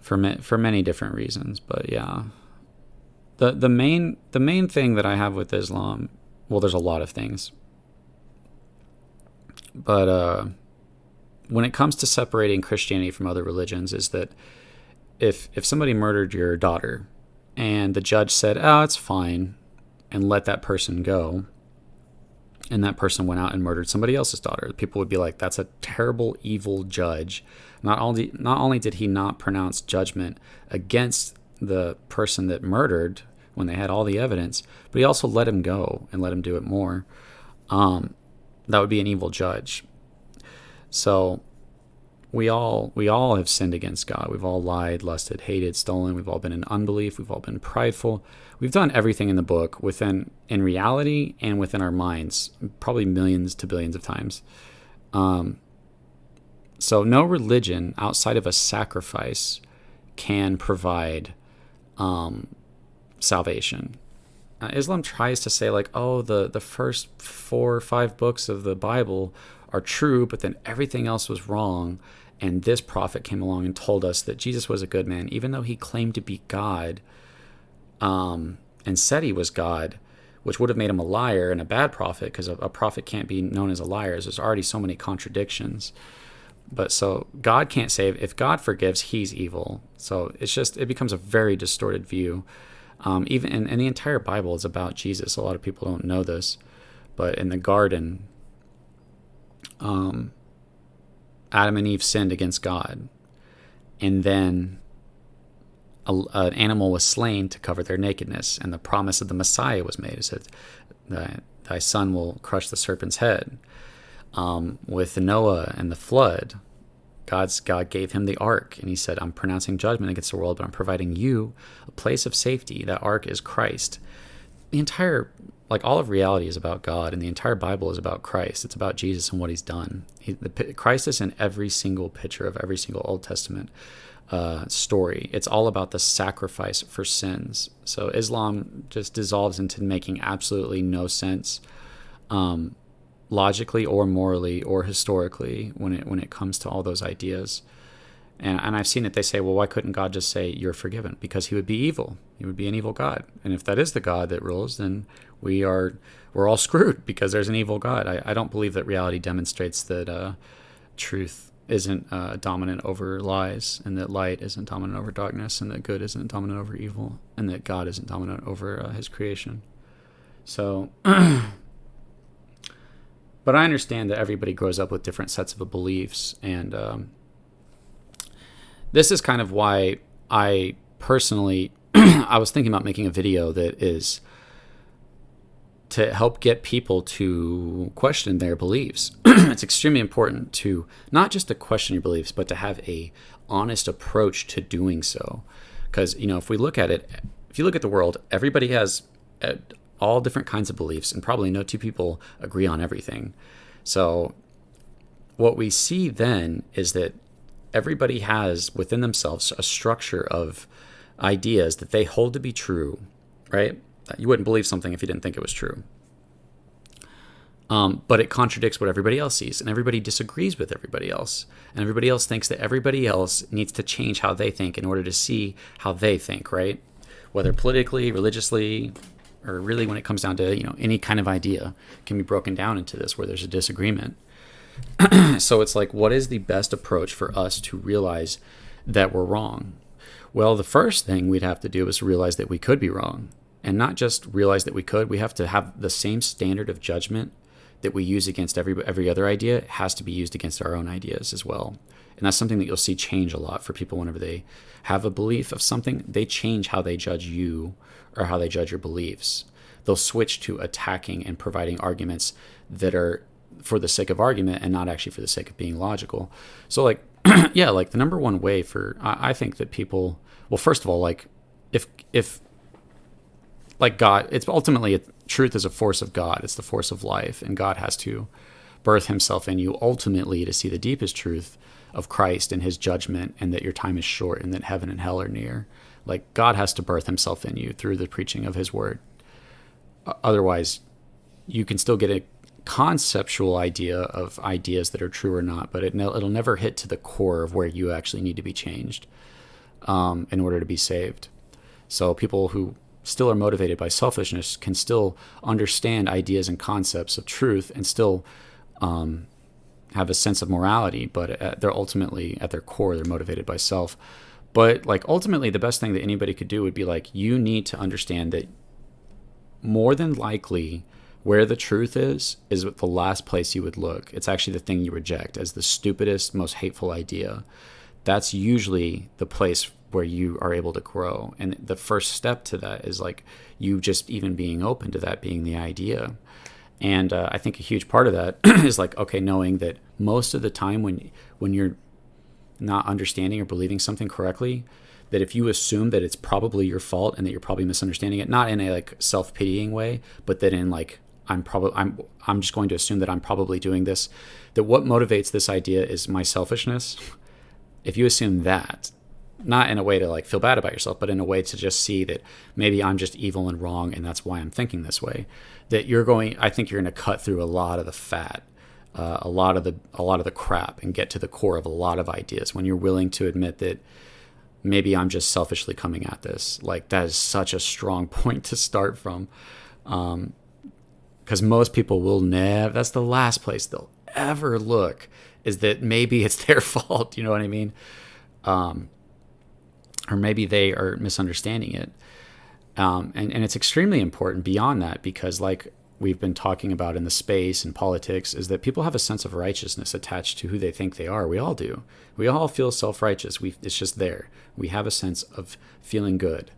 for many different reasons. But yeah, the main thing that I have with Islam, well, there's a lot of things, but when it comes to separating Christianity from other religions, is that if somebody murdered your daughter and the judge said, oh, it's fine, and let that person go, and that person went out and murdered somebody else's daughter, people would be like, that's a terrible, evil judge. Not only did he not pronounce judgment against the person that murdered when they had all the evidence, but he also let him go and let him do it more. That would be an evil judge. So we all have sinned against God. We've all lied, lusted, hated, stolen. We've all been in unbelief. We've all been prideful. We've done everything in the book in reality and within our minds, probably millions to billions of times. So no religion outside of a sacrifice can provide salvation. Islam tries to say like, oh, the first 4 or 5 books of the Bible are true, but then everything else was wrong. And this prophet came along and told us that Jesus was a good man, even though he claimed to be God, and said he was God, which would have made him a liar and a bad prophet, because a prophet can't be known as a liar. There's already so many contradictions. But so God can't save. If God forgives, he's evil. So it becomes a very distorted view. Even and the entire Bible is about Jesus. A lot of people don't know this, but in the garden, Adam and Eve sinned against God, and then an animal was slain to cover their nakedness, and the promise of the Messiah was made. It said, "Thy son will crush the serpent's head." With Noah and the flood, God gave him the ark, and he said, I'm pronouncing judgment against the world, but I'm providing you a place of safety. That ark is Christ. The entire, all of reality is about God, and the entire Bible is about Christ. It's about Jesus and what he's done. Christ is in every single picture of every single Old Testament story. It's all about the sacrifice for sins. So Islam just dissolves into making absolutely no sense, logically or morally or historically, when it comes to all those ideas. And I've seen it. They say, well, why couldn't God just say you're forgiven? Because he would be evil. He would be an evil God. And if that is the God that rules, then we're all screwed, because there's an evil God. I don't believe that reality demonstrates that truth isn't dominant over lies, and that light isn't dominant over darkness, and that good isn't dominant over evil, and that God isn't dominant over his creation. So but I understand that everybody grows up with different sets of beliefs, and this is kind of why I personally I was thinking about making a video that is to help get people to question their beliefs. It's extremely important to not just to question your beliefs, but to have a honest approach to doing so. Because, if we look at it, if you look at the world, everybody has all different kinds of beliefs, and probably no two people agree on everything. So what we see then is that everybody has within themselves a structure of ideas that they hold to be true, right? You wouldn't believe something if you didn't think it was true. But it contradicts what everybody else sees, and everybody disagrees with everybody else. And everybody else thinks that everybody else needs to change how they think in order to see how they think, right? Whether politically, religiously, or really when it comes down to, any kind of idea can be broken down into this where there's a disagreement. So it's like, what is the best approach for us to realize that we're wrong? Well, the first thing we'd have to do is realize that we could be wrong. And not just realize that we could, we have to have the same standard of judgment that we use against every other idea. It has to be used against our own ideas as well. And that's something that you'll see change a lot for people whenever they have a belief of something. They change how they judge you or how they judge your beliefs. They'll switch to attacking and providing arguments that are for the sake of argument and not actually for the sake of being logical. So yeah, the number one way for, I think that people, well, first of all, if God, it's ultimately, truth is a force of God. It's the force of life, and God has to birth himself in you ultimately to see the deepest truth of Christ and his judgment, and that your time is short and that heaven and hell are near. God has to birth himself in you through the preaching of his word. Otherwise, you can still get a conceptual idea of ideas that are true or not, but it'll never hit to the core of where you actually need to be changed in order to be saved. So people who still are motivated by selfishness can still understand ideas and concepts of truth and still have a sense of morality, but they're ultimately, at their core, they're motivated by self. But ultimately, the best thing that anybody could do would be you need to understand that more than likely where the truth is the last place you would look. It's actually the thing you reject as the stupidest, most hateful idea. That's usually the place where you are able to grow. And the first step to that is you just even being open to that being the idea. And I think a huge part of that is knowing that most of the time when you're not understanding or believing something correctly, that if you assume that it's probably your fault and that you're probably misunderstanding it, not in a self-pitying way, but that in I'm just going to assume that I'm probably doing this, that what motivates this idea is my selfishness. If you assume that, not in a way to like feel bad about yourself, but in a way to just see that maybe I'm just evil and wrong, and that's why I'm thinking this way. That I think you're going to cut through a lot of the fat, a lot of the crap, and get to the core of a lot of ideas when you're willing to admit that maybe I'm just selfishly coming at this. Like, that is such a strong point to start from, because most people will never. That's the last place they'll ever look, is that maybe it's their fault. You know what I mean? Or maybe they are misunderstanding it. And it's extremely important beyond that, because like we've been talking about in the space and politics, is that people have a sense of righteousness attached to who they think they are. We all do. We all feel self-righteous. It's just there. We have a sense of feeling good,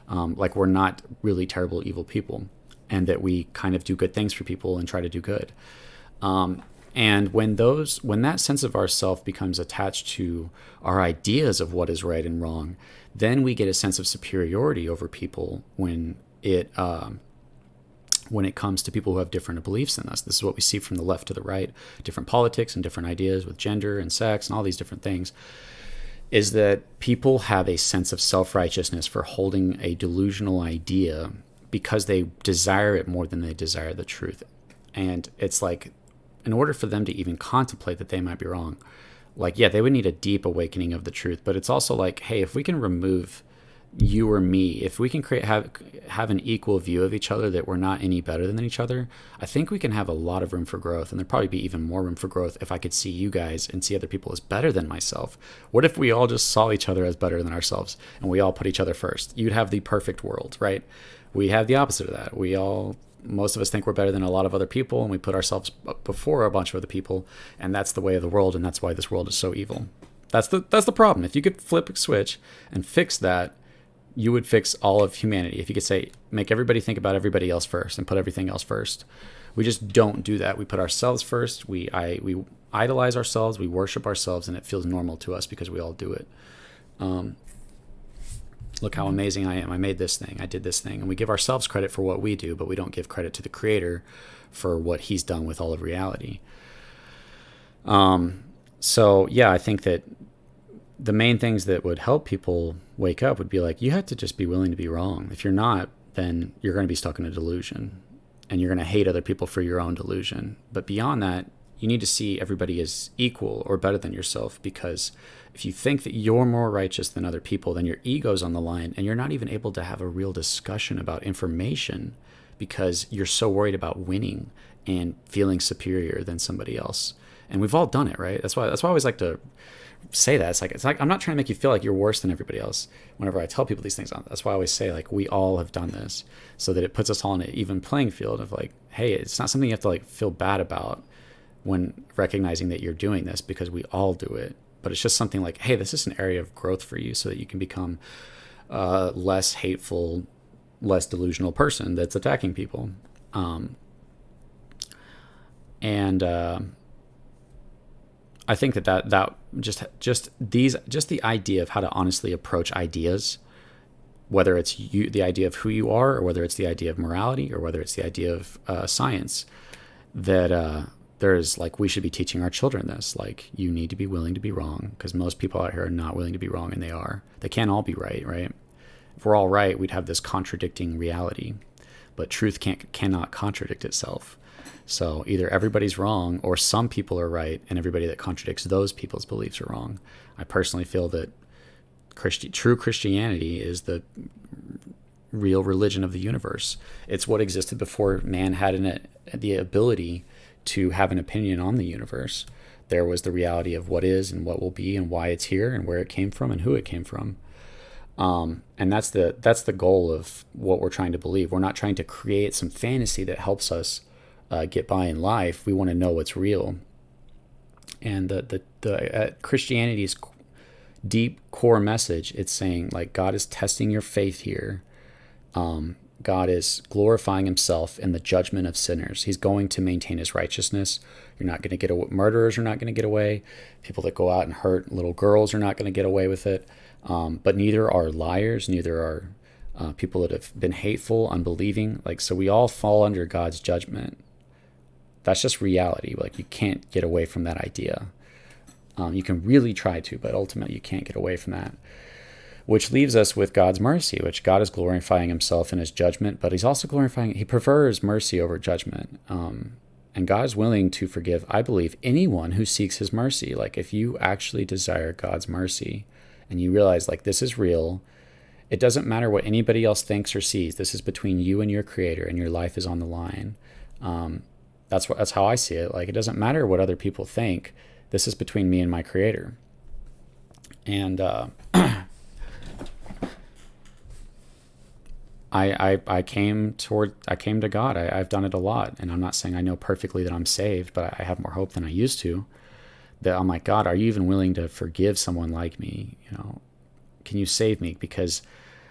like we're not really terrible, evil people, and that we kind of do good things for people and try to do good. And when that sense of ourself becomes attached to our ideas of what is right and wrong, then we get a sense of superiority over people when it comes to people who have different beliefs than us. This is what we see from the left to the right, different politics and different ideas with gender and sex and all these different things, is that people have a sense of self-righteousness for holding a delusional idea because they desire it more than they desire the truth. And it's like, in order for them to even contemplate that they might be wrong, like, yeah, they would need a deep awakening of the truth. But it's also like, hey, if we can remove you or me, if we can have an equal view of each other, that we're not any better than each other, I think we can have a lot of room for growth. And there'd probably be even more room for growth if I could see you guys and see other people as better than myself. What if we all just saw each other as better than ourselves and we all put each other first? You'd have the perfect world, right? We have the opposite of that. Most of us think we're better than a lot of other people, and we put ourselves before a bunch of other people, and that's the way of the world, and that's why this world is so evil. That's the problem. If you could flip a switch and fix that, you would fix all of humanity. If you could say, make everybody think about everybody else first and put everything else first. We just don't do that. We put ourselves first. We idolize ourselves. We worship ourselves, and it feels normal to us because we all do it. Look how amazing I am. I made this thing. I did this thing. And we give ourselves credit for what we do, but we don't give credit to the Creator for what He's done with all of reality. So, yeah, I think that the main things that would help people wake up would be like, you have to just be willing to be wrong. If you're not, then you're going to be stuck in a delusion, and you're going to hate other people for your own delusion. But beyond that, you need to see everybody as equal or better than yourself, because if you think that you're more righteous than other people, then your ego's on the line, and you're not even able to have a real discussion about information because you're so worried about winning and feeling superior than somebody else. And we've all done it, right? That's why I always like to say that. It's like I'm not trying to make you feel like you're worse than everybody else whenever I tell people these things. That's why I always say, like, we all have done this, so that it puts us all in an even playing field of like, hey, it's not something you have to like feel bad about when recognizing that you're doing this, because we all do it. But it's just something like, hey, this is an area of growth for you, so that you can become less hateful, less delusional person that's attacking people. I think that just the idea of how to honestly approach ideas, whether it's the idea of who you are, or whether it's the idea of morality, or whether it's the idea of science, that there's like, we should be teaching our children this. Like, you need to be willing to be wrong, because most people out here are not willing to be wrong, and they are. They can't all be right, right? If we're all right, we'd have this contradicting reality. But truth cannot contradict itself. So either everybody's wrong, or some people are right, and everybody that contradicts those people's beliefs are wrong. I personally feel that true Christianity is the real religion of the universe. It's what existed before man had the ability to have an opinion on the universe. There was the reality of what is and what will be, and why it's here, and where it came from, and who it came from. And that's the goal of what we're trying to believe. We're not trying to create some fantasy that helps us get by in life. We want to know what's real. And the Christianity's deep core message, it's saying, like, God is testing your faith here. God is glorifying himself in the judgment of sinners. He's going to maintain his righteousness. You're not going to get away. Murderers are not going to get away. People that go out and hurt little girls are not going to get away with it. But neither are liars. Neither are people that have been hateful, unbelieving. Like, so we all fall under God's judgment. That's just reality. Like, you can't get away from that idea. You can really try to, but ultimately you can't get away from that. which leaves us with God's mercy, which God is glorifying himself in his judgment, but he's also glorifying, he prefers mercy over judgment. And God is willing to forgive, I believe, anyone who seeks his mercy. Like, if you actually desire God's mercy and you realize, like, this is real, it doesn't matter what anybody else thinks or sees. This is between you and your creator, and your life is on the line. That's how I see it. Like, it doesn't matter what other people think. This is between me and my creator. And I came to God. I've done it a lot, and I'm not saying I know perfectly that I'm saved, but I have more hope than I used to. That I'm like, God, are you even willing to forgive someone like me? Can you save me? Because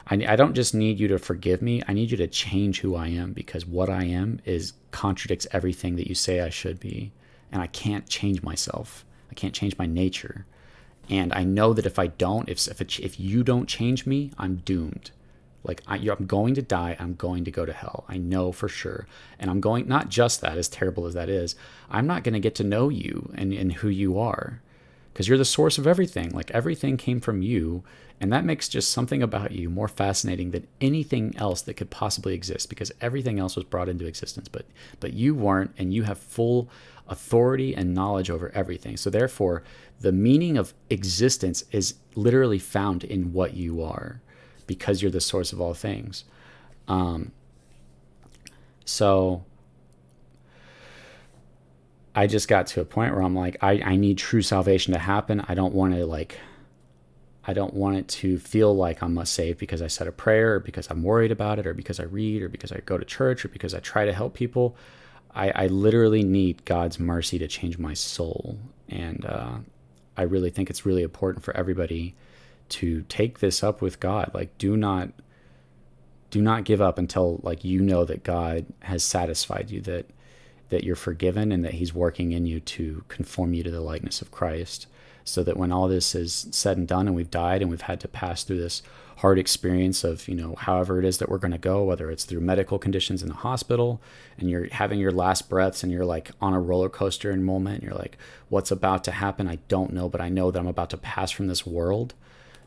I don't just need you to forgive me. I need you to change who I am, because what I am contradicts everything that you say I should be, and I can't change myself. I can't change my nature, and I know that if I don't, if you don't change me, I'm doomed. Like, I'm going to die. I'm going to go to hell. I know for sure. And I'm going, not just that, as terrible as that is, I'm not going to get to know you and who you are, because you're the source of everything. Like, everything came from you. And that makes just something about you more fascinating than anything else that could possibly exist, because everything else was brought into existence. But you weren't, and you have full authority and knowledge over everything. So therefore, the meaning of existence is literally found in what you are, because you're the source of all things. So I just got to a point where I'm like, I need true salvation to happen. I don't want it to feel like I'm saved because I said a prayer, or because I'm worried about it, or because I read, or because I go to church, or because I try to help people. I literally need God's mercy to change my soul. And I really think it's really important for everybody to take this up with God. Like, do not give up until, like, you know that God has satisfied you, that you're forgiven, and that he's working in you to conform you to the likeness of Christ, so that when all this is said and done, and we've died, and we've had to pass through this hard experience of, however it is that we're going to go, whether it's through medical conditions in the hospital, and you're having your last breaths, and you're like on a roller coaster in a moment, and you're like, what's about to happen? I don't know, but I know that I'm about to pass from this world.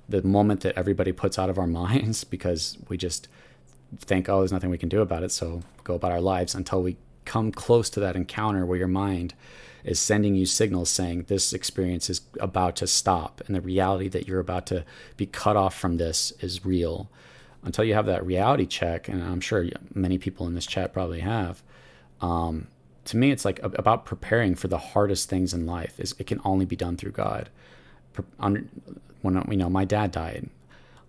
The moment that everybody puts out of our minds, because we just think, oh, there's nothing we can do about it, so go about our lives, until we come close to that encounter where your mind is sending you signals saying this experience is about to stop, and the reality that you're about to be cut off from this is real. Until you have that reality check, and I'm sure many people in this chat probably have, to me it's like about preparing for the hardest things in life. It can only be done through God. When my dad died,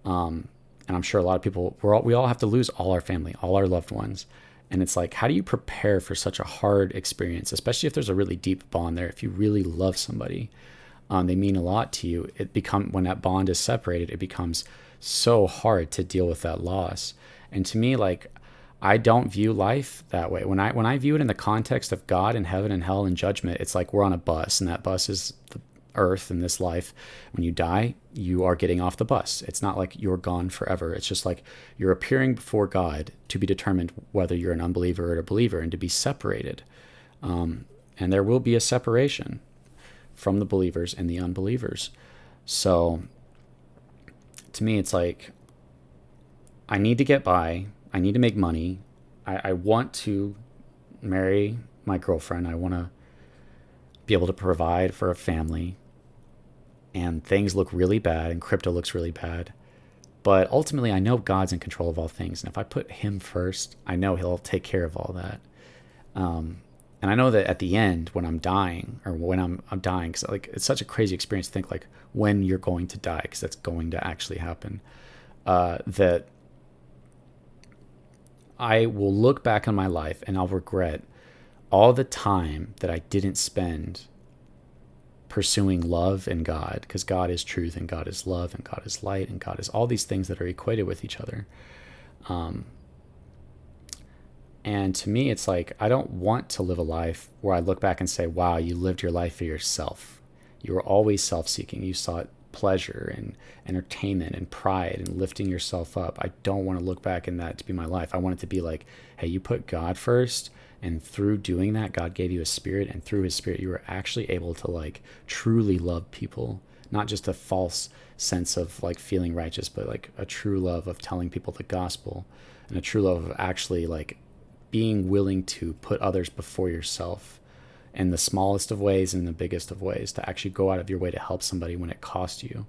and I'm sure a lot of people, we all have to lose all our family, all our loved ones. And it's like, how do you prepare for such a hard experience, especially if there's a really deep bond there? If you really love somebody, they mean a lot to you. When that bond is separated, it becomes so hard to deal with that loss. And to me, like, I don't view life that way. When I view it in the context of God and heaven and hell and judgment, it's like we're on a bus, and that bus is the earth in this life. When you die, you are getting off the bus. It's not like you're gone forever. It's just like you're appearing before God to be determined whether you're an unbeliever or a believer, and to be separated. And there will be a separation from the believers and the unbelievers. So to me, it's like, I need to get by. I need to make money. I want to marry my girlfriend. I want to be able to provide for a family. And things look really bad, and crypto looks really bad. But ultimately, I know God's in control of all things. And if I put him first, I know he'll take care of all that. And I know that at the end, when I'm dying, or when I'm dying, because like, it's such a crazy experience to think like when you're going to die, because that's going to actually happen, that I will look back on my life and I'll regret all the time that I didn't spend pursuing love and God, because God is truth, and God is love, and God is light, and God is all these things that are equated with each other. And to me, it's like, I don't want to live a life where I look back and say, wow, you lived your life for yourself. You were always self-seeking. You sought pleasure and entertainment and pride and lifting yourself up. I don't want to look back in that to be my life. I want it to be like, hey, you put God first, and through doing that, God gave you a spirit, and through his spirit, you were actually able to like truly love people, not just a false sense of like feeling righteous, but like a true love of telling people the gospel, and a true love of actually like being willing to put others before yourself in the smallest of ways and the biggest of ways, to actually go out of your way to help somebody when it costs you.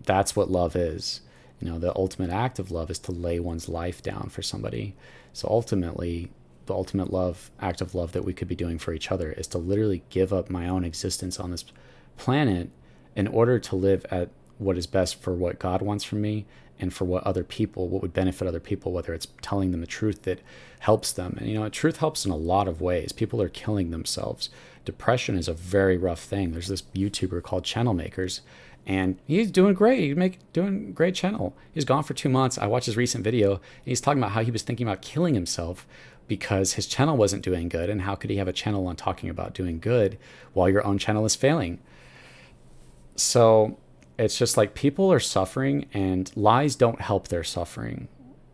That's what love is. You know, the ultimate act of love is to lay one's life down for somebody. So ultimately, the ultimate act of love that we could be doing for each other is to literally give up my own existence on this planet in order to live at what is best for what God wants from me, and for what would benefit other people, whether it's telling them the truth that helps them. And, you know, truth helps in a lot of ways. People are killing themselves. Depression is a very rough thing. There's this YouTuber called Channel Makers, and he's doing great. He's doing great channel. He's gone for 2 months. I watched his recent video, and he's talking about how he was thinking about killing himself because his channel wasn't doing good, and how could he have a channel on talking about doing good while your own channel is failing? So it's just like people are suffering, and lies don't help their suffering.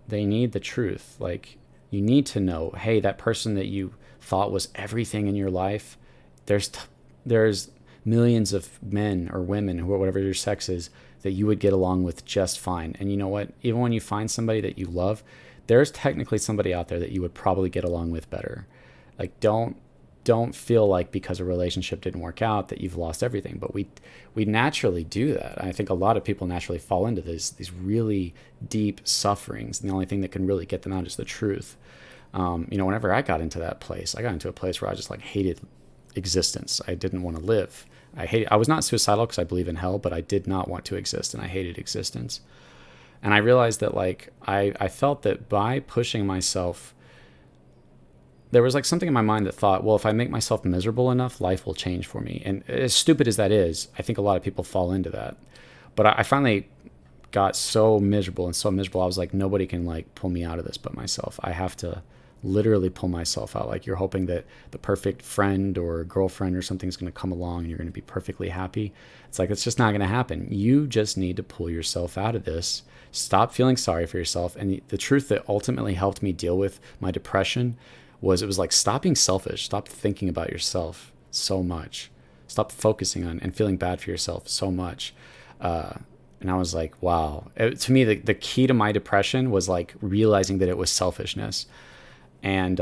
They need the truth. Like, you need to know, hey, that person that you thought was everything in your life, there's millions of men or women, or whatever your sex is, that you would get along with just fine. And you know what? Even when you find somebody that you love, there's technically somebody out there that you would probably get along with better. Like, don't feel like because a relationship didn't work out that you've lost everything. But we naturally do that. I think a lot of people naturally fall into these really deep sufferings, and the only thing that can really get them out is the truth. You know, whenever I got into a place where I just like hated existence. I didn't want to live. I was not suicidal because I believe in hell, but I did not want to exist, and I hated existence. And I realized that like I felt that by pushing myself, there was like something in my mind that thought, well, if I make myself miserable enough, life will change for me. And as stupid as that is, I think a lot of people fall into that. But I finally got so miserable, I was like, nobody can like pull me out of this but myself. I have to literally pull myself out. Like, you're hoping that the perfect friend or girlfriend or something is going to come along and you're going to be perfectly happy. It's like, it's just not going to happen. You just need to pull yourself out of this. Stop feeling sorry for yourself. And the truth that ultimately helped me deal with my depression was, it was like, stop being selfish. Stop thinking about yourself so much. Stop focusing on and feeling bad for yourself so much. And I was like, wow. To me, the key to my depression was like realizing that it was selfishness. And,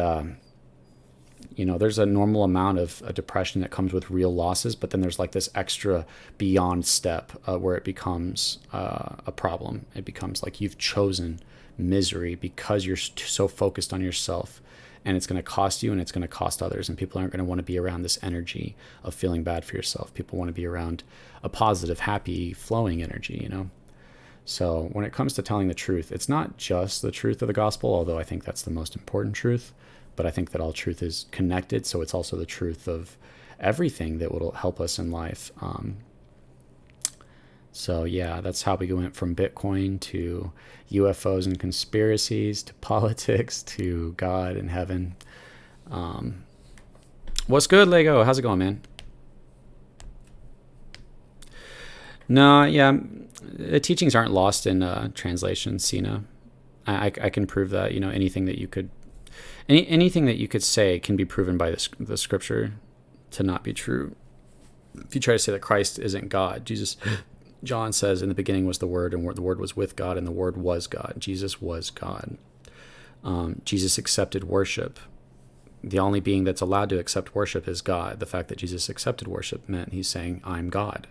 you know, there's a normal amount of depression that comes with real losses, but then there's like this extra beyond step where it becomes a problem. It becomes like you've chosen misery because you're so focused on yourself, and it's going to cost you and it's going to cost others. And people aren't going to want to be around this energy of feeling bad for yourself. People want to be around a positive, happy, flowing energy, you know? So when it comes to telling the truth, it's not just the truth of the gospel, although I think that's the most important truth, but I think that all truth is connected. So it's also the truth of everything that will help us in life. So yeah, that's how we went from Bitcoin to UFOs and conspiracies to politics to God and heaven. What's good, Lego? How's it going, man? No, yeah, the teachings aren't lost in translation, Sina. I can prove that. You know, anything that you could say can be proven by the scripture to not be true. If you try to say that Christ isn't God, John says, in the beginning was the Word, and the Word was with God, and the Word was God. Jesus was God. Jesus accepted worship. The only being that's allowed to accept worship is God. The fact that Jesus accepted worship meant he's saying, I'm God.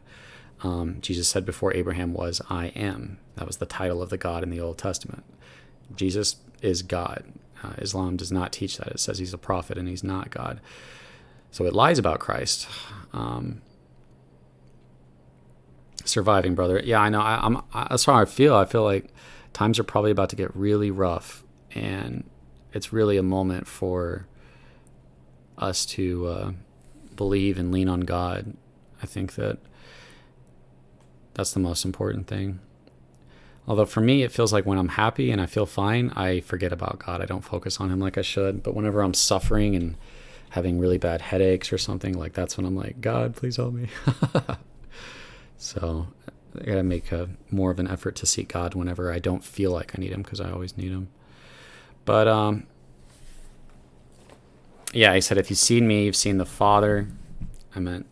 Jesus said before Abraham was, I am. That was the title of the God in the Old Testament. Jesus is God. Islam does not teach that. It says he's a prophet and he's not God. So it lies about Christ. Surviving, brother. Yeah, I know. That's how I feel. I feel like times are probably about to get really rough, and it's really a moment for us to believe and lean on God. I think that's the most important thing. Although for me, it feels like when I'm happy and I feel fine, I forget about God. I don't focus on him like I should. But whenever I'm suffering and having really bad headaches or something, like that's when I'm like, God, please help me. So I gotta make more of an effort to seek God whenever I don't feel like I need him, because I always need him. But yeah, he said, if you've seen me, you've seen the Father. And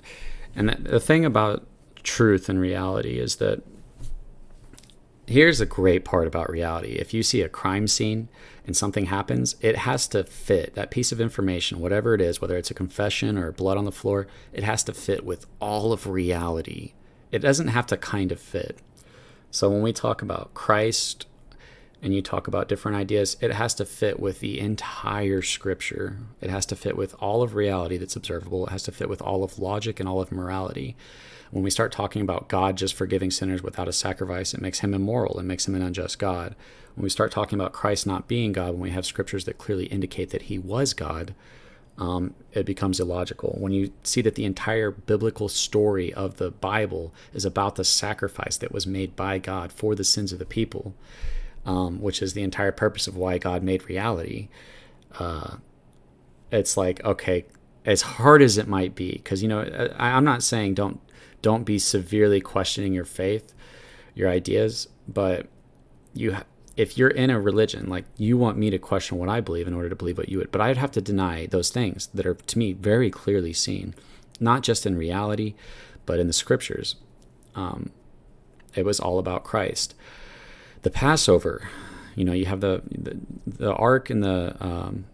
the thing about truth and reality is that here's a great part about reality. If you see a crime scene and something happens, it has to fit that piece of information, whatever it is, whether it's a confession or blood on the floor, it has to fit with all of reality. It doesn't have to kind of fit. So when we talk about Christ and you talk about different ideas, it has to fit with the entire scripture. It has to fit with all of reality that's observable. It has to fit with all of logic and all of morality. When we start talking about God just forgiving sinners without a sacrifice, it makes him immoral. It makes him an unjust God. When we start talking about Christ not being God, when we have scriptures that clearly indicate that he was God, it becomes illogical. When you see that the entire biblical story of the Bible is about the sacrifice that was made by God for the sins of the people, which is the entire purpose of why God made reality, it's like, okay, as hard as it might be, because, you know, I'm not saying don't be severely questioning your faith, your ideas, but if you're in a religion, like, you want me to question what I believe in order to believe what you would, but I'd have to deny those things that are, to me, very clearly seen, not just in reality, but in the scriptures. It was all about Christ. The Passover, you know, you have the ark and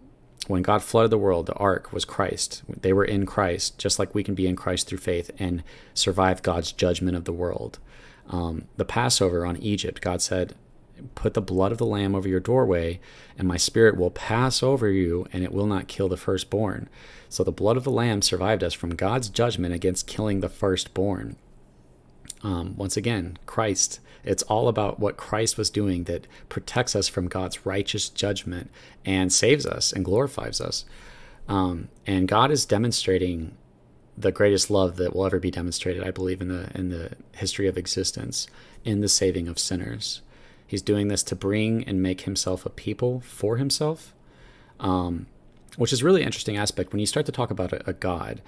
when God flooded the world, the ark was Christ. They were in Christ, just like we can be in Christ through faith and survive God's judgment of the world. The Passover on Egypt, God said, put the blood of the lamb over your doorway, and my spirit will pass over you, and it will not kill the firstborn. So the blood of the lamb survived us from God's judgment against killing the firstborn. Once again, Christ, it's all about what Christ was doing that protects us from God's righteous judgment and saves us and glorifies us. And God is demonstrating the greatest love that will ever be demonstrated, I believe, in the history of existence, in the saving of sinners. He's doing this to bring and make himself a people for himself, which is a really interesting aspect. When you start to talk about a God,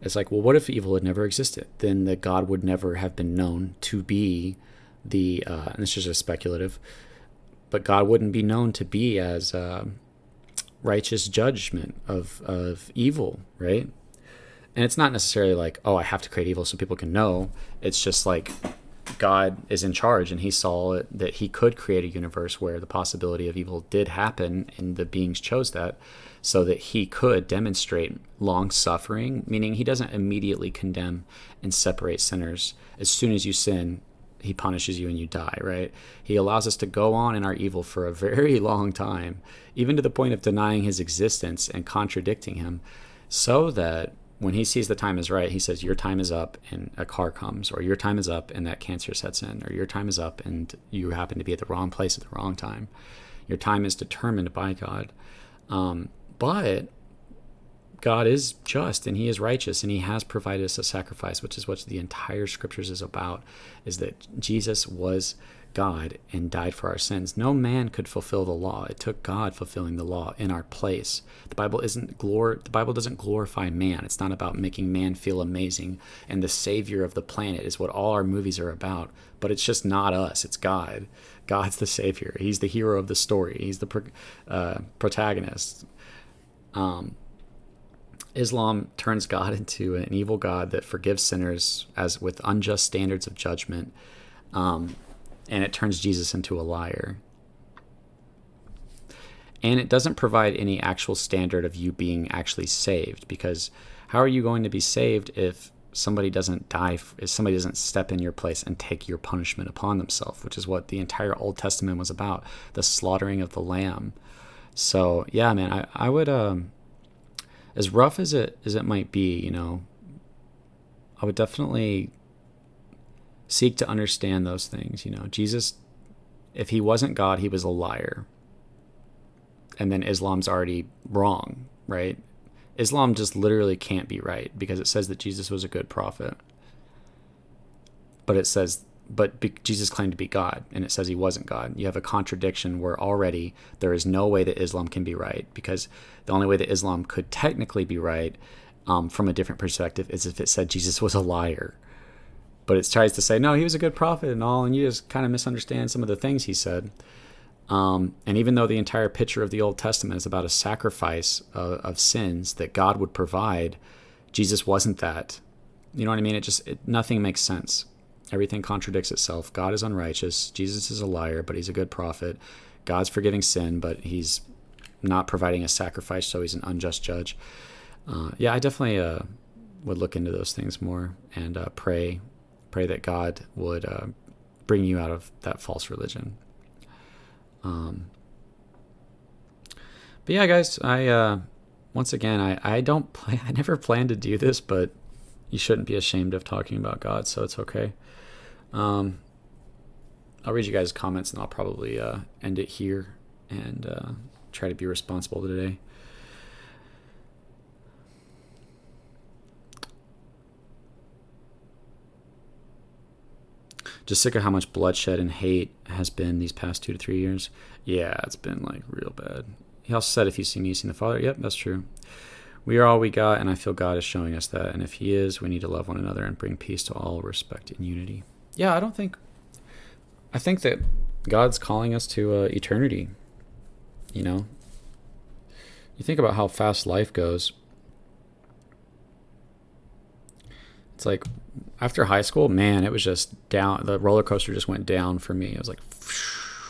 it's like, well, what if evil had never existed? Then the God would never have been known to be and this is just speculative, but God wouldn't be known to be as righteous judgment of evil, right? And it's not necessarily like, oh, I have to create evil so people can know. It's just like God is in charge, and he saw that he could create a universe where the possibility of evil did happen, and the beings chose that so that he could demonstrate long suffering, meaning he doesn't immediately condemn and separate sinners. As soon as you sin, he punishes you and you die, right? He allows us to go on in our evil for a very long time, even to the point of denying his existence and contradicting him, so that when he sees the time is right, he says, your time is up and a car comes, or your time is up and that cancer sets in, or your time is up and you happen to be at the wrong place at the wrong time. Your time is determined by God. But God is just and he is righteous, and he has provided us a sacrifice, which is what the entire scriptures is about, is that Jesus was God and died for our sins. No man could fulfill the law. It took God fulfilling the law in our place. The Bible doesn't glorify man. It's not about making man feel amazing and the savior of the planet is what all our movies are about. But it's just not us. It's God. God's the savior. He's the hero of the story. He's the protagonist. Islam turns God into an evil God that forgives sinners as with unjust standards of judgment, and it turns Jesus into a liar. And it doesn't provide any actual standard of you being actually saved, because how are you going to be saved if somebody doesn't die, if somebody doesn't step in your place and take your punishment upon themselves, which is what the entire Old Testament was about, the slaughtering of the lamb. So yeah, man, I would as rough as it might be, you know, I would definitely seek to understand those things. You know, Jesus, if he wasn't God, he was a liar. And then Islam's already wrong, right? Islam just literally can't be right, because it says that Jesus was a good prophet. But Jesus claimed to be God, and it says he wasn't God. You have a contradiction where already there is no way that Islam can be right, because the only way that Islam could technically be right from a different perspective is if it said Jesus was a liar. But it tries to say, no, he was a good prophet and all, and you just kind of misunderstand some of the things he said. And even though the entire picture of the Old Testament is about a sacrifice of sins that God would provide, Jesus wasn't that. You know what I mean? Nothing makes sense. Everything contradicts itself. God is unrighteous. Jesus is a liar, but he's a good prophet. God's forgiving sin, but he's not providing a sacrifice, so he's an unjust judge. Yeah, I definitely would look into those things more and pray that God would bring you out of that false religion. But yeah, guys, once again, I never planned to do this, but you shouldn't be ashamed of talking about God, so it's okay. I'll read you guys' comments, and I'll probably end it here and try to be responsible today. Just sick of how much bloodshed and hate has been these past 2 to 3 years. Yeah, it's been like real bad. He also said, if you see me, you see the Father. Yep, that's true. We are all we got, and I feel God is showing us that. And if he is, we need to love one another and bring peace to all, respect and unity. Yeah, I think that God's calling us to eternity. You know? You think about how fast life goes. It's like, after high school, man, it was just down. The roller coaster just went down for me. It was like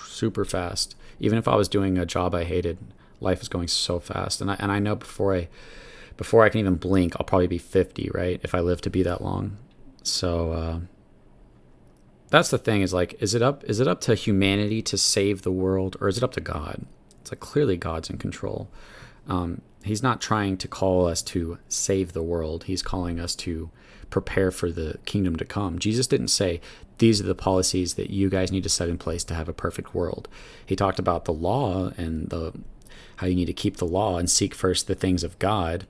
super fast. Even if I was doing a job I hated, life is going so fast. And I know before I can even blink, I'll probably be 50, right? If I live to be that long. So that's the thing, is like, is it up to humanity to save the world, or is it up to God? It's like, clearly God's in control. He's not trying to call us to save the world. He's calling us to prepare for the kingdom to come. Jesus didn't say, these are the policies that you guys need to set in place to have a perfect world. He talked about the law and how you need to keep the law and seek first the things of God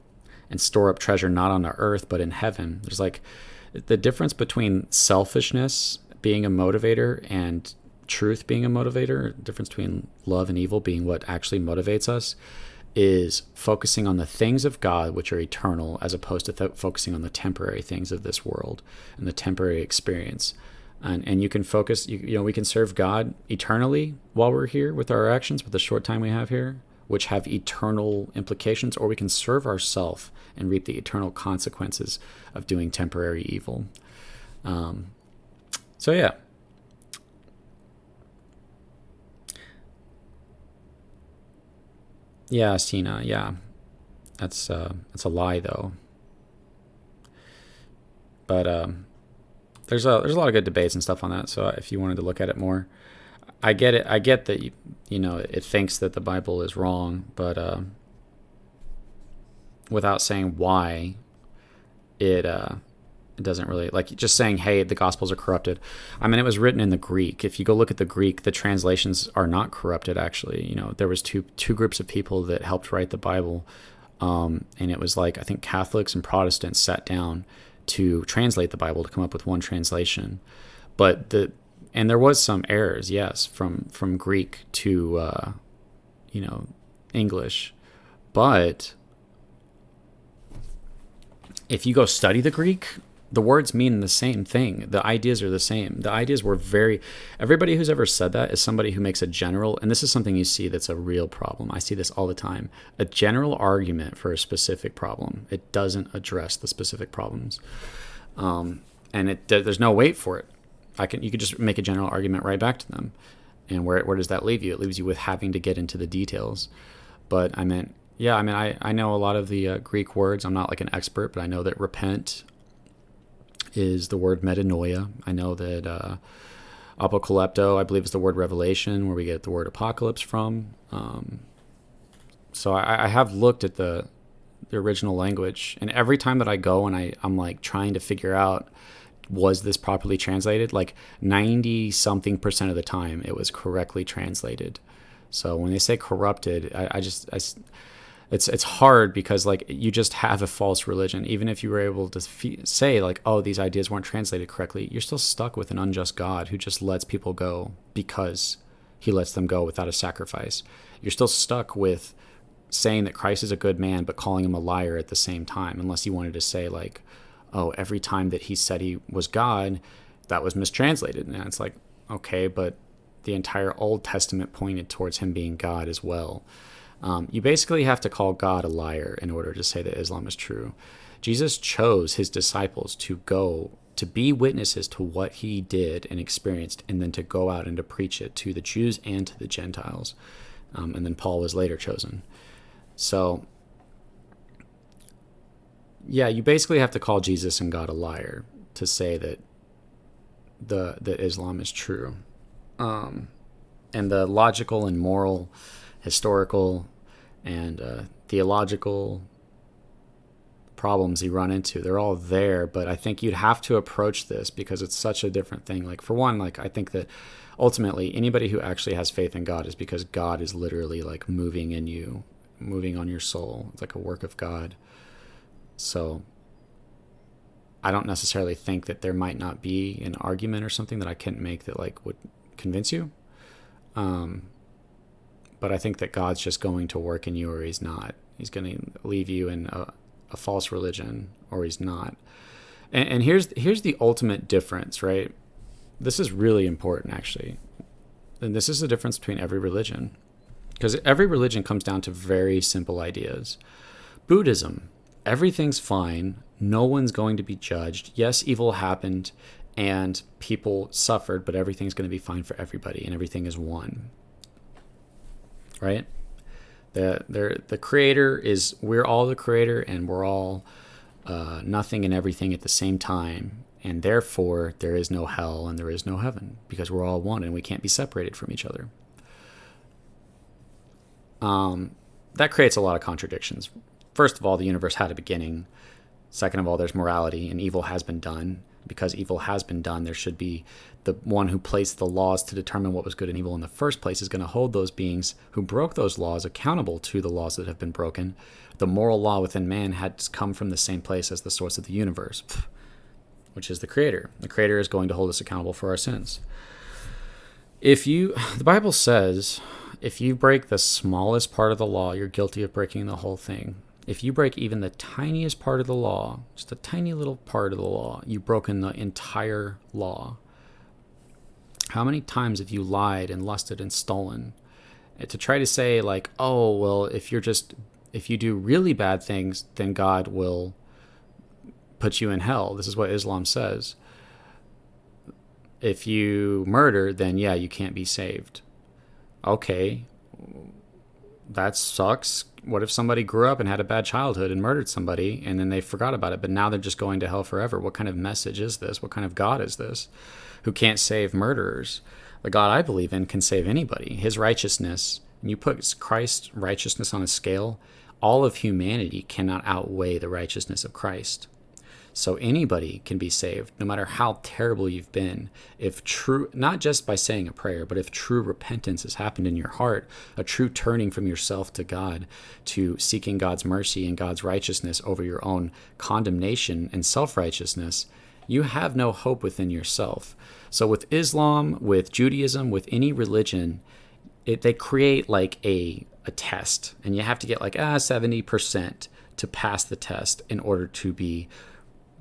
and store up treasure not on the earth but in heaven. There's like the difference between selfishness being a motivator and truth being a motivator, the difference between love and evil being what actually motivates us, is focusing on the things of God, which are eternal, as opposed to focusing on the temporary things of this world and the temporary experience. And you can focus, we can serve God eternally while we're here with our actions, with the short time we have here, which have eternal implications, or we can serve ourselves and reap the eternal consequences of doing temporary evil. So yeah. Yeah, Sina, yeah. That's a lie, though. But there's a lot of good debates and stuff on that, so if you wanted to look at it more. I get it. I get that, it thinks that the Bible is wrong, but without saying why, it doesn't really, like, just saying, hey, the Gospels are corrupted. I mean, it was written in the Greek. If you go look at the Greek, the translations are not corrupted, actually. There was two groups of people that helped write the Bible, and it was like, I think Catholics and Protestants sat down to translate the Bible to come up with one translation. And there was some errors, yes, from Greek to, English. But if you go study the Greek, the words mean the same thing. The ideas are the same. The ideas were everybody who's ever said that is somebody who makes a general, and this is something you see that's a real problem. I see this all the time. A general argument for a specific problem. It doesn't address the specific problems. And there's no weight for it. You could just make a general argument right back to them. And where does that leave you? It leaves you with having to get into the details. But I know a lot of the Greek words. I'm not like an expert, but I know that repent is the word metanoia. I know that apocalypto, I believe, is the word revelation, where we get the word apocalypse from. So I have looked at the original language, and every time that I go and I'm like trying to figure out, was this properly translated? Like 90-something% of the time, it was correctly translated. So when they say corrupted, it's hard, because like you just have a false religion. Even if you were able to say like, oh, these ideas weren't translated correctly, you're still stuck with an unjust God who just lets people go because he lets them go without a sacrifice. You're still stuck with saying that Christ is a good man, but calling him a liar at the same time, unless you wanted to say like, oh, every time that he said he was God, that was mistranslated. And it's like, okay, but the entire Old Testament pointed towards him being God as well. You basically have to call God a liar in order to say that Islam is true. Jesus chose his disciples to go to be witnesses to what he did and experienced, and then to go out and to preach it to the Jews and to the Gentiles. And then Paul was later chosen. So, yeah, you basically have to call Jesus and God a liar to say that that Islam is true. And the logical and moral, historical, and theological problems you run into, they're all there, but I think you'd have to approach this because it's such a different thing. Like, for one, like, I think that ultimately anybody who actually has faith in God is because God is literally like moving in you, moving on your soul. It's like a work of God. So I don't necessarily think that there might not be an argument or something that I can't make that like would convince you. But I think that God's just going to work in you, or he's not. He's going to leave you in a false religion, or he's not. And here's the ultimate difference, right? This is really important, actually. And this is the difference between every religion. Because every religion comes down to very simple ideas. Buddhism, everything's fine. No one's going to be judged. Yes, evil happened and people suffered, but everything's going to be fine for everybody, and everything is one. Right? The creator is, we're all the creator, and we're all nothing and everything at the same time, and therefore there is no hell and there is no heaven, because we're all one and we can't be separated from each other. That creates a lot of contradictions. First of all, the universe had a beginning. Second of all, there's morality, and evil has been done. Because evil has been done, there should be the one who placed the laws to determine what was good and evil in the first place is going to hold those beings who broke those laws accountable to the laws that have been broken. The moral law within man had come from the same place as the source of the universe, which is the creator. The creator is going to hold us accountable for our sins. The Bible says, if you break the smallest part of the law, you're guilty of breaking the whole thing. If you break even the tiniest part of the law, just a tiny little part of the law, you've broken the entire law. How many times have you lied and lusted and stolen? To try to say like, oh, well, if you do really bad things, then God will put you in hell. This is what Islam says. If you murder, then yeah, you can't be saved. Okay, that sucks. What if somebody grew up and had a bad childhood and murdered somebody, and then they forgot about it, but now they're just going to hell forever? What kind of message is this? What kind of God is this who can't save murderers? The God I believe in can save anybody. His righteousness, when you put Christ's righteousness on a scale, all of humanity cannot outweigh the righteousness of Christ. So anybody can be saved, no matter how terrible you've been. If true, not just by saying a prayer, but if true repentance has happened in your heart, a true turning from yourself to God, to seeking God's mercy and God's righteousness over your own condemnation and self-righteousness, you have no hope within yourself. So with Islam, with Judaism, with any religion, they create like a test, and you have to get like 70% to pass the test in order to be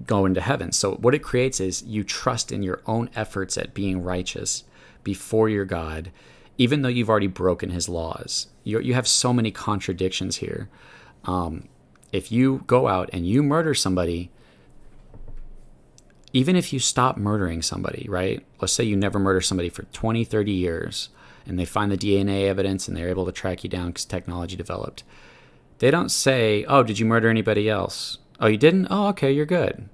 go into heaven. So what it creates is you trust in your own efforts at being righteous before your God, even though you've already broken his laws. You have so many contradictions here. If you go out and you murder somebody, even if you stop murdering somebody, right? Let's say you never murder somebody for 20, 30 years, and they find the DNA evidence and they're able to track you down because technology developed. They don't say, oh, did you murder anybody else? Oh, you didn't? Oh, okay, you're good.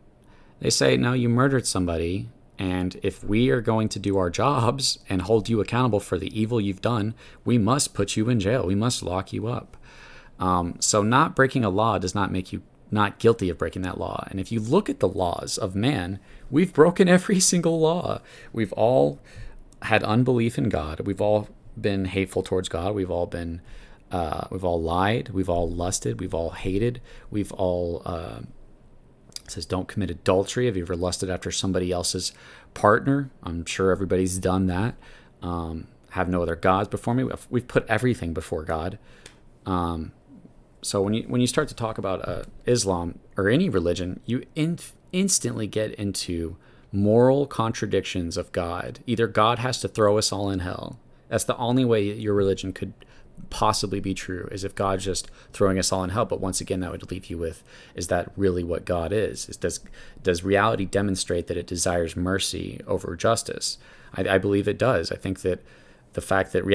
They say, no, you murdered somebody, and if we are going to do our jobs and hold you accountable for the evil you've done, we must put you in jail. We must lock you up. So not breaking a law does not make you not guilty of breaking that law. And if you look at the laws of man, we've broken every single law. We've all had unbelief in God. We've all been hateful towards God. We've all lied, we've all lusted, we've all hated, we've all, it says don't commit adultery. Have you ever lusted after somebody else's partner? I'm sure everybody's done that. Have no other gods before me. We've put everything before God. So when you start to talk about Islam or any religion, you instantly get into moral contradictions of God. Either God has to throw us all in hell. That's the only way your religion could possibly be true, as if God's just throwing us all in hell. But once again, that would leave you with, is that really what God is? Does reality demonstrate that it desires mercy over justice? I believe it does. I think that the fact that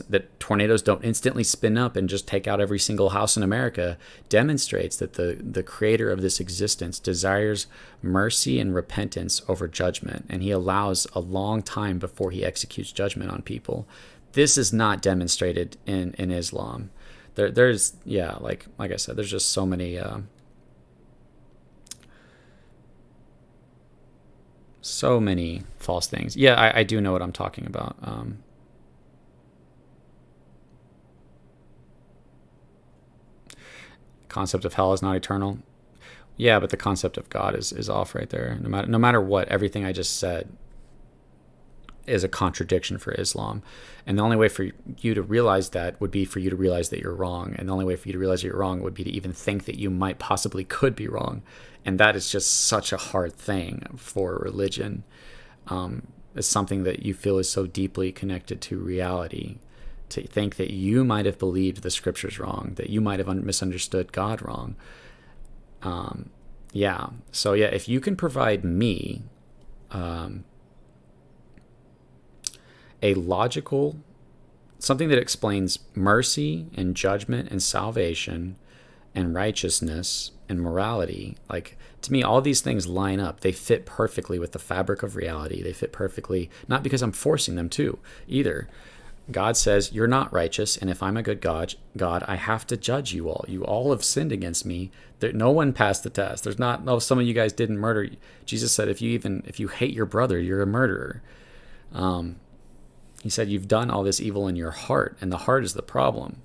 that tornadoes don't instantly spin up and just take out every single house in America demonstrates that the creator of this existence desires mercy and repentance over judgment, and he allows a long time before he executes judgment on people. This is not demonstrated in Islam. There's like I said, there's just so many false things. Yeah, I do know what I'm talking about. Concept of hell is not eternal. Yeah, but the concept of God is off right there. No matter what, everything I just said is a contradiction for Islam. And the only way for you to realize that would be for you to realize that you're wrong. And the only way for you to realize that you're wrong would be to even think that you might possibly could be wrong. And that is just such a hard thing for religion. It's something that you feel is so deeply connected to reality. To think that you might have believed the scriptures wrong, that you might have misunderstood God wrong. So if you can provide me a logical, something that explains mercy and judgment and salvation and righteousness and morality, like, to me, all these things line up. They fit perfectly with the fabric of reality. They fit perfectly, not because I'm forcing them to either. God says, you're not righteous, and if I'm a good God, I have to judge you all. You all have sinned against me. No one passed the test. There's not, no, some of you guys didn't murder. Jesus said, if you hate your brother, you're a murderer. He said, you've done all this evil in your heart, and the heart is the problem.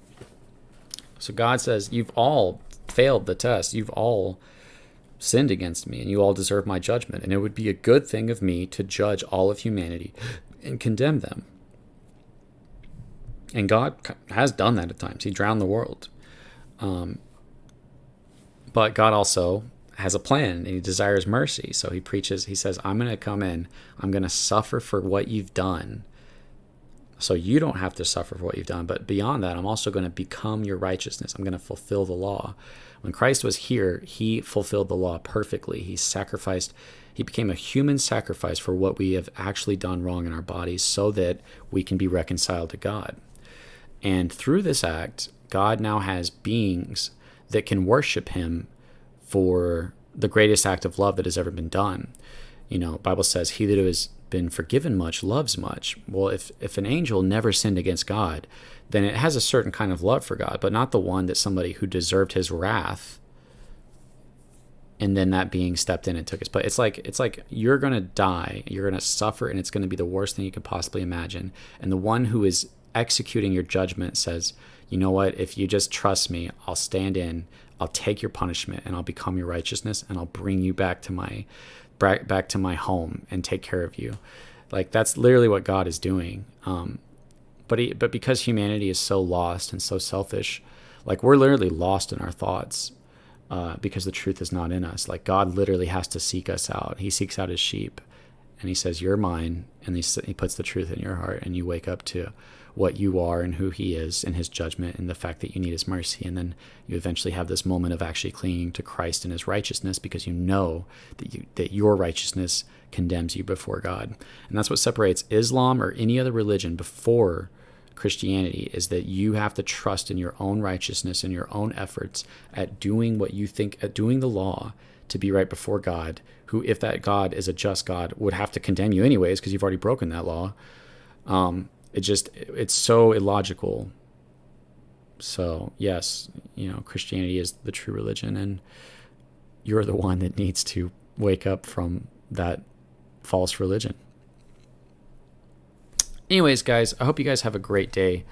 So God says, you've all failed the test. You've all sinned against me, and you all deserve my judgment. And it would be a good thing of me to judge all of humanity and condemn them. And God has done that at times. He drowned the world. But God also has a plan, and he desires mercy. So he says, I'm going to come in. I'm going to suffer for what you've done. So you don't have to suffer for what you've done. But beyond that, I'm also going to become your righteousness. I'm going to fulfill the law. When Christ was here, he fulfilled the law perfectly. He became a human sacrifice for what we have actually done wrong in our bodies so that we can be reconciled to God. And through this act, God now has beings that can worship him for the greatest act of love that has ever been done. The Bible says, he that has been forgiven much loves much. Well, if an angel never sinned against God, then it has a certain kind of love for God, but not the one that somebody who deserved his wrath, and then that being stepped in and took his place. It's like you're going to die, you're going to suffer, and it's going to be the worst thing you could possibly imagine. And the one who is executing your judgment says, you know what, if you just trust me, I'll stand in, I'll take your punishment, and I'll become your righteousness, and I'll bring you back to my home and take care of you. Like, that's literally what God is doing. But because humanity is so lost and so selfish, like, we're literally lost in our thoughts because the truth is not in us. Like, God literally has to seek us out. He seeks out his sheep, and he says, you're mine, and he puts the truth in your heart, and you wake up to what you are and who he is and his judgment and the fact that you need his mercy. And then you eventually have this moment of actually clinging to Christ and his righteousness, because you know that your righteousness condemns you before God. And that's what separates Islam or any other religion before Christianity, is that you have to trust in your own righteousness and your own efforts at doing what you think, at doing the law to be right before God, who, if that God is a just God, would have to condemn you anyways because you've already broken that law. It's so illogical. So yes, Christianity is the true religion, and you're the one that needs to wake up from that false religion. Anyways, guys, I hope you guys have a great day.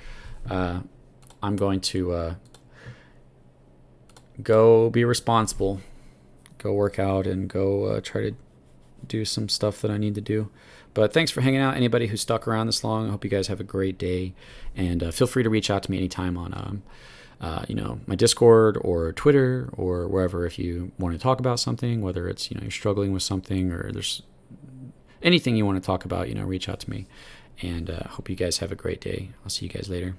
I'm going to go be responsible, go work out, and go try to do some stuff that I need to do. But thanks for hanging out. Anybody who stuck around this long, I hope you guys have a great day. And feel free to reach out to me anytime on my Discord or Twitter or wherever if you want to talk about something, whether it's you're struggling with something or there's anything you want to talk about. Reach out to me. And hope you guys have a great day. I'll see you guys later.